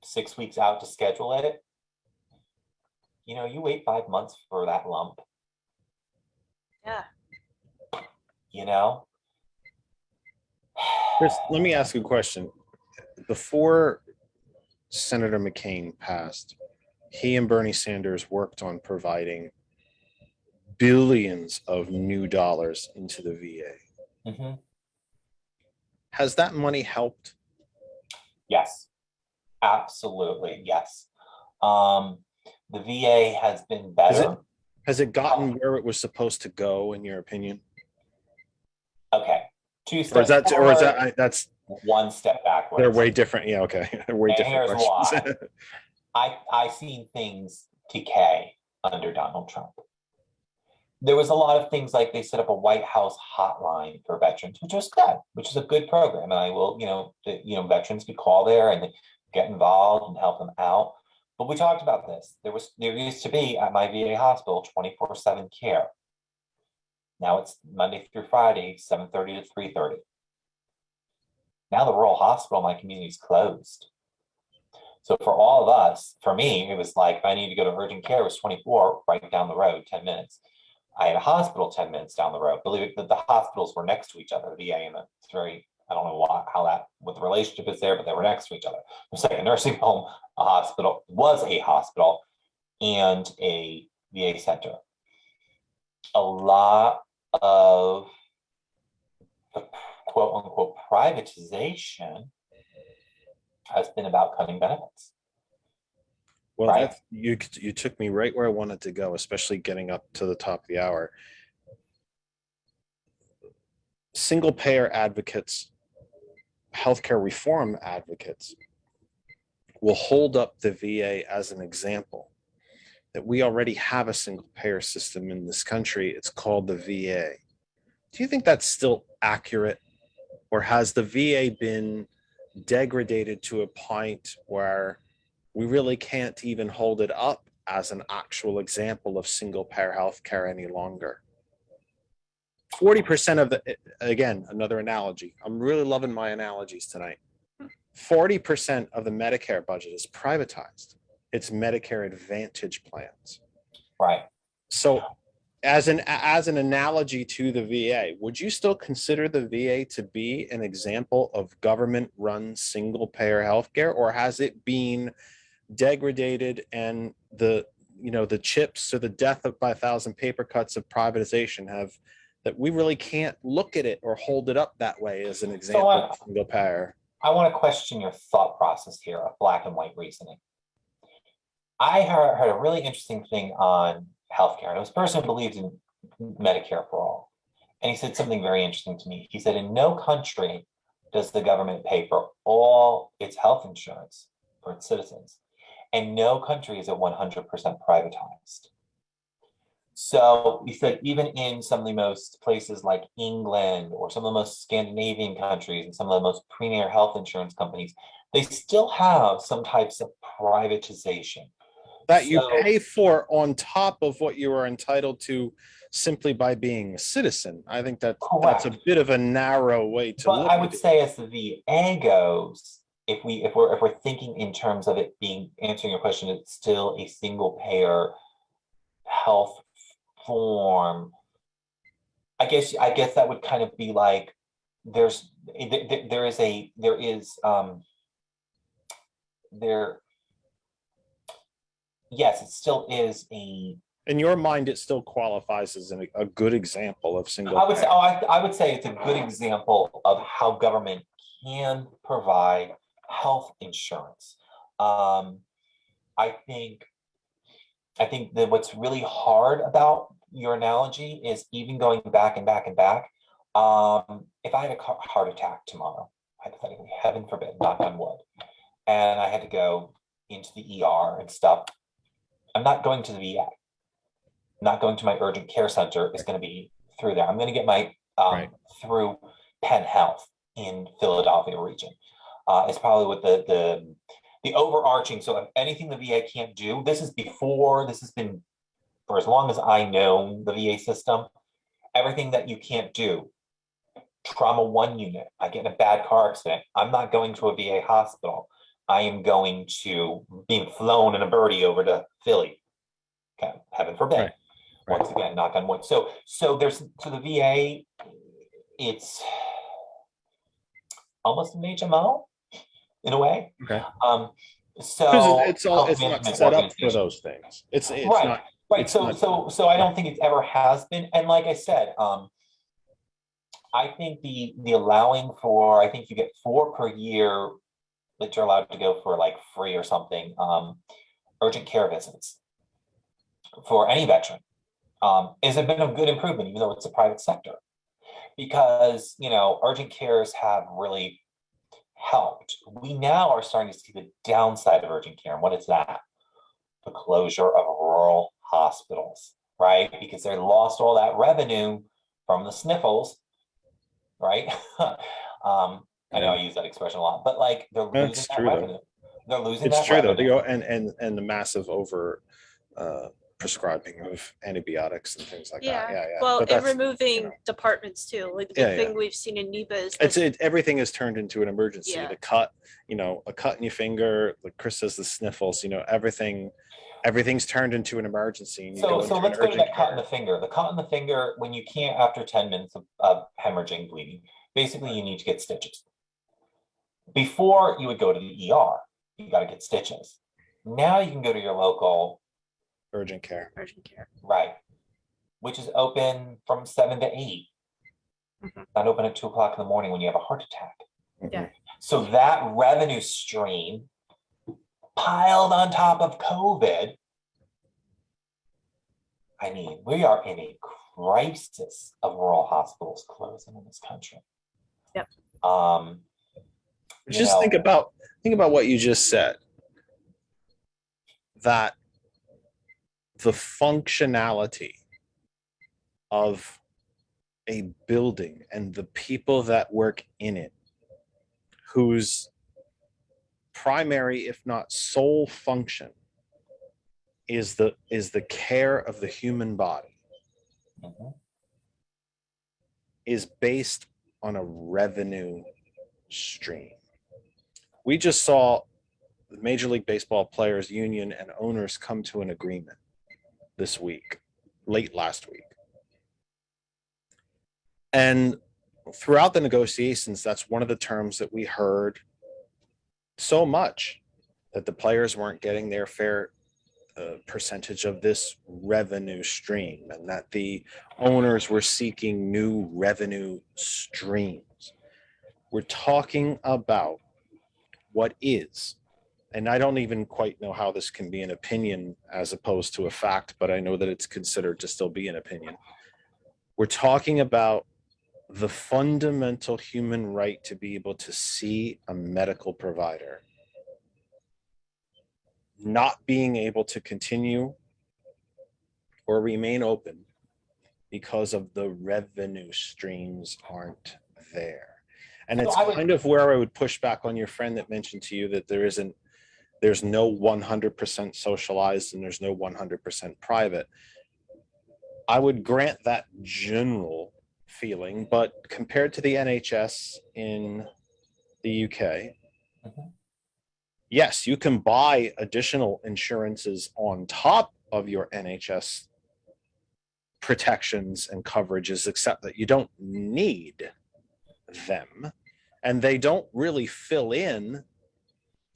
6 weeks out to schedule it, you know, you wait 5 months for that lump. Yeah. You know? Chris, let me ask you a question. Before Senator McCain passed, he and Bernie Sanders worked on providing billions of new dollars into the VA. Mhm. Has that money helped? Yes, absolutely, yes. The VA has been better. Has it gotten where it was supposed to go, in your opinion? Okay, two Or is steps that, forward, that's, one step backwards. they're way different. Yeah, okay. They're way And different here's questions. I seen things decay under Donald Trump. There was a lot of things like they set up a White House hotline for veterans, which was good, which is a good program. And I will, veterans could call there and get involved and help them out. But we talked about this. There used to be at my VA hospital 24/7 care. Now it's Monday through Friday, 7:30 to 3:30. Now the rural hospital in my community is closed. So for all of us, for me, it was like, if I need to go to urgent care, it was 24 right down the road, 10 minutes. I had a hospital 10 minutes down the road. Believe it, the hospitals were next to each other, the VA and it's very, I don't know what the relationship is there, but they were next to each other. It was like a nursing home, a hospital, was a hospital, and a VA center. A lot of the quote unquote privatization has been about cutting benefits. Well, Right. that's, you took me right where I wanted to go, especially getting up to the top of the hour. Single payer advocates, healthcare reform advocates will hold up the VA as an example that we already have a single payer system in this country. It's called the VA. Do you think that's still accurate? Or has the VA been degraded to a point where we really can't even hold it up as an actual example of single payer healthcare any longer? 40% of the, again, another analogy. I'm really loving my analogies tonight. 40% of the Medicare budget is privatized. It's Medicare Advantage plans. Right. So as an analogy to the VA, would you still consider the VA to be an example of government-run single-payer healthcare, or has it been degraded and the chips or the death by 1,000 paper cuts of privatization have that we really can't look at it or hold it up that way as an example of single payer? I want to question your thought process here of black and white reasoning. I heard a really interesting thing on healthcare, and it was a person who believed in Medicare for all. And he said something very interesting to me. He said, in no country does the government pay for all its health insurance for its citizens. And no country is at 100% privatized. So he said, even in some of the most places like England or some of the most Scandinavian countries and some of the most premier health insurance companies, they still have some types of privatization. That you pay for on top of what you are entitled to simply by being a citizen. I think that's a bit of a narrow way to look at it. But I would say, as the VA goes, if we're thinking in terms of it being, answering your question, it's still a single payer health form. I guess that would kind of be like yes, it still is a. In your mind, it still qualifies as a good example of single. I would say it's a good example of how government can provide health insurance. I think that what's really hard about your analogy is even going back and back and back. If I had a heart attack tomorrow, hypothetically, heaven forbid, knock on wood, and I had to go into the ER and stuff, I'm not going to the VA. I'm not going to my urgent care center. It's going to be through there. I'm going to get my through Penn Health in Philadelphia region. It's probably what the overarching. So if anything the VA can't do, this has been for as long as I know the VA system, everything that you can't do. Trauma 1 unit, I get in a bad car accident, I'm not going to a VA hospital. I am going to being flown in a birdie over to Philly. Okay, heaven forbid. Right. Once again, knock on wood. So the VA, it's almost an HMO in a way. Okay. So it's not set up for those things. It's right. not. Right, It's so, not- so I don't think it ever has been, and like I said, I think the allowing for, I think you get 4 per year that you're allowed to go for like free or something, urgent care visits for any veteran, is a bit of good improvement, even though it's a private sector. Because, urgent cares have really helped. We now are starting to see the downside of urgent care. And what is that? The closure of rural hospitals, right? Because they lost all that revenue from the sniffles, right? I know I use that expression a lot, but like they're losing That's that true, though. revenue. They're losing It's that true though. revenue. And the massive over prescribing of antibiotics and things like that. Yeah, yeah. Well, But and that's, removing departments too. Like the Yeah, big yeah. thing we've seen in NEPA is everything is turned into an emergency. Yeah. The cut, a cut in your finger, like Chris says, the sniffles, everything's turned into an emergency. And you go So into an let's go to urgent that cut in the care. finger. The cut in the finger, when you can't after 10 minutes of hemorrhaging, bleeding, basically you need to get stitches. Before you would go to the ER, you got to get stitches. Now you can go to your local, Urgent care. urgent care. right, which is open from 7 to 8. Mhm. Not open at 2 o'clock in the morning when you have a heart attack. Yeah. So that revenue stream piled on top of COVID. I mean, we are in a crisis of rural hospitals closing in this country. Yep. Just think about what you just said. That the functionality of a building and the people that work in it, whose primary, if not sole function, is the care of the human body, Mhm. is based on a revenue stream. We just saw the Major League Baseball Players Union and owners come to an agreement this week, late last week. And throughout the negotiations, that's one of the terms that we heard so much, that the players weren't getting their fair percentage of this revenue stream, and that the owners were seeking new revenue streams. We're talking about what is, and I don't even quite know how this can be an opinion as opposed to a fact, but I know that it's considered to still be an opinion. We're talking about the fundamental human right to be able to see a medical provider not being able to continue or remain open because of the revenue streams aren't there. And So it's I would- kind of where I would push back on your friend that mentioned to you that there's no 100% socialized and there's no 100% private. I would grant that general feeling, but compared to the NHS in the UK, Mhm. yes, you can buy additional insurances on top of your NHS protections and coverages, except that you don't need them. And they don't really fill in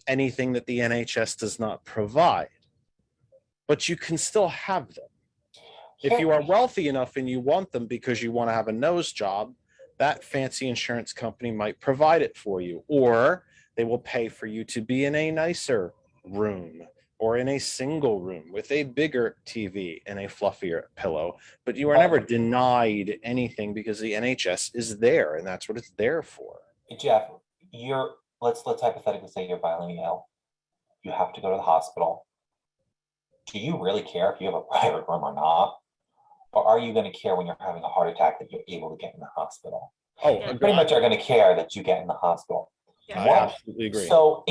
anything that the NHS does not provide. But you can still have them. If you are wealthy enough and you want them because you want to have a nose job, that fancy insurance company might provide it for you, or they will pay for you to be in a nicer room or in a single room with a bigger TV and a fluffier pillow. But you are never denied anything because the NHS is there and that's what it's there for. Jeff, let's hypothetically say you're violently ill. You have to go to the hospital. Do you really care if you have a private room or not? Or are you going to care when you're having a heart attack that you're able to get in the hospital? Oh, Yeah. You pretty much are going to care that you get in the hospital. Yeah. I absolutely agree. So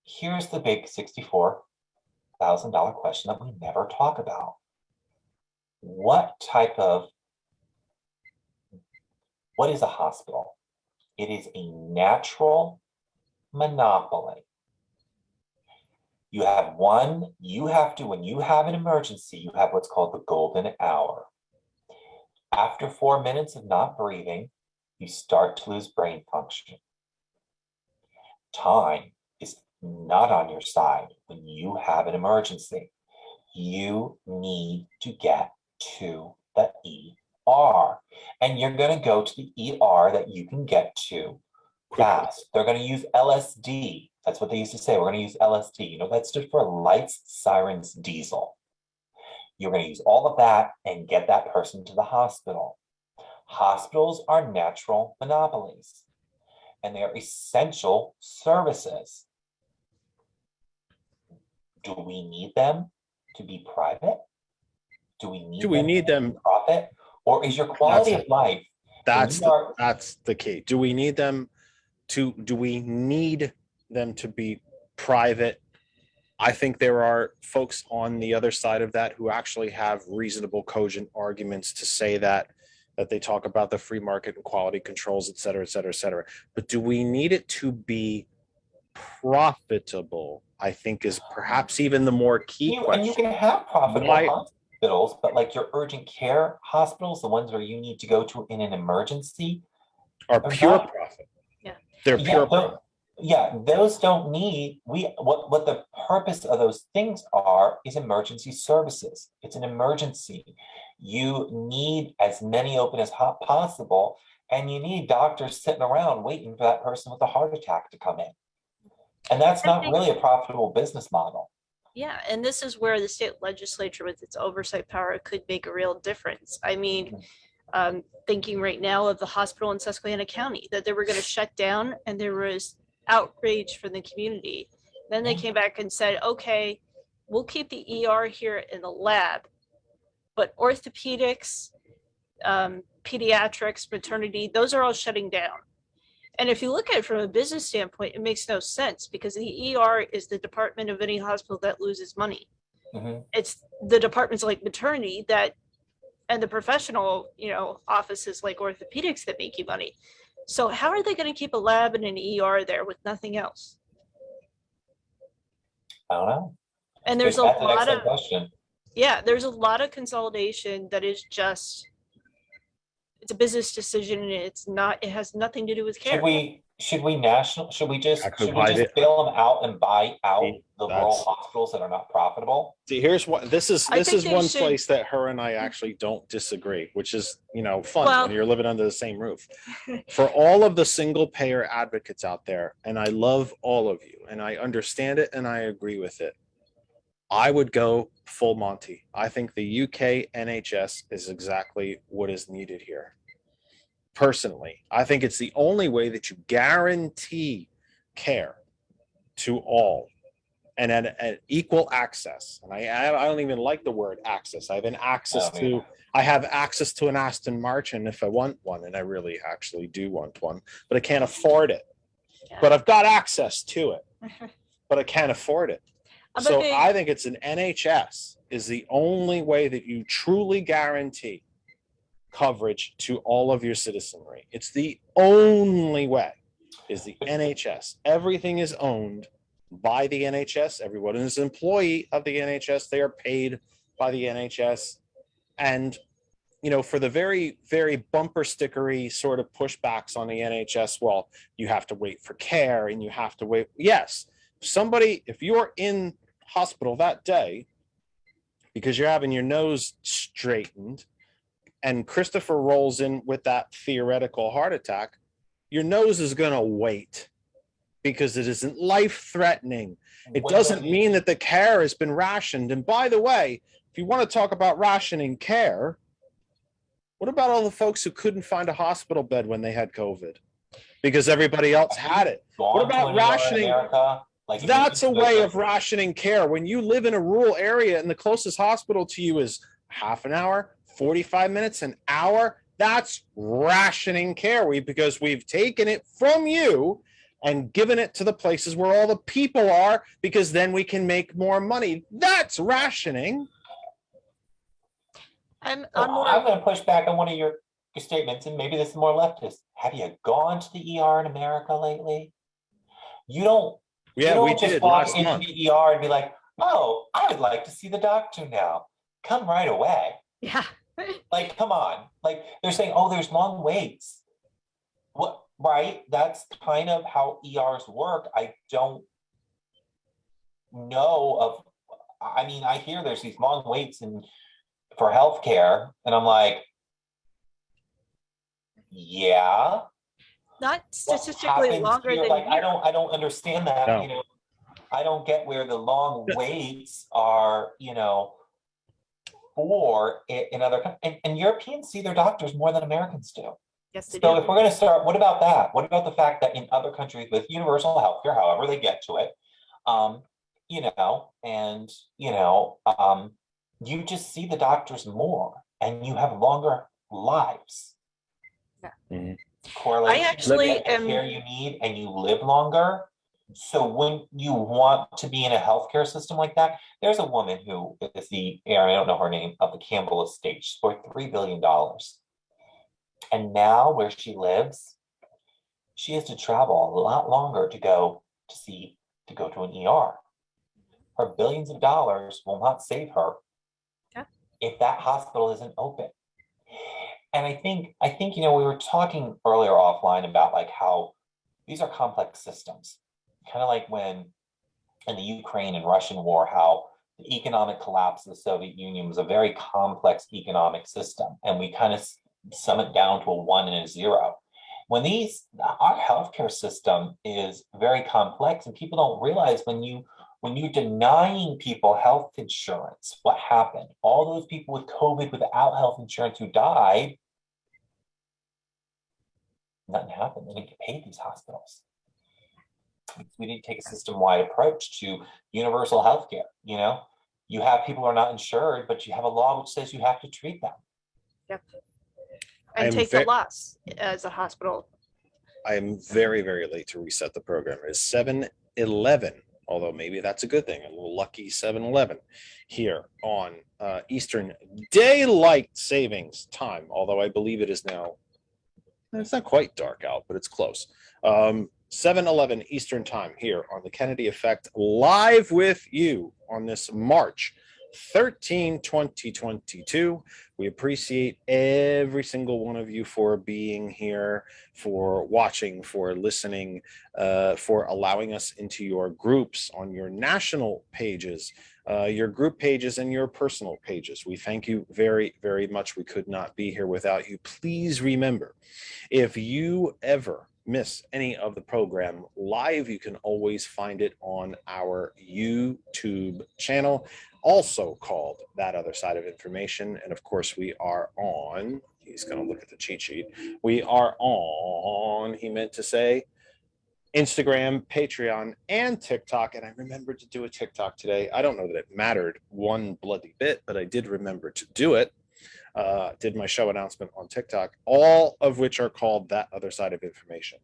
here's the big $64,000 question that we never talk about. What is a hospital? It is a natural monopoly. When you have an emergency, you have what's called the golden hour. After 4 minutes of not breathing, you start to lose brain function. Time is not on your side when you have an emergency. you need to get to the ER. And you're going to go to the ER that you can get to fast. They're going to use LSD. That's what they used to say. We're going to use LSD. You know, that stood for lights, sirens, diesel. You're going to use all of that and get that person to the hospital. Hospitals are natural monopolies, and they are essential services. Do we need them to be private? Do we need them to be profit? Or is your quality of life? That's the key. Do we need them to be private? I think there are folks on the other side of that who actually have reasonable, cogent arguments to say that they talk about the free market and quality controls, et cetera, et cetera, et cetera. But do we need it to be profitable? I think is perhaps even the more key question. And you can have profitable hospitals, but like your urgent care hospitals, the ones where you need to go to in an emergency, are pure profit. Yeah. They're pure profit. Yeah, those don't need, what the purpose of those things are is emergency services. It's an emergency. You need as many open as possible, and you need doctors sitting around waiting for that person with a heart attack to come in. And that's not really a profitable business model. Yeah, and this is where the state legislature with its oversight power could make a real difference. I mean, thinking right now of the hospital in Susquehanna County, that they were going to shut down, and there was outrage from the community. Then they came back and said, okay, we'll keep the ER here in the lab, but orthopedics, pediatrics, maternity, those are all shutting down. And if you look at it from a business standpoint, it makes no sense, because the ER is the department of any hospital that loses money. It's the departments like maternity and the professional, offices like orthopedics that make you money. So how are they going to keep a lab and an ER there with nothing else? I don't know. And there's That's an excellent question. there's a lot of consolidation that is just, it's a business decision, and it has nothing to do with care. Should we just bail them out and buy out the rural hospitals that are not profitable? See, here's what this is one place that her and I actually don't disagree, which is, fun when you're living under the same roof. For all of the single payer advocates out there, and I love all of you, and I understand it and I agree with it, I would go full Monty. I think the UK NHS is exactly what is needed here. Personally, I think it's the only way that you guarantee care to all and at equal access. And I don't even like the word access. I have access to an Aston Martin if I want one, and I really actually do want one, but I can't afford it. Yeah. But I've got access to it, but I can't afford it. So I think it's an NHS is the only way that you truly guarantee coverage to all of your citizenry. It's the only way, is the NHS. Everything is owned by the NHS. Everyone is an employee of the NHS. They are paid by the NHS. And, for the very, very bumper stickery sort of pushbacks on the NHS, well, you have to wait for care and you have to wait. Yes, if you're in hospital that day because you're having your nose straightened, and Christopher rolls in with that theoretical heart attack, your nose is going to wait because it isn't life-threatening. It doesn't mean that the care has been rationed. And by the way, if you want to talk about rationing care, what about all the folks who couldn't find a hospital bed when they had COVID because everybody else had it? What about rationing? That's a way of rationing care. When you live in a rural area and the closest hospital to you is half an hour, 45 minutes, an hour, that's rationing care because we've taken it from you and given it to the places where all the people are, because then we can make more money. That's rationing. I'm going to push back on one of your statements, and maybe this is more leftist. Have you gone to the ER in America lately? You don't. Yeah, we did last month. Into the ER and be like, oh, I would like to see the doctor now. Come right away. Yeah. Like, come on. Like, they're saying, oh, there's long waits. What? Right? That's kind of how ERs work. I don't know of I mean, I hear there's these long waits for healthcare, and I'm like, yeah. Not what statistically happens longer here? than Like, here. I don't understand that, No. you know. I don't get where the long waits are, you know, for in other and Europeans see their doctors more than Americans do. Yes, they So do. if we're going to start, what about that? What about the fact that in other countries with universal healthcare, however they get to it, you know, and you just see the doctors more, and you have longer lives. Yeah. Mhm. Correlation. I actually You get the am- care you need, and you live longer. So when you want to be in a healthcare system like that, there's a woman who is the heir, I don't know her name, of the Campbell estate. She's worth $3 billion. And now where she lives, she has to travel a lot longer to go to an ER. Her billions of dollars will not save her Yeah. if that hospital isn't open. And I think, you know, we were talking earlier offline about like how these are complex systems. Kind of like when in the Ukraine and Russian war, how the economic collapse of the Soviet Union was a very complex economic system. And we kind of sum it down to a 1 and a 0. When our healthcare system is very complex, and people don't realize when you're denying people health insurance, what happened? All those people with COVID without health insurance who died, nothing happened. They didn't get paid, these hospitals. We didn't take a system-wide approach to universal healthcare. You know, you have people who are not insured, but you have a law which says you have to treat them. Yep. I And am take the loss as a hospital. I am very, very late to reset the program. It is 7:11, although maybe that's a good thing. A little lucky 7:11 here on Eastern Daylight Savings Time, although I believe it is now, it's not quite dark out, but it's close. 7:11 Eastern Time here on the Kennedy Effect, live with you on this March 13, 2022. We appreciate every single one of you for being here, for watching, for listening, for allowing us into your groups on your national pages, your group pages, and your personal pages. We thank you very, very much. We could not be here without you. Please remember, if you ever miss any of the program live, you can always find it on our YouTube channel, also called That Other Side of Information. And of course, we are on, he's going to look at the cheat sheet. We are on, he meant to say, Instagram, Patreon, and TikTok. And I remembered to do a TikTok today. I don't know that it mattered one bloody bit, but I did remember to do it. Did my show announcement on TikTok, all of which are called That Other Side of Information.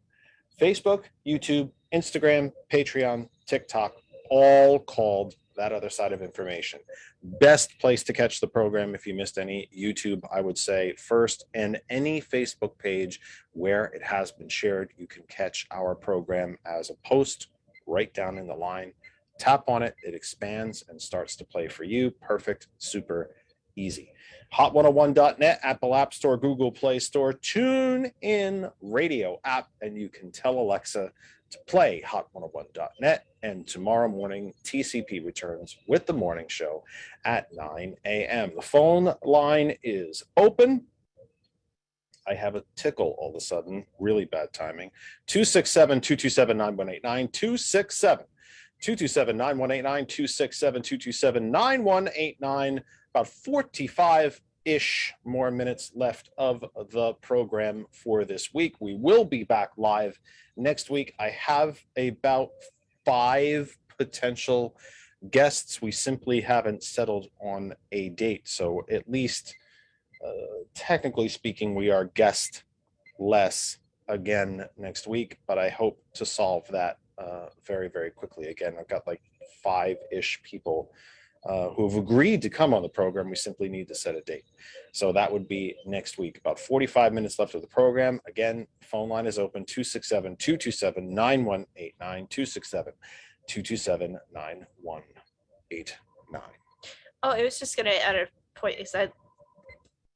Facebook, YouTube, Instagram, Patreon, TikTok, all called That Other Side of Information. Best place to catch the program if you missed any. YouTube, I would say first, and any Facebook page where it has been shared, you can catch our program as a post right down in the line. Tap on it, it expands and starts to play for you. Perfect, super easy. Hot101.net, Apple App Store, Google Play Store, Tune In Radio app, and you can tell Alexa to play Hot101.net. And tomorrow morning, TCP returns with the morning show at 9 a.m. The phone line is open. I have a tickle all of a sudden, really bad timing. 267-227-9189, 267-227-9189, 267-227-9189. About 45-ish more minutes left of the program for this week. We will be back live next week. I have about 5 potential guests. We simply haven't settled on a date. So at least, technically speaking, we are guest-less again next week, but I hope to solve that very, very quickly. Again, I've got like 5-ish people who have agreed to come on the program. We simply need to set a date. So that would be next week. About 45 minutes left of the program. Again, phone line is open, 267-227-9189, 267-227-9189. Oh, I was just going to add a point because I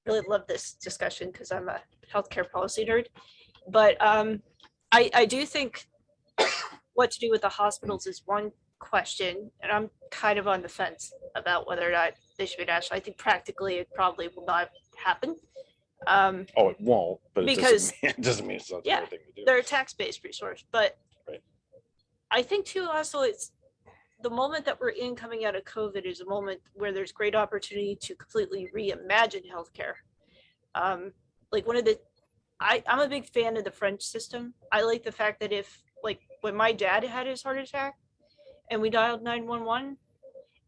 really love this discussion because I'm a healthcare policy nerd. But I do think what to do with the hospitals is one question, and I'm kind of on the fence. about whether or not they should be national. I think practically it probably will not happen. Oh, it won't, but it Because- it doesn't mean it's not the Yeah, right thing to do. They're a tax-based resource, but Right. I think too, also it's the moment that we're in coming out of COVID is a moment where there's great opportunity to completely reimagine healthcare. Like I'm a big fan of the French system. I like the fact that if, like, when my dad had his heart attack and we dialed 911,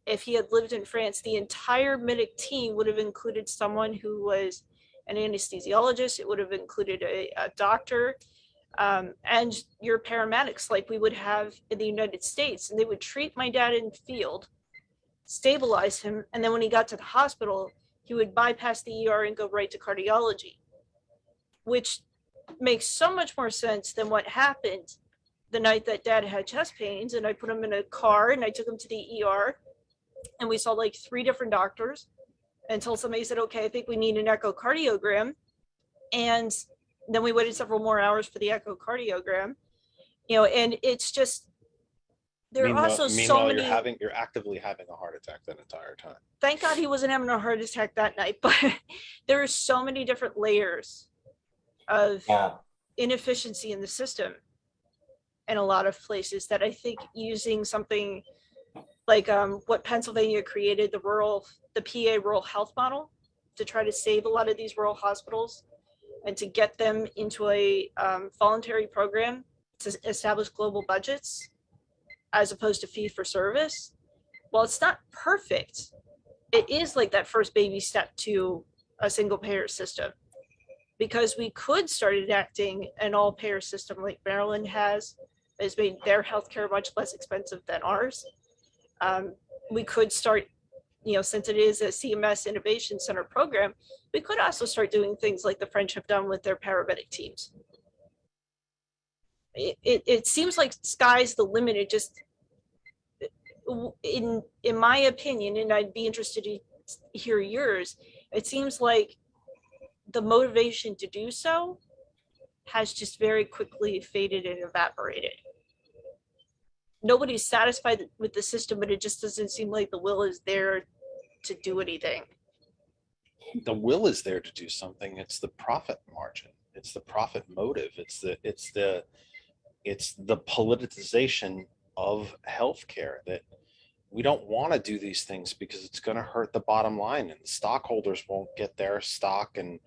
if he had lived in France, the entire medic team would have included someone who was an anesthesiologist. It would have included a doctor, and your paramedics, like we would have in the United States. And they would treat my dad in the field, stabilize him, and then when he got to the hospital, he would bypass the ER and go right to cardiology, which makes so much more sense than what happened the night that dad had chest pains. And I put him in a car and I took him to the ER, and we saw like 3 different doctors until somebody said, okay, I think we need an echocardiogram. And then we waited several more hours for the echocardiogram, and it's just, there are also so Meanwhile, many. you're actively having a heart attack that entire time. Thank God he wasn't having a heart attack that night, but there are so many different layers of Yeah. inefficiency in the system in a lot of places that I think using something like what Pennsylvania created, the PA rural health model, to try to save a lot of these rural hospitals and to get them into a voluntary program to establish global budgets as opposed to fee for service. While it's not perfect, it is like that first baby step to a single payer system, because we could start enacting an all payer system like Maryland has made their healthcare much less expensive than ours. We could start, since it is a CMS Innovation Center program, we could also start doing things like the French have done with their paramedic teams. It seems like sky's the limit. It just, in my opinion, and I'd be interested to hear yours, it seems like the motivation to do so has just very quickly faded and evaporated. Nobody's satisfied with the system, but it just doesn't seem like the will is there to do anything. The will is there to do something. It's the profit margin. It's the profit motive. It's the politicization of healthcare, that we don't want to do these things because it's going to hurt the bottom line, and stockholders won't get their stock, and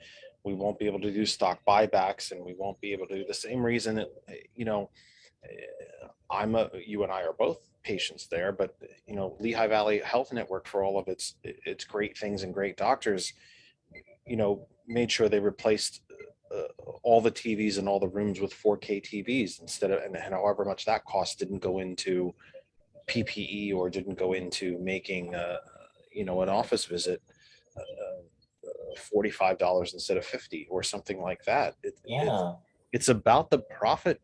we won't be able to do stock buybacks, and we won't be able to do the same reason that, you and I are both patients there, but Lehigh Valley Health Network, for all of its great things and great doctors, made sure they replaced all the TVs in all the rooms with 4K TVs instead of, and however much that cost didn't go into PPE or didn't go into making an office visit $45 instead of $50 or something like that. It's about the profit.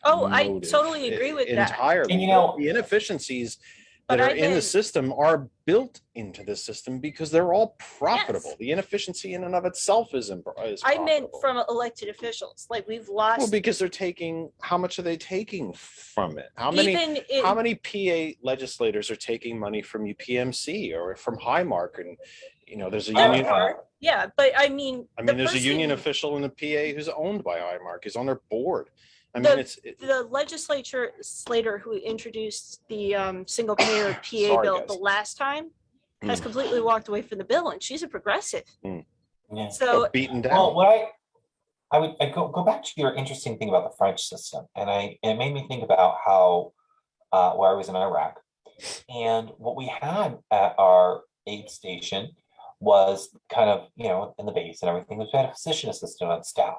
Oh, I motive totally agree with that. entirely. And the inefficiencies But that are I've in the been- system are built into the system because they're all profitable. Yes. The inefficiency in and of itself is I meant profitable. from elected officials, like we've lost. Well, because they're taking, how much are they taking from it? How even many PA legislators are taking money from UPMC or from Highmark? And, there's a union. Yeah, but I mean. There's a union official in the PA who's owned by Highmark, who's on their board. The legislator who introduced the single payer PA Sorry, bill guys. the last time has completely walked away from the bill, and she's a progressive. Yeah. So beaten down. Well, what I go back to your interesting thing about the French system, and it made me think about how where I was in Iraq, and what we had at our aid station was kind of in the base and everything. We had a physician assistant on staff,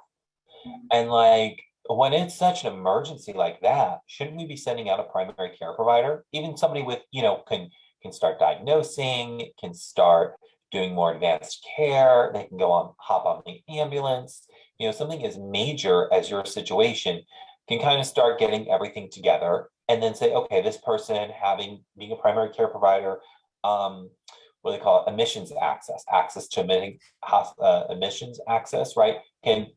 and like, when it's such an emergency like that, shouldn't we be sending out a primary care provider? Even somebody with, can start diagnosing, can start doing more advanced care. They can hop on the ambulance. Something as major as your situation can kind of start getting everything together and then say, okay, this person being a primary care provider, what do they call it? Admissions access to admissions access, right? Can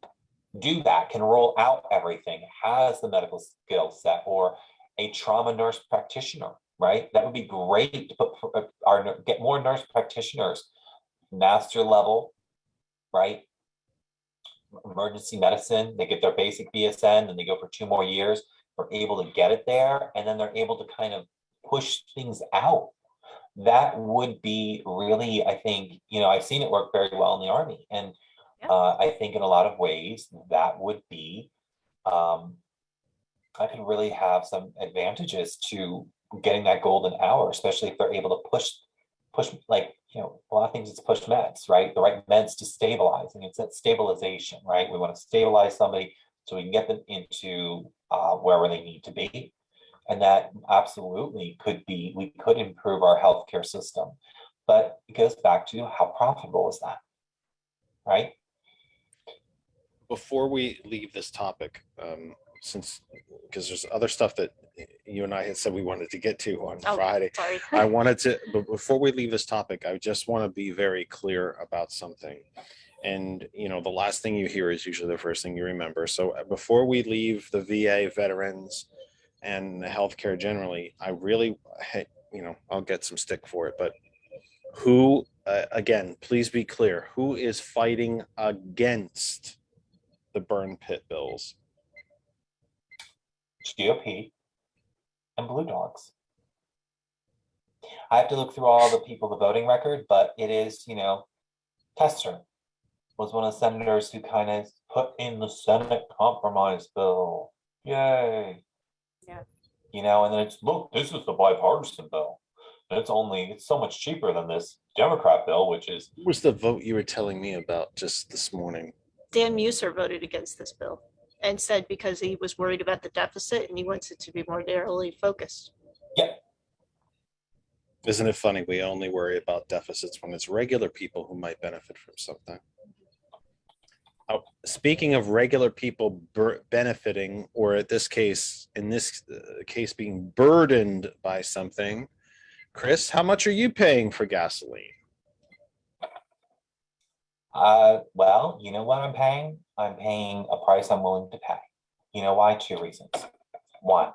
do that, can roll out everything, has the medical skill set, or a trauma nurse practitioner right? That would be great to put get more nurse practitioners, master level, right? Emergency medicine, they get their basic BSN and they go for 2 more years. We're able to get it there, and then they're able to kind of push things out. That would be really, I think, I've seen it work very well in the Army. And I think in a lot of ways that would be, I could really have some advantages to getting that golden hour, especially if they're able to push, like, a lot of things it's push meds, right? The right meds to stabilize, and it's that stabilization, right? We want to stabilize somebody so we can get them into wherever they need to be. And that absolutely could be, we could improve our healthcare system. But it goes back to how profitable is that, right? Before we leave this topic, because there's other stuff that you and I had said we wanted to get to on Oh, Friday. Sorry. I wanted to, but before we leave this topic, I just want to be very clear about something. And, the last thing you hear is usually the first thing you remember. So before we leave the VA, veterans, and healthcare generally, I really, I'll get some stick for it, but who, again, please be clear, who is fighting against the burn pit bills? GOP and Blue Dogs. I have to look through all the people, the voting record, but it is, Tester was one of the senators who kind of put in the Senate compromise bill. Yay. Yeah. And then it's, look, this is the bipartisan bill. And it's so much cheaper than this Democrat bill, which is. What was the vote you were telling me about just this morning? Dan Muser voted against this bill and said because he was worried about the deficit and he wants it to be more narrowly focused. Yeah. Isn't it funny? We only worry about deficits when it's regular people who might benefit from something. Oh, speaking of regular people benefiting, or in this case being burdened by something, Chris, how much are you paying for gasoline? Well, you know what I'm paying? I'm paying a price I'm willing to pay. You know why? 2 reasons. One,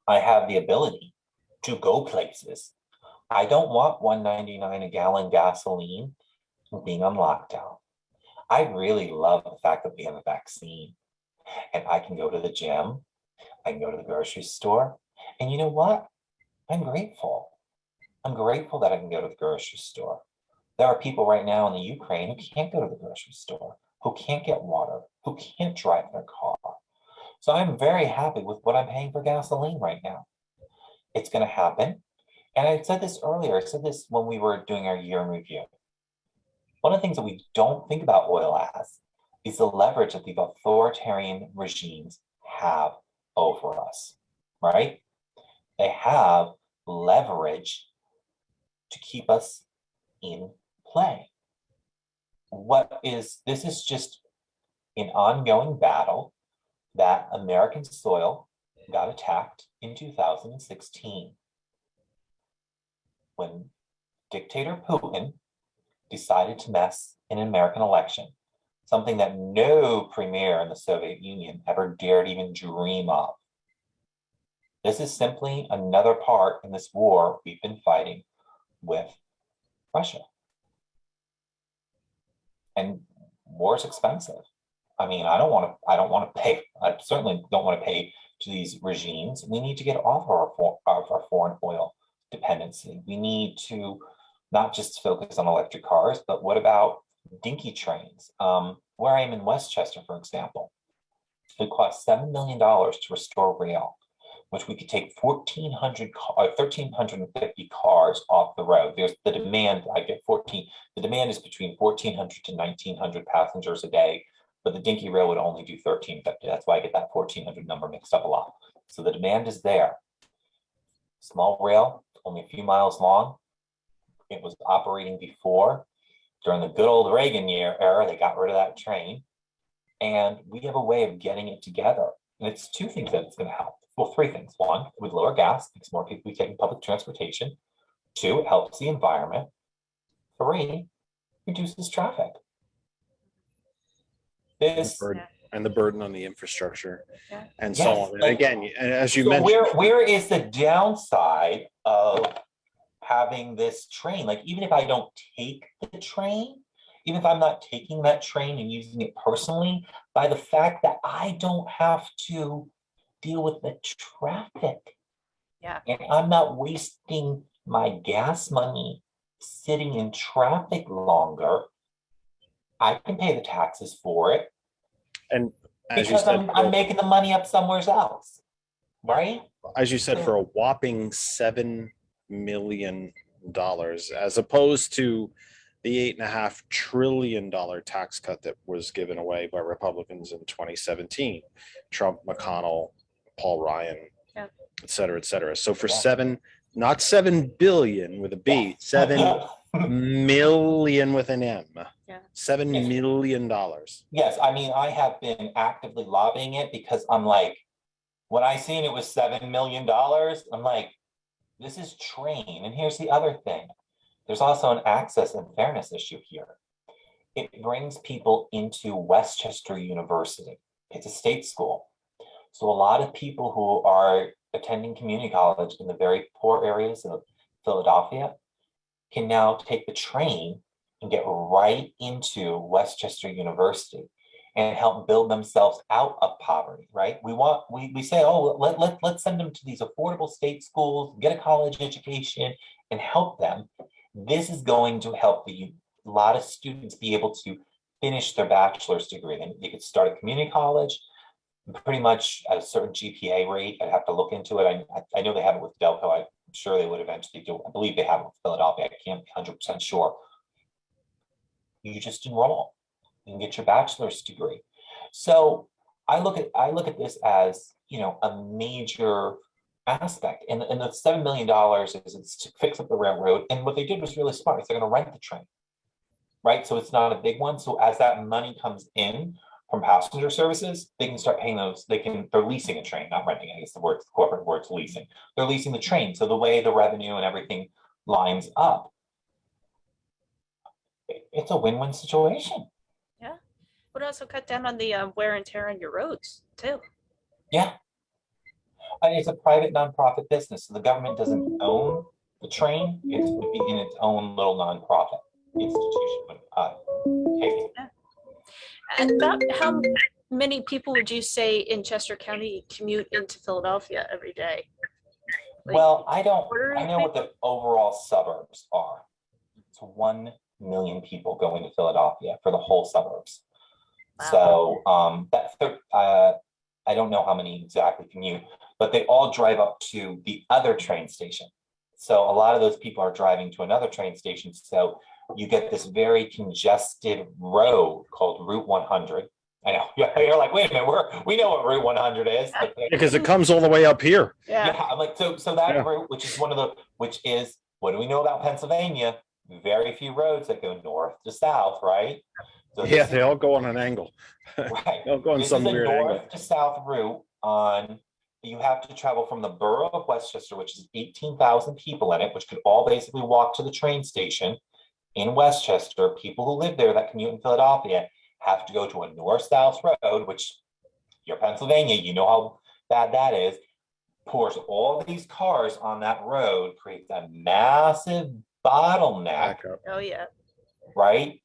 I have the ability to go places. I don't want $1.99 a gallon gasoline being on lockdown. I really love the fact that we have a vaccine and I can go to the gym, I can go to the grocery store, and you know what? I'm grateful. I'm grateful that I can go to the grocery store. There are people right now in the Ukraine who can't go to the grocery store, who can't get water, who can't drive their car. So I'm very happy with what I'm paying for gasoline right now. It's going to happen. And I said this earlier, I said this when we were doing our year in review. One of the things that we don't think about oil as is the leverage that the authoritarian regimes have over us, right? They have leverage to keep us in play. This is just an ongoing battle that American soil got attacked in 2016 when dictator Putin decided to mess in an American election, something that no premier in the Soviet Union ever dared even dream of. This is simply another part in this war we've been fighting with Russia. And war is expensive. I mean, I certainly don't want to pay to these regimes. We need to get off our foreign oil dependency. We need to not just focus on electric cars, but what about dinky trains? Where I am in Westchester, for example, it costs $7 million to restore rail, which we could take 1,350 cars off the road. There's the demand, the demand is between 1,400 to 1,900 passengers a day, but the dinky rail would only do 1,350. That's why I get that 1,400 number mixed up a lot. So the demand is there. Small rail, only a few miles long. It was operating before. During the good old Reagan era, they got rid of that train. And we have a way of getting it together. And it's 2 things that it's going to help. Well, 3 things. 1, it would lower gas, makes more people be taking public transportation. 2, it helps the environment. 3, reduces traffic. This and the burden on the infrastructure Yeah. and so Yes, on. And like- again, and as you So mentioned, where is the downside of having this train? Like, even if I don't take the train, even if I'm not taking that train and using it personally, by the fact that I don't have to deal with the traffic. Yeah. And I'm not wasting my gas money sitting in traffic longer. I can pay the taxes for it and as you because said, I'm making the money up somewhere else, right? as you said, for a whopping $7 million, as opposed to the $8.5 trillion tax cut that was given away by Republicans in 2017, Trump, McConnell, Paul Ryan, Yeah. et cetera, et cetera. So for Yeah. not 7 billion with a B, 7 million with an M. Yeah. $7 million. Yes, I mean, I have been actively lobbying it because I'm like, when I seen it was $7 million, I'm like, this is train. And here's the other thing. There's also an access and fairness issue here. It brings people into Westchester University. It's a state school. So a lot of people who are attending community college in the very poor areas of Philadelphia can now take the train and get right into Westchester University and help build themselves out of poverty, right? We say, oh, let's send them to these affordable state schools, get a college education and help them. This is going to help a lot of students be able to finish their bachelor's degree. Then they could start at community college, pretty much at a certain GPA rate. I'd have to look into it. I know they have it with Delco. I'm sure they would eventually do. I believe they have it with Philadelphia. I can't be 100% sure. You just enroll and get your bachelor's degree. So I look at this as, you know, a major aspect. And the $7 million is it's to fix up the railroad. And what they did was really smart. They're going to rent the train, right? So it's not a big one. So as that money comes in from passenger services, they can start paying those. They're leasing a train, not renting. I guess the corporate word's leasing. They're leasing the train. So the way the revenue and everything lines up, it's a win-win situation. Would also cut down on the wear and tear on your roads too. Yeah. And it's a private nonprofit business. So the government doesn't own the train. It would be in its own little nonprofit institution. Take it. And about how many people would you say in Chester County commute into Philadelphia every day? Like, Well, I quarter of know what the overall suburbs are. It's 1 million people going to Philadelphia for the whole suburbs. Wow. So I don't know how many exactly commute, but they all drive up to the other train station. So a lot of those people are driving to another train station. So you get this very congested road called Route 100. I know you're like, wait a minute, we know what Route 100 is. Because it comes all the way up here. Yeah. Yeah, I'm like, so that Yeah. route, which is what do we know about Pennsylvania? Very few roads that go north to south, right? So Yeah, this they all go on an angle. right. They'll go on This some is a weird north angle. to south route on, you have to travel from the borough of Westchester, which is 18,000 people in it, which could all basically walk to the train station in Westchester. People who live there that commute in Philadelphia have to go to a north-south road, which you're Pennsylvania, you know how bad that is. Pours all these cars on that road, creates a massive bottleneck, Back up. Oh yeah. right?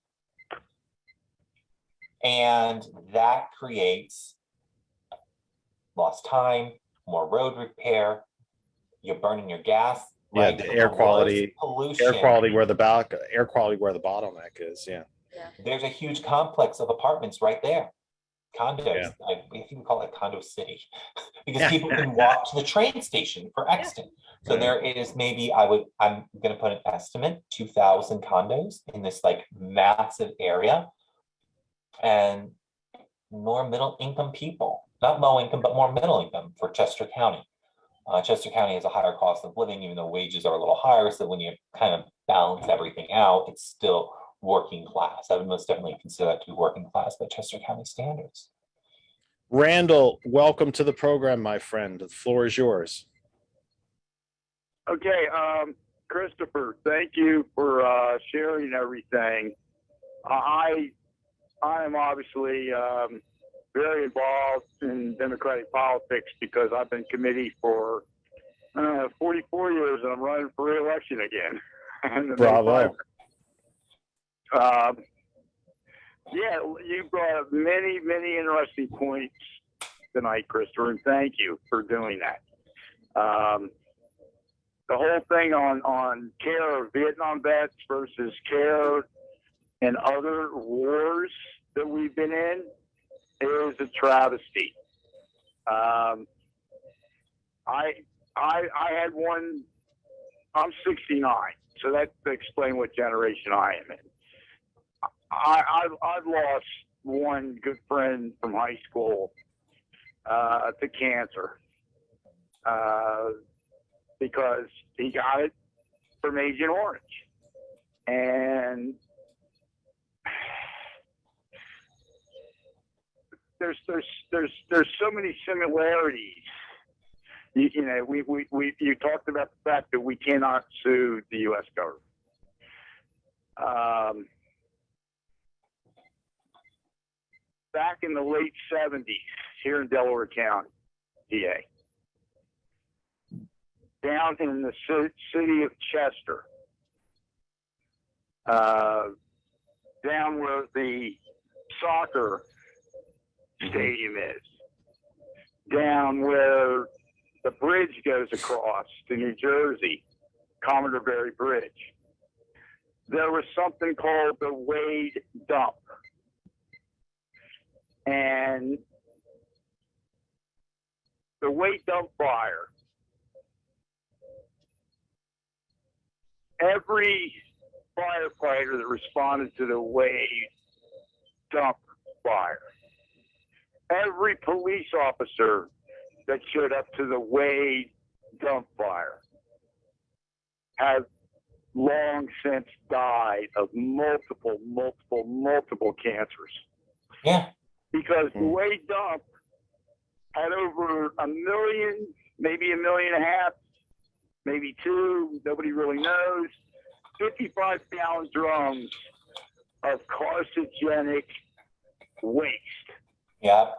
And that creates lost time, more road repair, you're burning your gas. Yeah, right? the The air worst quality pollution. Air quality where the bottleneck is. Yeah. There's a huge complex of apartments right there. Condos. Yeah. I think we call it Condo City because people can walk to the train station for Exton. So Yeah. there is maybe I'm going to put an estimate 2,000 condos in this like massive area, and more middle income people, not low income, but more middle income for Chester County. Chester County has a higher cost of living, even though wages are a little higher. So when you kind of balance everything out, it's still working class. I would most definitely consider that to be working class by Chester County standards. Randall, welcome to the program, my friend. The floor is yours. Okay, Christopher, thank you for sharing everything. I am obviously very involved in Democratic politics because I've been committee for 44 years and I'm running for re-election again. And Bravo. Yeah, you brought up many, many interesting points tonight, Christopher, and thank you for doing that. The whole thing on care of Vietnam vets versus care in other wars that we've been in is a travesty. I had one. I'm 69, so that explains what generation I am in. I've lost one good friend from high school to cancer because he got it from Agent Orange, and there's so many similarities. You know, you talked about the fact that we cannot sue the U.S. government. Back in the late 70s, here in Delaware County, PA, down in the city of Chester, down where the soccer stadium is, down where the bridge goes across to New Jersey, Commodore Barry Bridge, there was something called the Wade Dump. And the Wade Dump fire, every firefighter that responded to the Wade Dump fire, every police officer that showed up to the Wade Dump fire have long since died of multiple cancers. Yeah. Because the Wade Dump had over 1 million, maybe 1.5 million, maybe 2, nobody really knows, 55-gallon drums of carcinogenic waste. Yeah.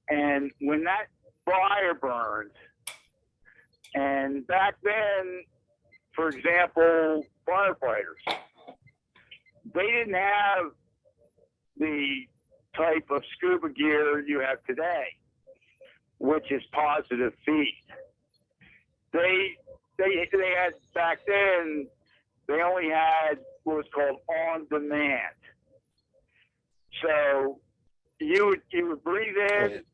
And when that fire burned, and back then, for example, firefighters, they didn't have the type of scuba gear you have today, which is positive feed. They had back then, they only had what was called on demand. So you would breathe in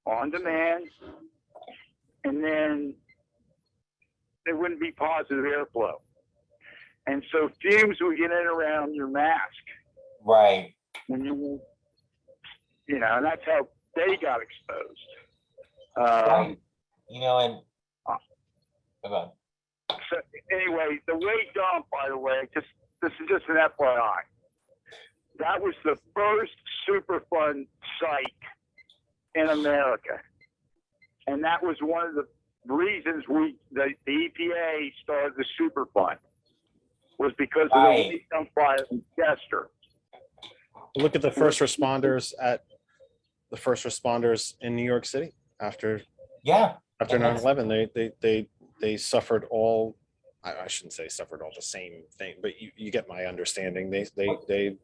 on demand, and then there wouldn't be positive airflow. And so fumes would get in around your mask. Right. When you know, and that's how they got exposed. Right. You know, and go on. So anyway, the Wade Dump, by the way, this is just an FYI. That was the first Superfund site in America, and that was one of the reasons the EPA started the Superfund, was because of the Wade Dump fire in Chester. Look at the first responders in New York City after Yeah. 9/11. They suffered all. I shouldn't say suffered all the same thing, but you get my understanding. They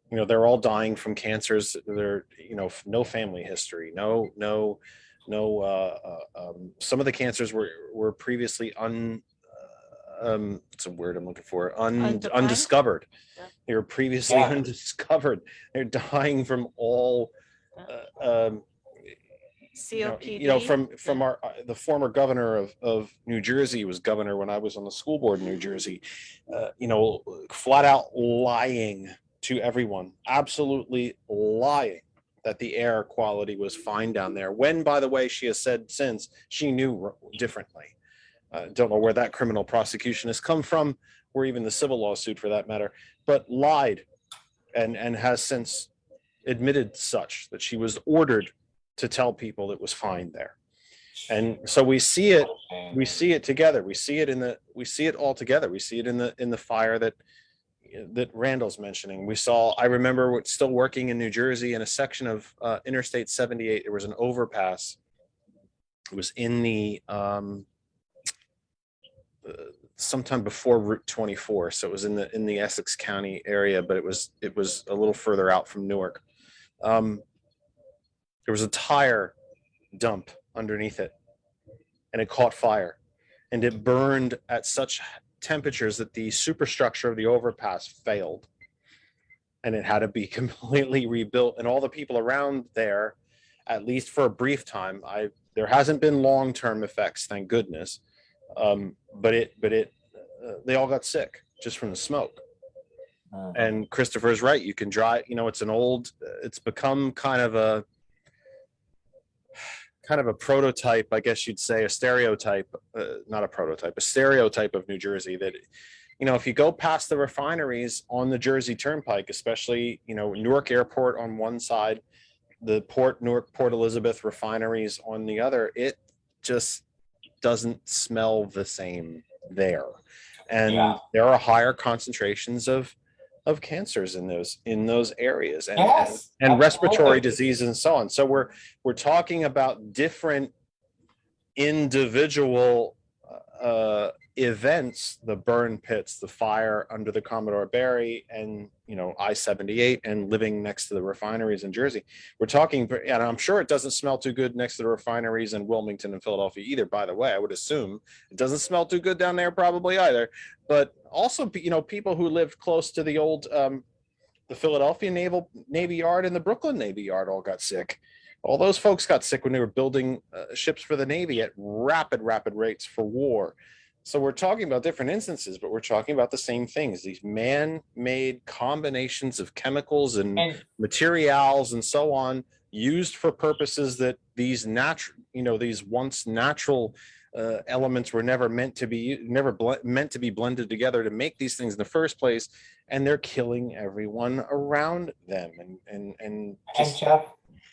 you know, they're all dying from cancers. They're, you know, no family history, no some of the cancers were previously it's a word I'm looking for, undiscovered. Yeah. They were previously undiscovered. They're dying from all COPD. you know, from our the former governor of New Jersey was governor when I was on the school board in New Jersey, you know, flat out lying to everyone, absolutely lying that the air quality was fine down there, when, by the way, she has said since she knew differently. Don't know where that criminal prosecution has come from, or even the civil lawsuit for that matter, but lied and has since admitted such, that she was ordered to tell people it was fine there. And so we see it together. We see it all together. We see it in the fire that, that Randall's mentioning. I remember still working in New Jersey in a section of Interstate 78. There was an overpass. It was in the sometime before Route 24, so it was in the Essex County area, but it was a little further out from Newark. There was a tire dump underneath it, and it caught fire, and it burned at such temperatures that the superstructure of the overpass failed, and it had to be completely rebuilt. And all the people around there, at least for a brief time, there hasn't been long-term effects, thank goodness, but they all got sick just from the smoke. And Christopher's right. You can drive, it's become kind of a prototype, I guess you'd say, a stereotype, not a prototype, a stereotype of New Jersey that, if you go past the refineries on the Jersey Turnpike, especially, Newark Airport on one side, the Newark Port Elizabeth refineries on the other, it just doesn't smell the same there. And there are higher concentrations of cancers in those areas, and respiratory disease and so on. So we're talking about different individual events: the burn pits, the fire under the Commodore Barry, and I-78, and living next to the refineries in Jersey. We're talking, and I'm sure it doesn't smell too good next to the refineries in Wilmington and Philadelphia either. By the way, I would assume it doesn't smell too good down there probably either. But also, people who lived close to the old the Philadelphia Navy Yard and the Brooklyn Navy Yard all got sick. All those folks got sick when they were building ships for the Navy at rapid rates for war. So we're talking about different instances, but we're talking about the same things: these man-made combinations of chemicals and materials and so on, used for purposes that these once natural elements were never meant to be blended together to make these things in the first place, and they're killing everyone around them. And Jeff,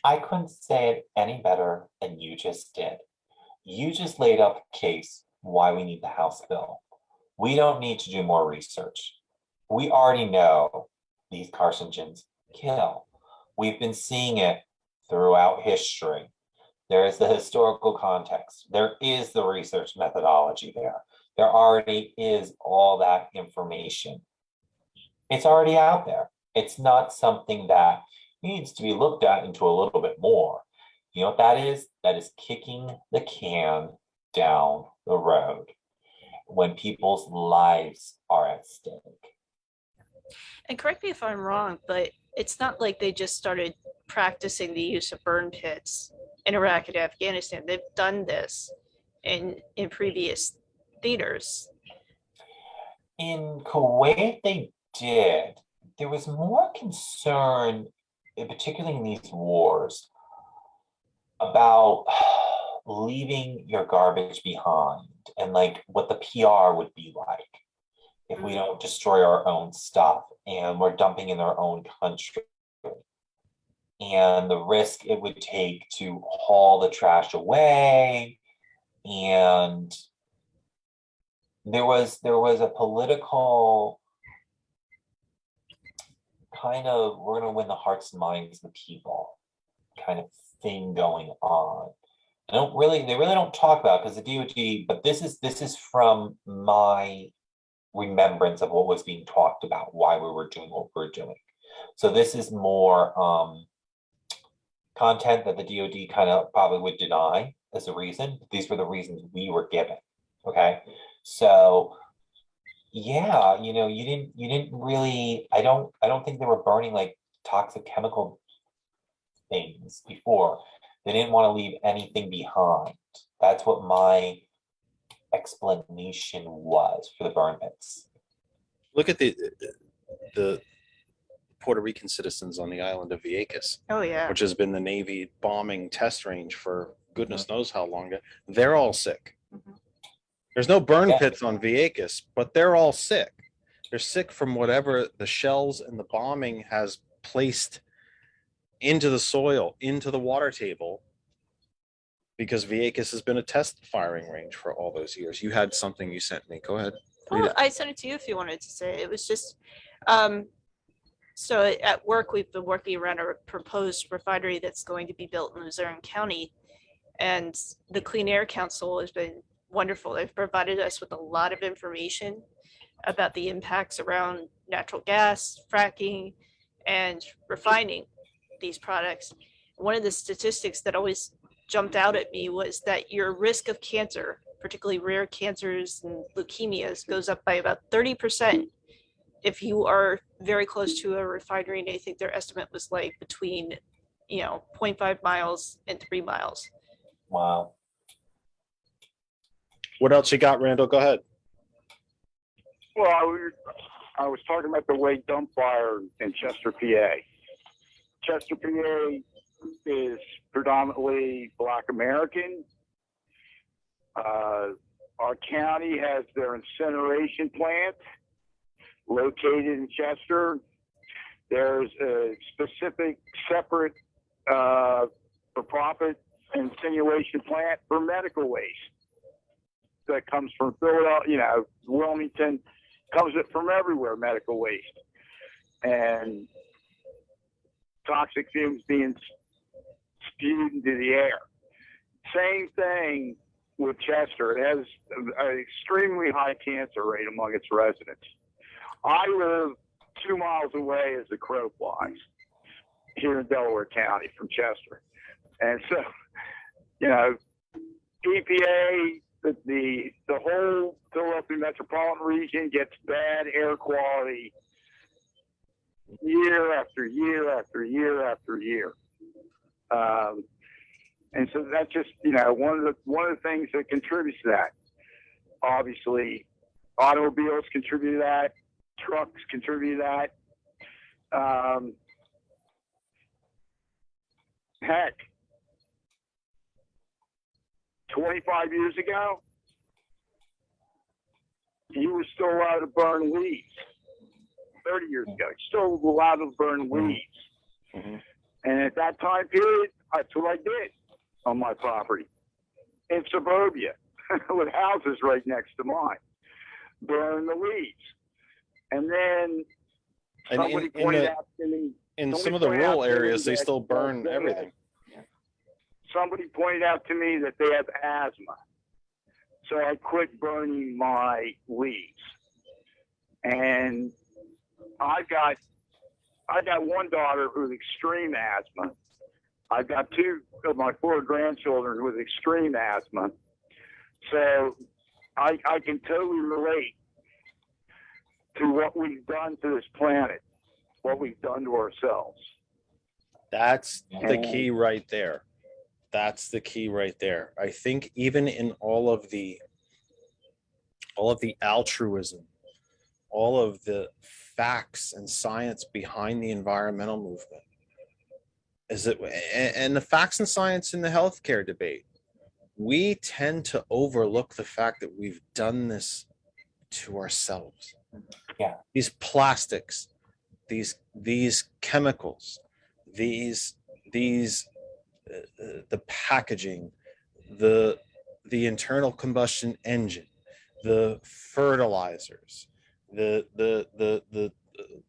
I couldn't say it any better than you just did. You just laid out the case why we need the House bill. We don't need to do more research. We already know these carcinogens kill. We've been seeing it throughout history. There is the historical context. There is the research methodology there. There already is all that information. It's already out there. It's not something that needs to be looked at into a little bit more. You know what that is? That is kicking the can down the road when people's lives are at stake. And correct me if I'm wrong, but it's not like they just started practicing the use of burn pits in Iraq and Afghanistan. They've done this in previous theaters. In Kuwait, they did. There was more concern, particularly in these wars, about leaving your garbage behind and like what the PR would be like if we don't destroy our own stuff and we're dumping in our own country, and the risk it would take to haul the trash away. And there was a political kind of, we're going to win the hearts and minds of the people kind of thing going on. They really don't talk about it because the DOD, but this is from my remembrance of what was being talked about, why we were doing what we're doing. So this is more content that the DOD kind of probably would deny as a reason. These were the reasons we were given. Okay, so yeah, you didn't really. I don't think they were burning like toxic chemical things before. They didn't want to leave anything behind. That's what my explanation was for the burn pits. look at the Puerto Rican citizens on the island of Vieques, Oh, yeah. which has been the Navy bombing test range for goodness knows how long. They're all sick. Mhm. There's no burn pits on Vieques, but they're all sick. They're sick from whatever the shells and the bombing has placed into the soil, into the water table, because Vieques has been a test firing range for all those years. You had something you sent me. Go ahead. Read Well, it. I sent it to you if you wanted to say it. It was just So at work, we've been working around a proposed refinery that's going to be built in Luzerne County. And the Clean Air Council has been wonderful. They've provided us with a lot of information about the impacts around natural gas, fracking, and refining these products. One of the statistics that always jumped out at me was that your risk of cancer, particularly rare cancers and leukemias, goes up by about 30% if you are very close to a refinery. And I think their estimate was like between 0.5 miles and 3 miles. Wow. What else you got, Randall? Go ahead. Well, I was talking about the Wade dump fire in Chester, PA. Chester, PA is predominantly Black American. Our county has their incineration plant located in Chester. There's a specific separate for-profit incineration plant for medical waste that comes from Philadelphia, Wilmington, comes from everywhere, medical waste. And toxic fumes being spewed into the air. Same thing with Chester. It has an extremely high cancer rate among its residents. I live 2 miles away as the crow flies here in Delaware County from Chester. And so, EPA, the whole Philadelphia metropolitan region gets bad air quality year after year after year after year. And so that's just, one of the things that contributes to that. Obviously, automobiles contribute to that. Trucks contribute to that. Heck, 25 years ago, you were still allowed to burn leaves. 30 years ago, you're still allowed to burn leaves. Mm-hmm. And at that time period, that's what I did on my property in suburbia with houses right next to mine. Burn the leaves. And then somebody pointed out to me. In some of the rural areas, they still burn everything. Somebody pointed out to me that they have asthma. So I quit burning my leaves. And I got one daughter with extreme asthma. I've got 2 of my 4 grandchildren with extreme asthma. So I can totally relate to what we've done to this planet, what we've done to ourselves. That's the key right there. That's the key right there. I think even in all of the altruism, all of the facts and science behind the environmental movement, and the facts and science in the healthcare debate, we tend to overlook the fact that we've done this to ourselves. Yeah. These plastics, these chemicals, the packaging, the internal combustion engine, the fertilizers, the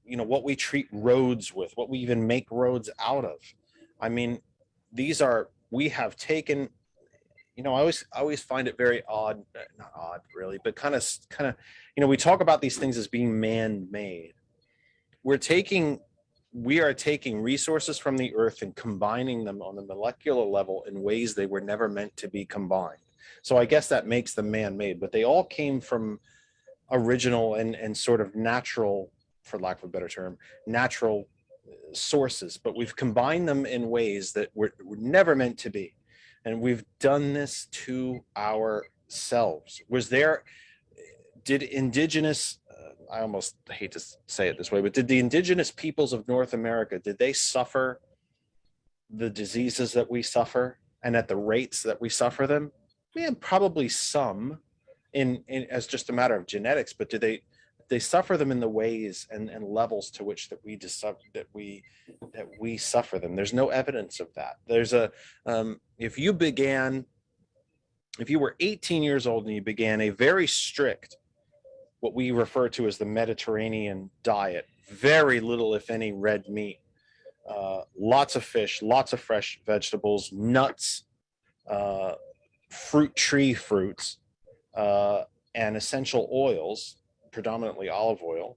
what we treat roads with, what we even make roads out of. I mean, we have taken, I always find it very odd, not odd really, but kind of, we talk about these things as being man-made. We are taking resources from the earth and combining them on the molecular level in ways they were never meant to be combined. So I guess that makes them man-made, but they all came from original and sort of natural, for lack of a better term, natural sources, but we've combined them in ways that were never meant to be. And we've done this to ourselves. Did indigenous, I almost hate to say it this way, but did the indigenous peoples of North America, did they suffer the diseases that we suffer and at the rates that we suffer them? Yeah, probably some in as just a matter of genetics, but did they suffer them in the ways and levels to which that we suffer them? There's no evidence of that. There's if you were 18 years old and you began a very strict, what we refer to as the Mediterranean diet very little, if any, red meat, lots of fish, lots of fresh vegetables, nuts, fruits, and essential oils, predominantly olive oil,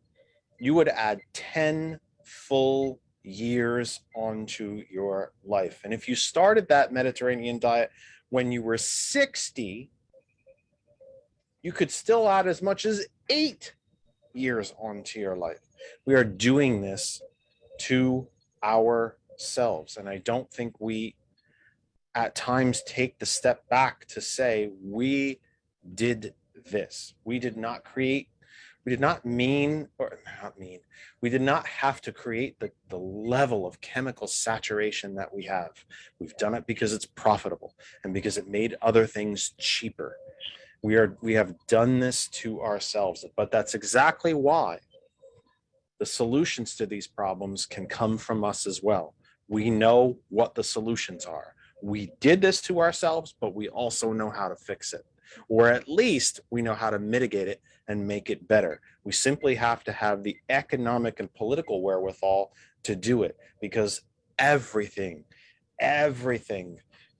you would add 10 full years onto your life. And if you started that Mediterranean diet when you were 60, you could still add as much as 8 years onto your life. We are doing this to ourselves. And I don't think we at times take the step back to say, we did this. We did not create, we did not mean, or not mean, we did not have to create the level of chemical saturation that we have. We've done it because it's profitable and because it made other things cheaper. We have done this to ourselves, but that's exactly why the solutions to these problems can come from us as well. We know what the solutions are. We did this to ourselves, but we also know how to fix it, or at least we know how to mitigate it and make it better. We simply have to have the economic and political wherewithal to do it, because everything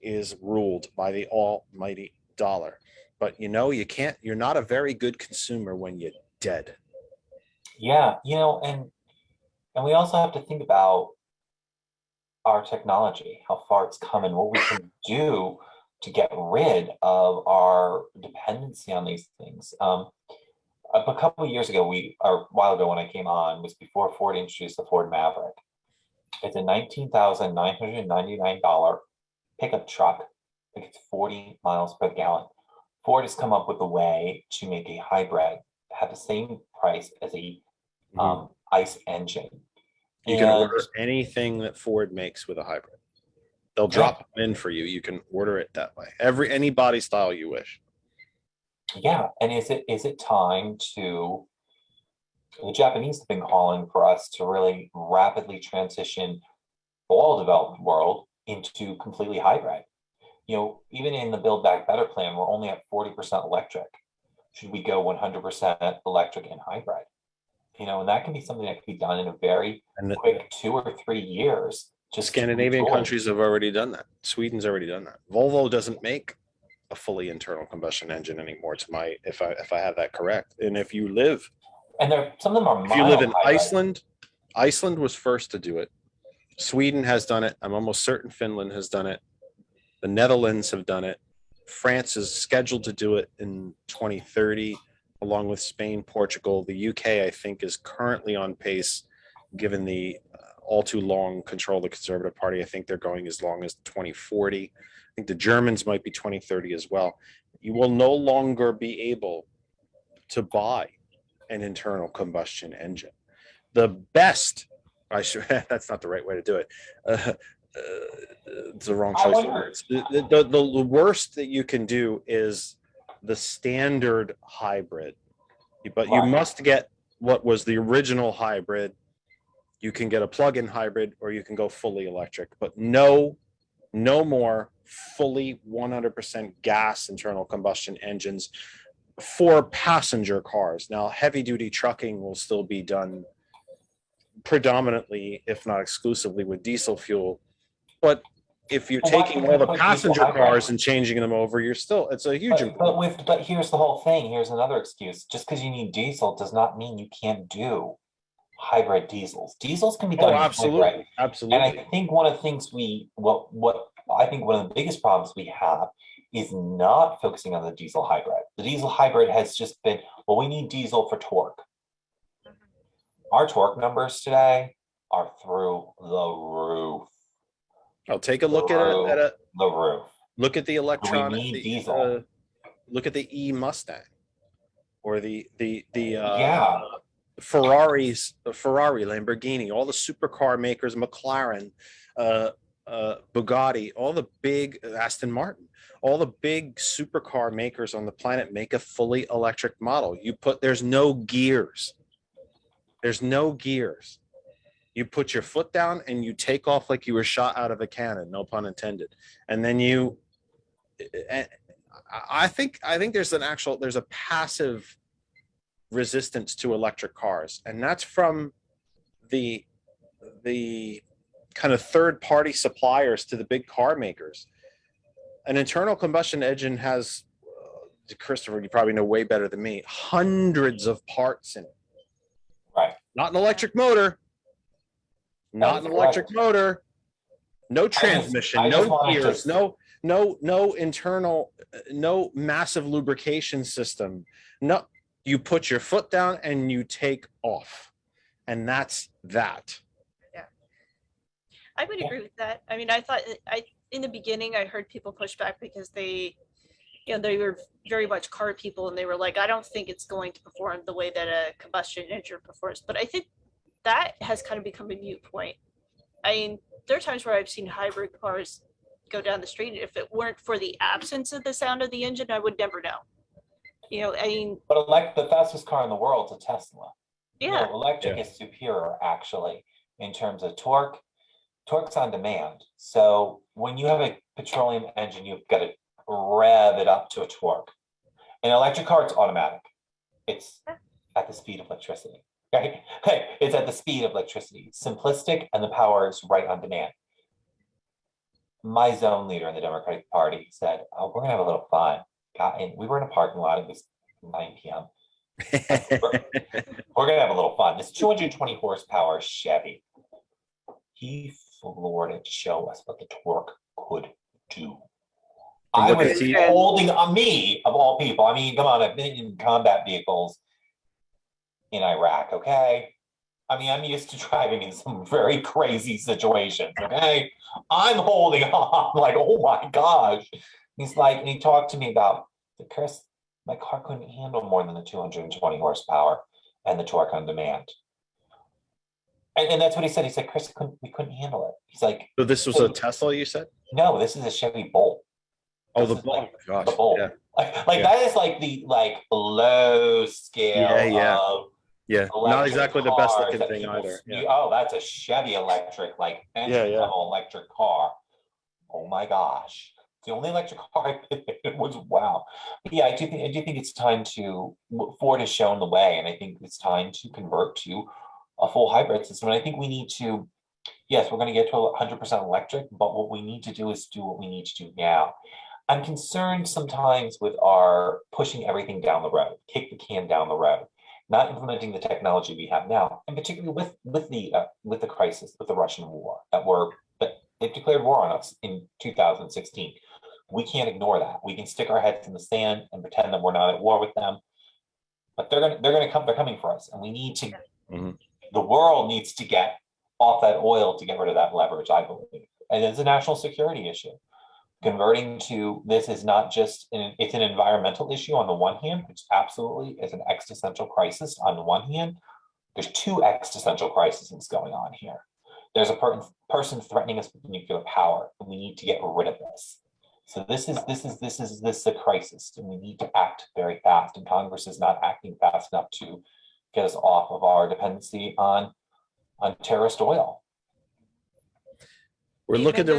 is ruled by the almighty dollar. But you know, you're not a very good consumer when you're dead. Yeah, and we also have to think about our technology, how far it's come, and what we can do to get rid of our dependency on these things. A couple of years ago, or a while ago when I came on, was before Ford introduced the Ford Maverick. It's a $19,999 pickup truck. I think it's 40 miles per gallon. Ford has come up with a way to make a hybrid have the same price as a ICE engine. You can order anything that Ford makes with a hybrid. They'll drop them in for you. You can order it that way. Any body style you wish. Yeah, and is it time to? The Japanese have been calling for us to really rapidly transition all developed world into completely hybrid. Even in the Build Back Better plan, we're only at 40% electric. Should we go 100% electric and hybrid? And that can be something that can be done in a very quick 2 or 3 years. Just Scandinavian countries have already done that. Sweden's already done that. Volvo doesn't make a fully internal combustion engine anymore, if I have that correct. And if you live, and some of them are. If you live in Iceland, Iceland was first to do it. Sweden has done it. I'm almost certain Finland has done it. The Netherlands have done it. France is scheduled to do it in 2030, along with Spain, Portugal. The UK, I think, is currently on pace, given the all too long control of the Conservative Party. I think they're going as long as 2040. I think the Germans might be 2030 as well. You will no longer be able to buy an internal combustion engine. The best, that's not the right way to do it. It's the wrong choice of words. The worst that you can do is the standard hybrid, but you must get what was the original hybrid. You can get a plug-in hybrid, or you can go fully electric, but no more fully 100% gas internal combustion engines for passenger cars. Now, heavy-duty trucking will still be done predominantly, if not exclusively, with diesel fuel. But if you're taking all the passenger cars and changing them over, it's a huge improvement. But here's the whole thing. Here's another excuse. Just because you need diesel does not mean you can't do hybrid diesels. Diesels can be done. Absolutely. And I think one of the things I think one of the biggest problems we have is not focusing on the diesel hybrid. The diesel hybrid has just been, we need diesel for torque. Our torque numbers today are through the roof. I'll take a look at the roof. Look at the electronic. We need diesel. Look at the E Mustang, or the Ferrari, Lamborghini, all the supercar makers, McLaren, Bugatti, all the big Aston Martin, all the big supercar makers on the planet make a fully electric model. There's no gears. There's no gears. You put your foot down and you take off like you were shot out of a cannon, no pun intended. And then I think there's a passive resistance to electric cars, and that's from the kind of third party suppliers to the big car makers. An internal combustion engine has, Christopher, you probably know way better than me, hundreds of parts in it. Right. Not an electric motor. Not an electric motor. No transmission, I just no wanted to- gears, no internal, no massive lubrication system. No, you put your foot down and you take off. And that's that. I would agree with that. I mean, I thought, in the beginning, I heard people push back because they were very much car people and they were like, I don't think it's going to perform the way that a combustion engine performs. But I think that has kind of become a moot point. I mean, there are times where I've seen hybrid cars go down the street. And if it weren't for the absence of the sound of the engine, I would never know. I mean. But the fastest car in the world is a Tesla. Yeah. Electric is superior, actually, in terms of torque. Torque's on demand. So when you have a petroleum engine, you've got to rev it up to a torque. An electric car, it's automatic. It's at the speed of electricity. Right? It's at the speed of electricity. It's simplistic, and the power is right on demand. My zone leader in the Democratic Party said, "Oh, we're gonna have a little fun." And we were in a parking lot. It was 9 p.m. We're gonna have a little fun. This 220 horsepower Chevy. He floored it to show us what the torque could do. I was holding on me, of all people. I mean, come on, I've been in combat vehicles in Iraq, okay? I mean, I'm used to driving in some very crazy situations, okay? I'm holding on, like, oh my gosh. He's like, and he talked to me about, Chris, my car couldn't handle more than the 220 horsepower and the torque on demand. And that's what he said. He said, Chris, we couldn't handle it. He's like, so this was a Tesla, you said? No, this is a Chevy Bolt. Oh, the Bolt. Gosh, the Bolt. yeah. Like that is like the low scale of not exactly the best cars looking that thing people either. speak- Oh, that's a Chevy electric, like entry level electric car. Oh my gosh. The only electric car I picked was wow. But yeah, I do think it's time to, Ford has shown the way, and I think it's time to convert to a full hybrid system. And I think we need to, yes, we're going to get to 100% electric, but what we need to do is do what we need to do now. I'm concerned sometimes with our pushing everything down the road, kick the can down the road, not implementing the technology we have now, and particularly with the crisis, with the Russian war that they've declared war on us in 2016. We can't ignore that. We can stick our heads in the sand and pretend that we're not at war with them, but they're coming for us, and we need to. Mm-hmm. The world needs to get off that oil to get rid of that leverage, I believe, and it's a national security issue. Converting to this is not just it's an environmental issue on the one hand, which absolutely is an existential crisis on the one hand. There's two existential crises going on here. There's a person threatening us with nuclear power, and we need to get rid of this. So this is a crisis, and we need to act very fast. And Congress is not acting fast enough to get us off of our dependency on terrorist oil. We're looking to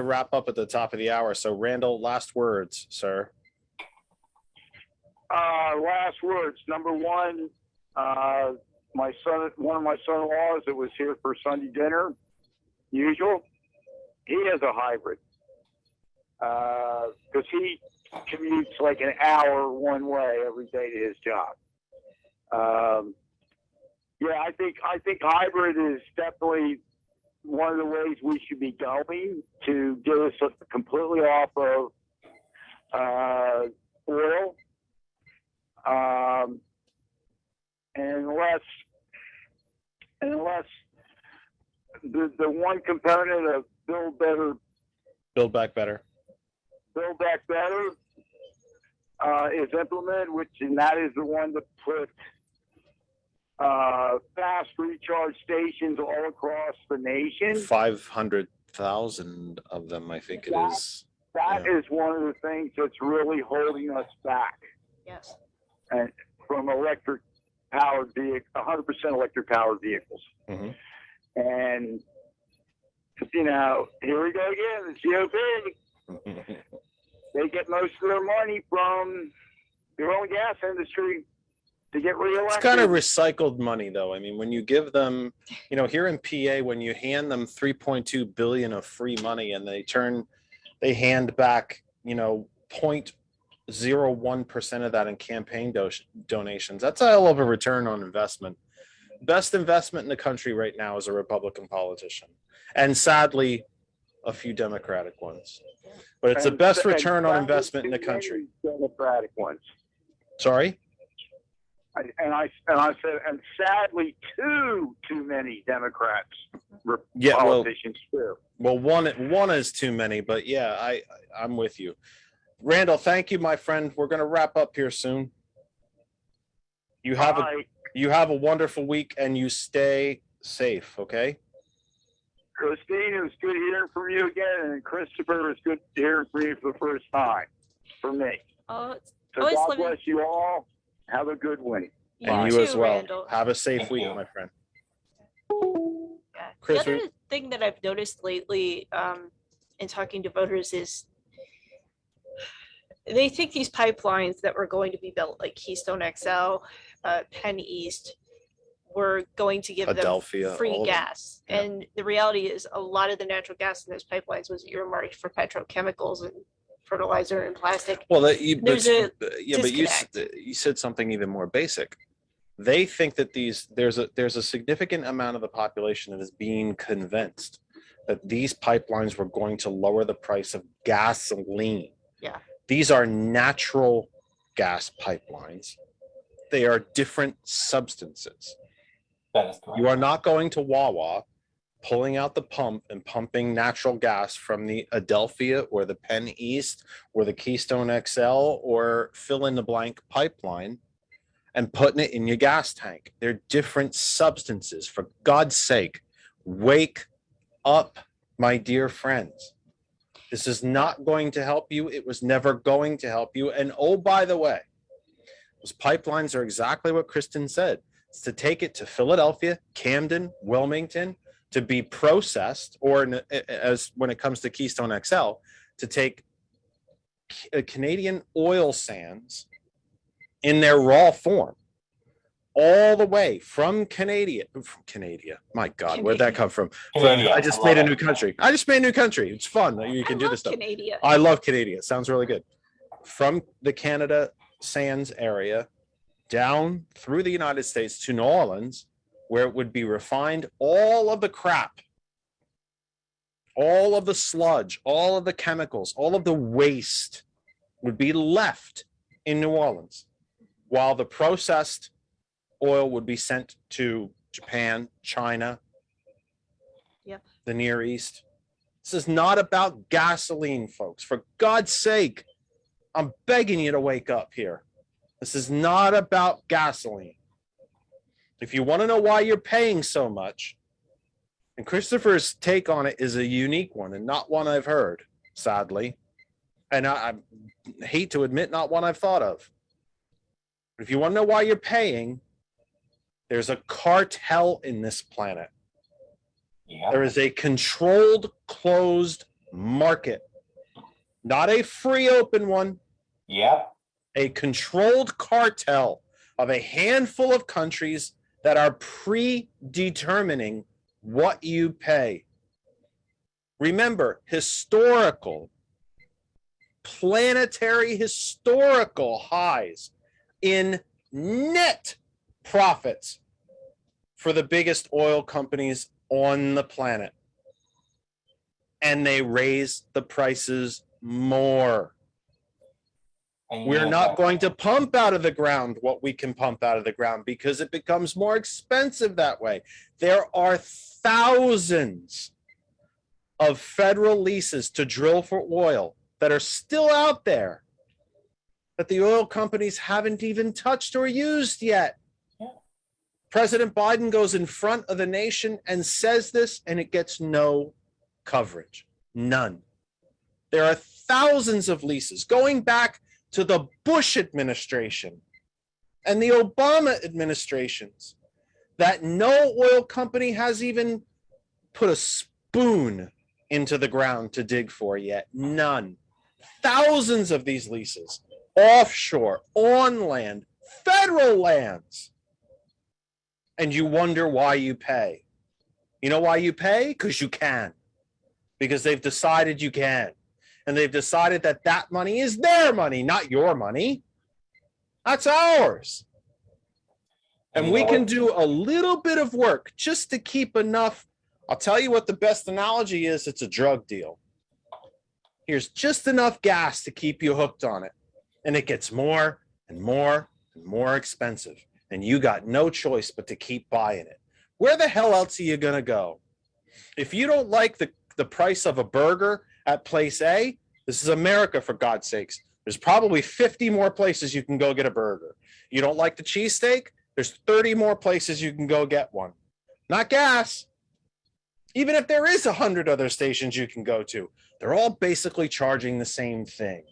wrap up at the top of the hour. So Randall, last words, sir. Last words. Number one, one of my son-in-laws that was here for Sunday dinner, usual, he has a hybrid. Because he commutes like an hour one way every day to his job. I think hybrid is definitely one of the ways we should be going to get us completely off of oil. Unless the one component of Build Back Better is implemented, and that is the one that put fast recharge stations all across the nation. 500,000 of them, I think it is. That is one of the things that's really holding us back. Yes. And from electric powered vehicles, 100% electric powered vehicles. Mm-hmm. And here we go again. The GOP. They get most of their money from the oil and gas industry. to get reelected. It's kind of recycled money, though. I mean, when you give them, here in PA, when you hand them 3.2 billion of free money and they hand back, 0.01% of that in campaign donations. That's a hell of a return on investment. Best investment in the country right now is a Republican politician, and sadly, a few Democratic ones. But it's the best return on investment in the country. Democratic ones. Sorry. I said, and sadly, too many Democrats, Yeah, politicians too. Well, one is too many, but yeah, I'm with you. Randall, thank you, my friend. We're going to wrap up here soon. You have a wonderful week, and you stay safe. Okay. Christine, it was good hearing from you again, and Christopher, it was good hearing from you for the first time, for me. Oh, So always God living- bless you all. Have a good one. And you too, as well. Randall. Have a safe Thank week, you. my friend. Yeah. Chris, The other thing that I've noticed lately in talking to voters is they think these pipelines that were going to be built, like Keystone XL, Penn East, were going to give Adelphia, them free all of them. gas. Yeah. And the reality is a lot of the natural gas in those pipelines was earmarked for petrochemicals and fertilizer and plastic. Well, There's a you said something even more basic. They think that there's a significant amount of the population that is being convinced that these pipelines were going to lower the price of gasoline. Yeah. These are natural gas pipelines. They are different substances. That is correct. You are not going to Wawa, pulling out the pump and pumping natural gas from the Adelphia or the Penn East or the Keystone XL or fill in the blank pipeline and putting it in your gas tank. They're different substances. For God's sake, wake up, my dear friends. This is not going to help you. It was never going to help you. And oh, by the way, those pipelines are exactly what Kristen said. It's to take it to Philadelphia, Camden, Wilmington, to be processed, or as when it comes to Keystone XL, to take Canadian oil sands in their raw form, all the way from Canada. My God, where'd that come from? Canada, I just I made a love new it. country. I just made a new country. It's fun. You can do this stuff. Canada. I love Canada. It sounds really good. From the Canada Sands area down through the United States to New Orleans, where it would be refined, all of the crap, all of the sludge, all of the chemicals, all of the waste would be left in New Orleans, while the processed oil would be sent to Japan, China, the Near East. This is not about gasoline, folks. For God's sake, I'm begging you to wake up here. This is not about gasoline. If you want to know why you're paying so much, and Christopher's take on it is a unique one and not one I've heard, sadly. And I hate to admit, not one I've thought of. But if you want to know why you're paying, there's a cartel in this planet. Yeah. There is a controlled, closed market, not a free open one, Yeah. a controlled cartel of a handful of countries that are predetermining what you pay. Remember, planetary historical highs in net profits for the biggest oil companies on the planet. And they raise the prices more. And We're yeah, not going to pump out of the ground what we can pump out of the ground because it becomes more expensive that way. There are thousands of federal leases to drill for oil that are still out there that the oil companies haven't even touched or used yet. Yeah. President Biden goes in front of the nation and says this, and it gets no coverage. None. There are thousands of leases going back to the Bush administration and the Obama administrations that no oil company has even put a spoon into the ground to dig for yet. None. Thousands of these leases, offshore, on land, federal lands. And you wonder why you pay. You know why you pay? Because you can. Because they've decided you can. And they've decided that that money is their money, not your money. That's ours. And we can do a little bit of work just to keep enough. I'll tell you what the best analogy is. It's a drug deal. Here's just enough gas to keep you hooked on it. And it gets more and more and more expensive. And you got no choice but to keep buying it. Where the hell else are you going to go? If you don't like the price of a burger at place A, this is America, for God's sakes. There's probably 50 more places you can go get a burger. You don't like the cheesesteak? There's 30 more places you can go get one. Not gas. Even if there is 100 other stations you can go to, they're all basically charging the same thing.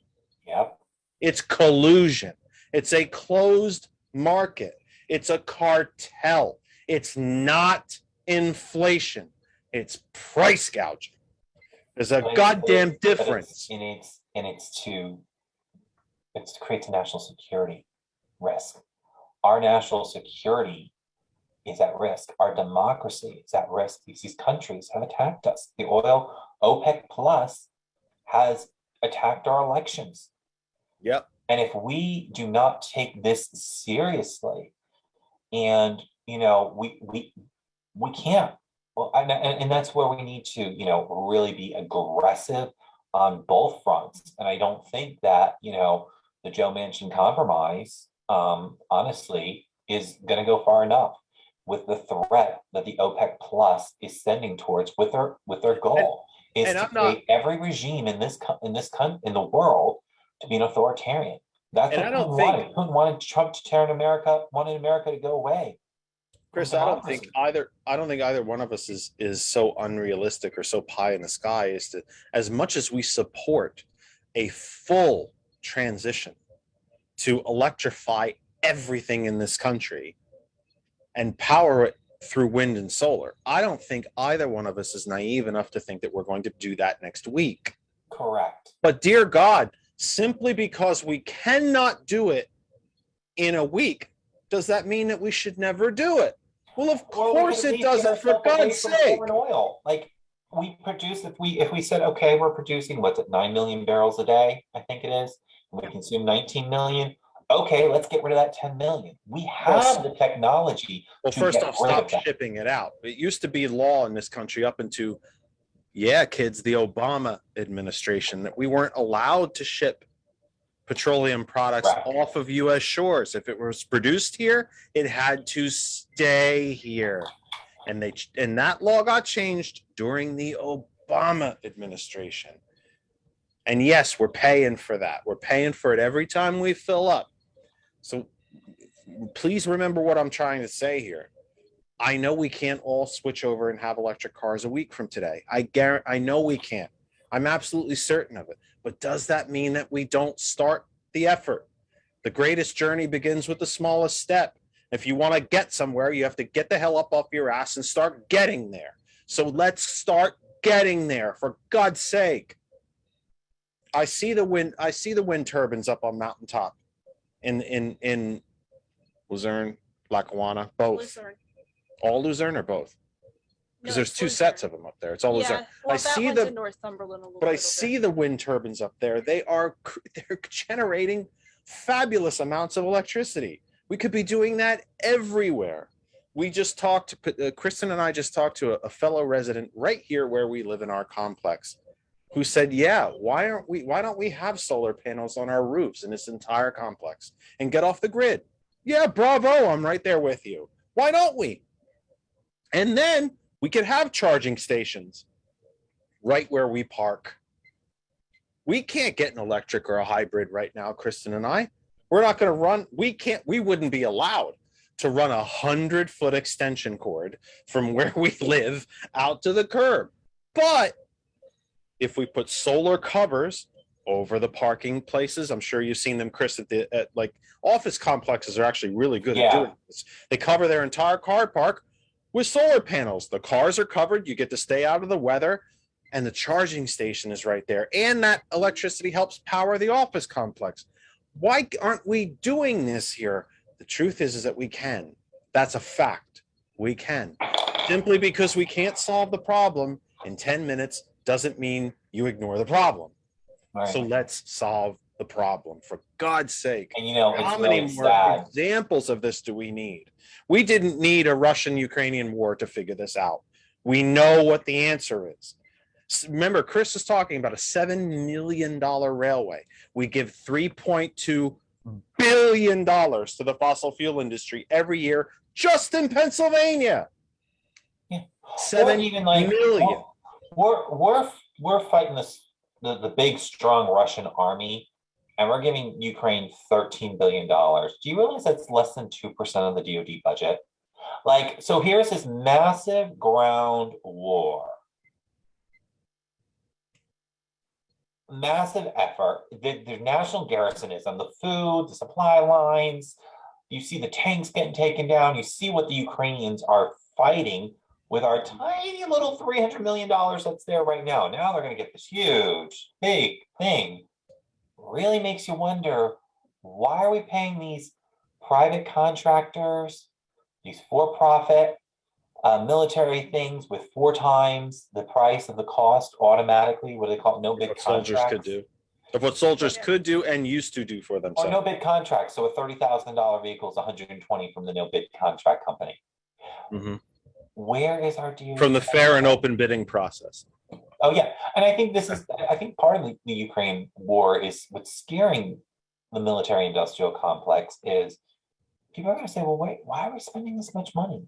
Yep. It's collusion. It's a closed market. It's a cartel. It's not inflation. It's price gouging. There's a goddamn difference. It creates a national security risk. Our national security is at risk. Our democracy is at risk. These countries have attacked us. The oil OPEC Plus has attacked our elections. Yep. And if we do not take this seriously, and we can't. Well, and that's where we need to really be aggressive on both fronts. And I don't think that the Joe Manchin compromise, honestly, is going to go far enough with the threat that the OPEC Plus is sending towards with their goal is to create every regime in the world to be an authoritarian. That's what Putin wanted. Putin wanted Trump to tear in America, wanted America to go away. Chris, I don't think either one of us is so unrealistic or so pie in the sky as to, as much as we support a full transition to electrify everything in this country and power it through wind and solar. I don't think either one of us is naive enough to think that we're going to do that next week. Correct. But dear God, simply because we cannot do it in a week, does that mean that we should never do it? Well, of course it doesn't, for God's sake. Oil. Like we produce, if we said, okay, we're producing, 9 million barrels a day, I think it is. We consume 19 million. Okay, let's get rid of that 10 million. We have the technology. Well, first off, stop shipping it out. It used to be law in this country up into, kids, the Obama administration, that we weren't allowed to ship petroleum products off of U.S. shores. If it was produced here, it had to stay here. And that law got changed during the Obama administration. And yes, we're paying for that. We're paying for it every time we fill up. So please remember what I'm trying to say here. I know we can't all switch over and have electric cars a week from today. I know we can't. I'm absolutely certain of it. But does that mean that we don't start the effort? The greatest journey begins with the smallest step. If you want to get somewhere, you have to get the hell up off your ass and start getting there. So let's start getting there, for God's sake. I see the wind turbines up on mountaintop in Luzerne, Lackawanna, both. Luzerne. All Luzerne or both? Because No, there's it's two Luzerne. sets of them up there. It's all Luzerne. Well, I that see one's the in Northumberland a little But I bit see over. the wind turbines up there. They're generating fabulous amounts of electricity. We could be doing that everywhere. We just talked, Kristen and I just talked to a fellow resident right here where we live in our complex, who said, why don't we have solar panels on our roofs in this entire complex and get off the grid? Yeah, bravo, I'm right there with you. Why don't we? And then we could have charging stations right where we park. We can't get an electric or a hybrid right now, Kristen and I. We're not going to run. We wouldn't be allowed to run 100-foot extension cord from where we live out to the curb. But if we put solar covers over the parking places, I'm sure you've seen them, Chris, at like office complexes are actually really good at doing this. They cover their entire car park with solar panels. The cars are covered. You get to stay out of the weather, and the charging station is right there. And that electricity helps power the office complex. Why aren't we doing this here? The truth is that we can. That's a fact. We can. Simply because we can't solve the problem in 10 minutes doesn't mean you ignore the problem. Right. So let's solve the problem, for God's sake. And you know, How it's many really more sad. examples of this do we need? We didn't need a Russian-Ukrainian war to figure this out. We know what the answer is. Remember, Chris was talking about a $7 million railway. We give $3.2 billion to the fossil fuel industry every year just in Pennsylvania. Yeah. Or 7 even like million. we're fighting the big strong Russian army, and we're giving Ukraine $13 billion. Do you realize that's less than 2% of the DoD budget? Like, so here's this massive ground war. Massive effort. The national garrison is on the food, the supply lines. You see the tanks getting taken down. You see what the Ukrainians are fighting with our tiny little $300 million that's there right now. Now they're going to get this huge, big thing. Really makes you wonder, why are we paying these private contractors, these for-profit military things with 4 times the price of the cost automatically? What do they call it? No bid What soldiers contracts? could do. Of what soldiers could do and used to do for Or themselves. no bid contracts. So a $30,000 vehicle is 120 from the no bid contract company. Mhm. Where is our DoD? From the fair and open bidding process. Oh yeah, and I think I think part of the Ukraine war is what's scaring the military-industrial complex is people are going to say, well, wait, why are we spending this much money?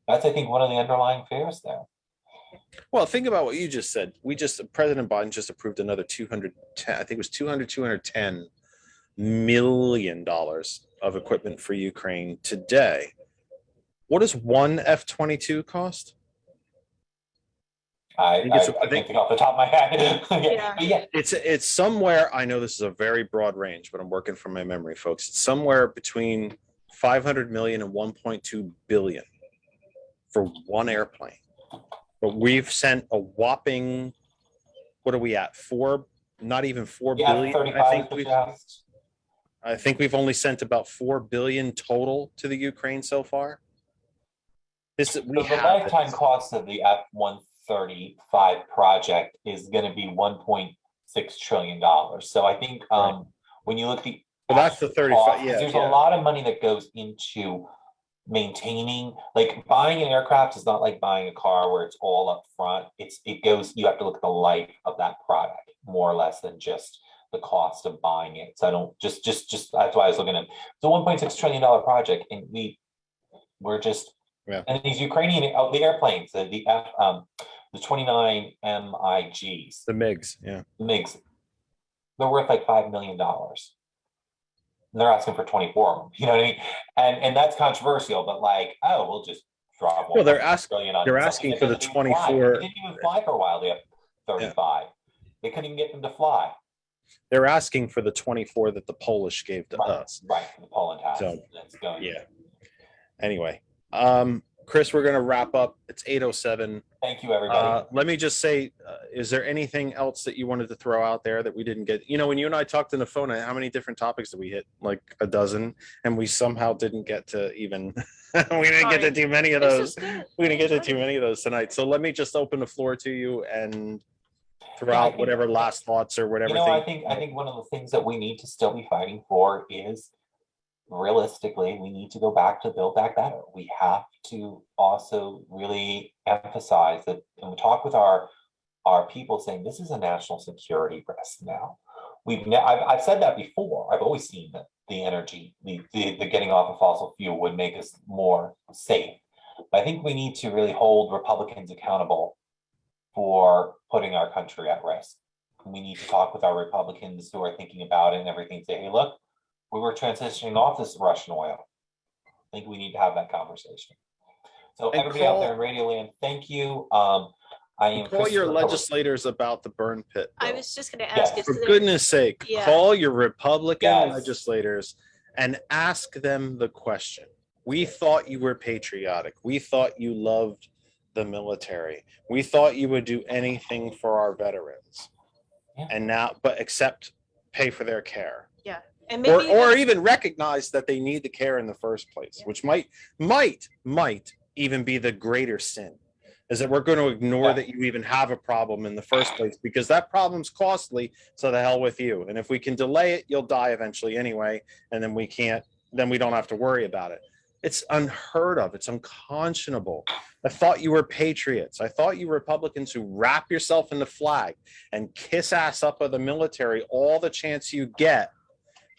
That's, I think, one of the underlying fears there. Well, think about what you just said. President Biden just approved another 210, I think it was 210 million dollars of equipment for Ukraine today. What does one F-22 cost? I think it's- I can't think- think off the top of my head. Yeah. But yeah, It's somewhere, I know this is a very broad range, but I'm working from my memory, folks. It's somewhere between 500 million and 1.2 billion for one airplane. But we've sent a whopping, what are we at? Not even 4 yeah, billion. 35 just. I think we've only sent about 4 billion total to the Ukraine so far. So the lifetime cost of the F-135 project is going to be $1.6 trillion. So I think Right. when you look at the Well, that's the 35, cost, yeah, there's yeah. a lot of money that goes into maintaining. Like buying an aircraft is not like buying a car where it's all up front. You have to look at the life of that product more or less than just the cost of buying it. So I don't just that's why I was looking at the $1.6 trillion project, and we're just. Yeah. And these Ukrainian the airplanes, the 29 MiGs, The MiGs, yeah. MiGs, they're worth like $5 million. They're asking for 24 of them. You know what I mean? And that's controversial, but like, oh, we'll just drop. Well, they're $1.6 billion on they're something asking that for the doesn't even fly. 24 They didn't even fly for a while. They have 35. They couldn't even get them to fly. They're asking for the 24 that the Polish gave to us. Right, the Poland has. So, That's going. Yeah. Anyway, Chris, we're going to wrap up. It's 8:07. Thank you, everybody. Let me just say, is there anything else that you wanted to throw out there that we didn't get? You know, when you and I talked on the phone, how many different topics did we hit? Like a dozen, and we somehow didn't get to even. We didn't get to too many of This those. is good. We didn't get to too many of those tonight. So let me just open the floor to you and throw out whatever last thoughts or whatever. I think one of the things that we need to still be fighting for is, realistically, we need to go back to Build Back Better. We have to also really emphasize that, and we talk with our people saying this is a national security risk now. I've said that before. I've always seen that the energy, the getting off of fossil fuel would make us more safe. But I think we need to really hold Republicans accountable for putting our country at risk. We need to talk with our Republicans who are thinking about it and everything. Say, hey, look, we were transitioning off this Russian oil. I think we need to have that conversation. So And everybody out there in Radio Land, thank you. I am Call your Christopher- legislators about the burn pit. I bill. was just going to Yes. ask. is For there- goodness sake, Yeah. call your Republican Yes. legislators and ask them the question. We thought you were patriotic. We thought you loved the military. We thought you would do anything for our veterans. Yeah. And now, but except pay for their care. And maybe or even recognize that they need the care in the first place, which might even be the greater sin, is that we're going to ignore that you even have a problem in the first place, because that problem's costly. So the hell with you. And if we can delay it, you'll die eventually anyway. And then we don't have to worry about it. It's unheard of. It's unconscionable. I thought you were patriots. I thought you were Republicans who wrap yourself in the flag and kiss ass up of the military all the chance you get,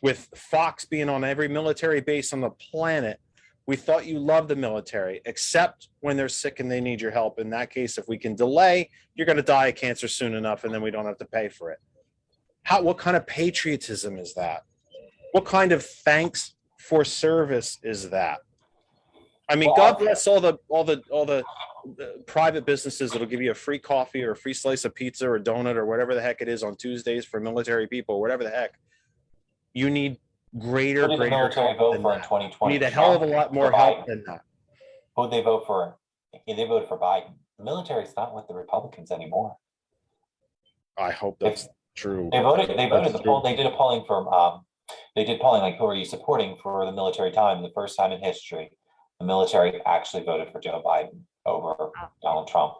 with Fox being on every military base on the planet. We thought you loved the military, except when they're sick and they need your help. In that case, if we can delay, you're going to die of cancer soon enough, and then we don't have to pay for it. What kind of patriotism is that? What kind of thanks for service is that? I mean, God bless all the private businesses that'll give you a free coffee or a free slice of pizza or donut or whatever the heck it is on Tuesdays for military people, whatever the heck. You need greater military vote than for in that. 2020? You need a hell of a lot more help than that. Who would they vote for? If they voted for Biden. The military's not with the Republicans anymore. I hope that's true. They voted the poll. They did a polling for they did polling like, who are you supporting for the military time? The first time in history, the military actually voted for Joe Biden over Donald Trump,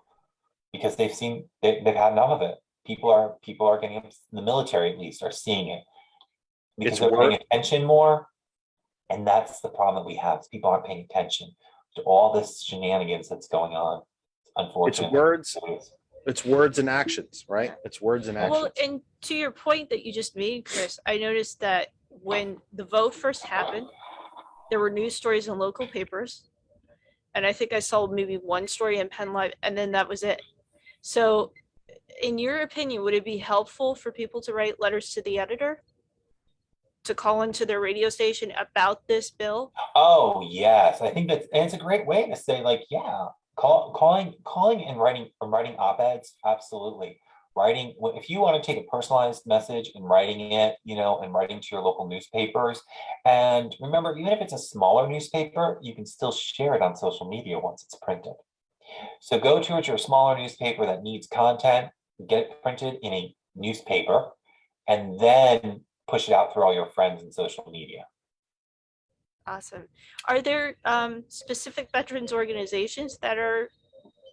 because they've had enough of it. People are getting, the military at least are seeing it, because they're paying attention more. And that's the problem that we have, is people aren't paying attention to all this shenanigans that's going on. Unfortunately, it's words and actions, right? It's words and actions. Well, and to your point that you just made, Chris, I noticed that when the vote first happened, there were news stories in local papers. And I think I saw maybe one story in Penn Live, and then that was it. So in your opinion, would it be helpful for people to write letters to the editor, to call into their radio station about this bill? Oh yes, I think it's a great way to say, like, yeah, calling and writing op-eds, absolutely. Writing, if you want to take a personalized message and writing it, and writing to your local newspapers. And remember, even if it's a smaller newspaper, you can still share it on social media once it's printed. So go to your smaller newspaper that needs content, get it printed in a newspaper, and then push it out through all your friends and social media. Awesome. Are there specific veterans organizations that are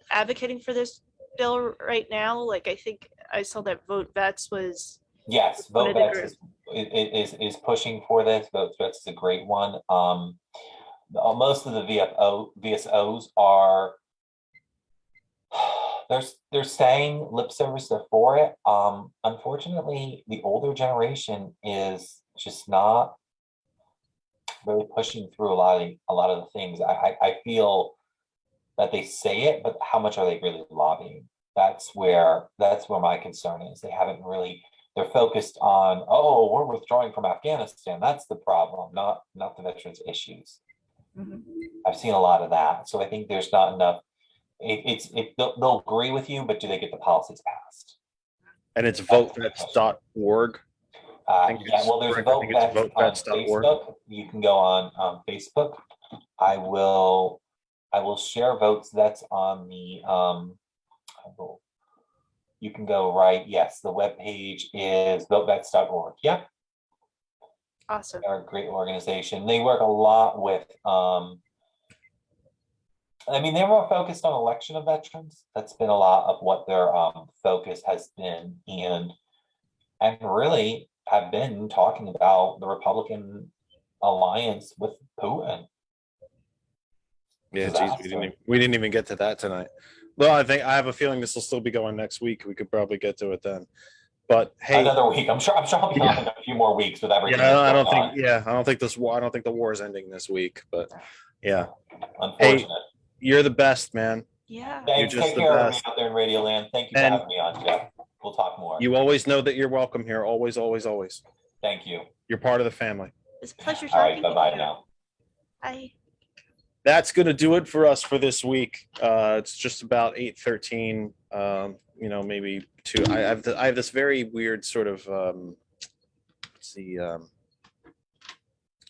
advocating for this bill right now? Like, I think I saw that Vote Vets was. Yes, Vote Vets is pushing for this. Vote Vets is a great one. Most of the VSOs are, they're saying lip service, they're for it. Unfortunately, the older generation is just not really pushing through a lot of the things. I feel that they say it, but how much are they really lobbying? That's where my concern is. They haven't really, they're focused on, oh, we're withdrawing from Afghanistan. That's the problem, not the veterans issues. Mm-hmm. I've seen a lot of that. So I think there's not enough. They'll agree with you, but do they get the policies passed? And it's votevets.org. Yeah, well, there's votevets on Facebook. You can go on Facebook. I will share votes. That's on the you can go right. Yes, the webpage is votevets.org. Yep. Awesome. They're a great organization. They work a lot with they're more focused on election of veterans. That's been a lot of what their focus has been, and really have been talking about the Republican alliance with Putin. Yeah, geez, we didn't even get to that tonight. Well, I have a feeling this will still be going next week. We could probably get to it then. But hey, another week. I'm sure I'll be on in a few more weeks with everything. I don't think the war is ending this week. But yeah, unfortunate. Hey, you're the best, man. Yeah. Thanks. Take care of me out there in Radio Land. Thank you for having me on, Jeff. We'll talk more. You always know that you're welcome here. Always, always, always. Thank you. You're part of the family. It's a pleasure All right, talking bye-bye to you. now. Bye. That's going to do it for us for this week. It's just about 8:13. Maybe 2. I have this very weird sort of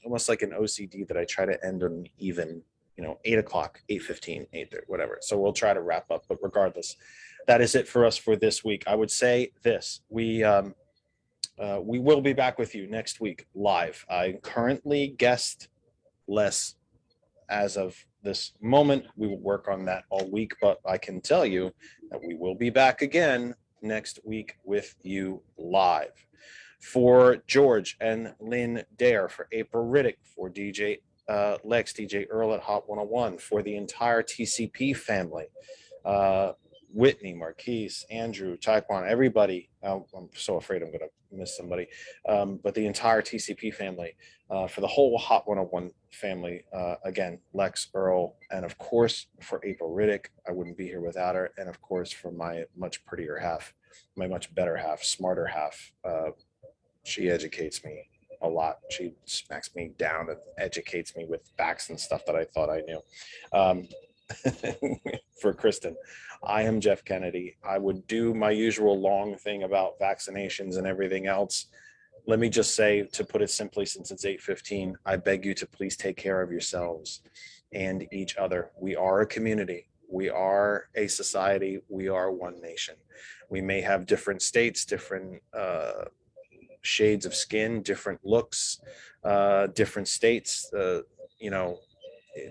almost like an OCD that I try to end on even, 8 o'clock, 8:15, 8:30, whatever. So we'll try to wrap up. But regardless, that is it for us for this week. I would say this: we We will be back with you next week live. I currently guestless as of this moment. We will work on that all week, but I can tell you that we will be back again next week with you live. For George and Lynn Dare, for April Riddick, for DJ Lex, DJ Earl at Hot 101, for the entire TCP family, Whitney, Marquise, Andrew, Taekwon, everybody. I'm so afraid I'm going to miss somebody, but the entire TCP family, for the whole Hot 101 family, again, Lex, Earl, and of course for April Riddick, I wouldn't be here without her, and of course for my much prettier half, my much better half, smarter half. She educates me a lot. She smacks me down and educates me with facts and stuff that I thought I knew. For Kristen, I am Jeff Kennedy. I would do my usual long thing about vaccinations and everything else. Let me just say, to put it simply, since it's 8:15, I beg you to please take care of yourselves and each other. We are a community. We are a society. We are one nation. We may have different states, different shades of skin, different looks, different states,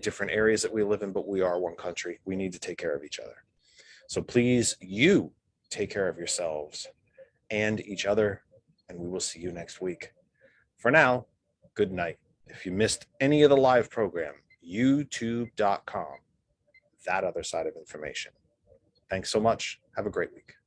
different areas that we live in, but we are one country. We need to take care of each other. So please, you take care of yourselves and each other, and we will see you next week. For now, good night. If you missed any of the live program, youtube.com, that other side of information. Thanks so much. Have a great week.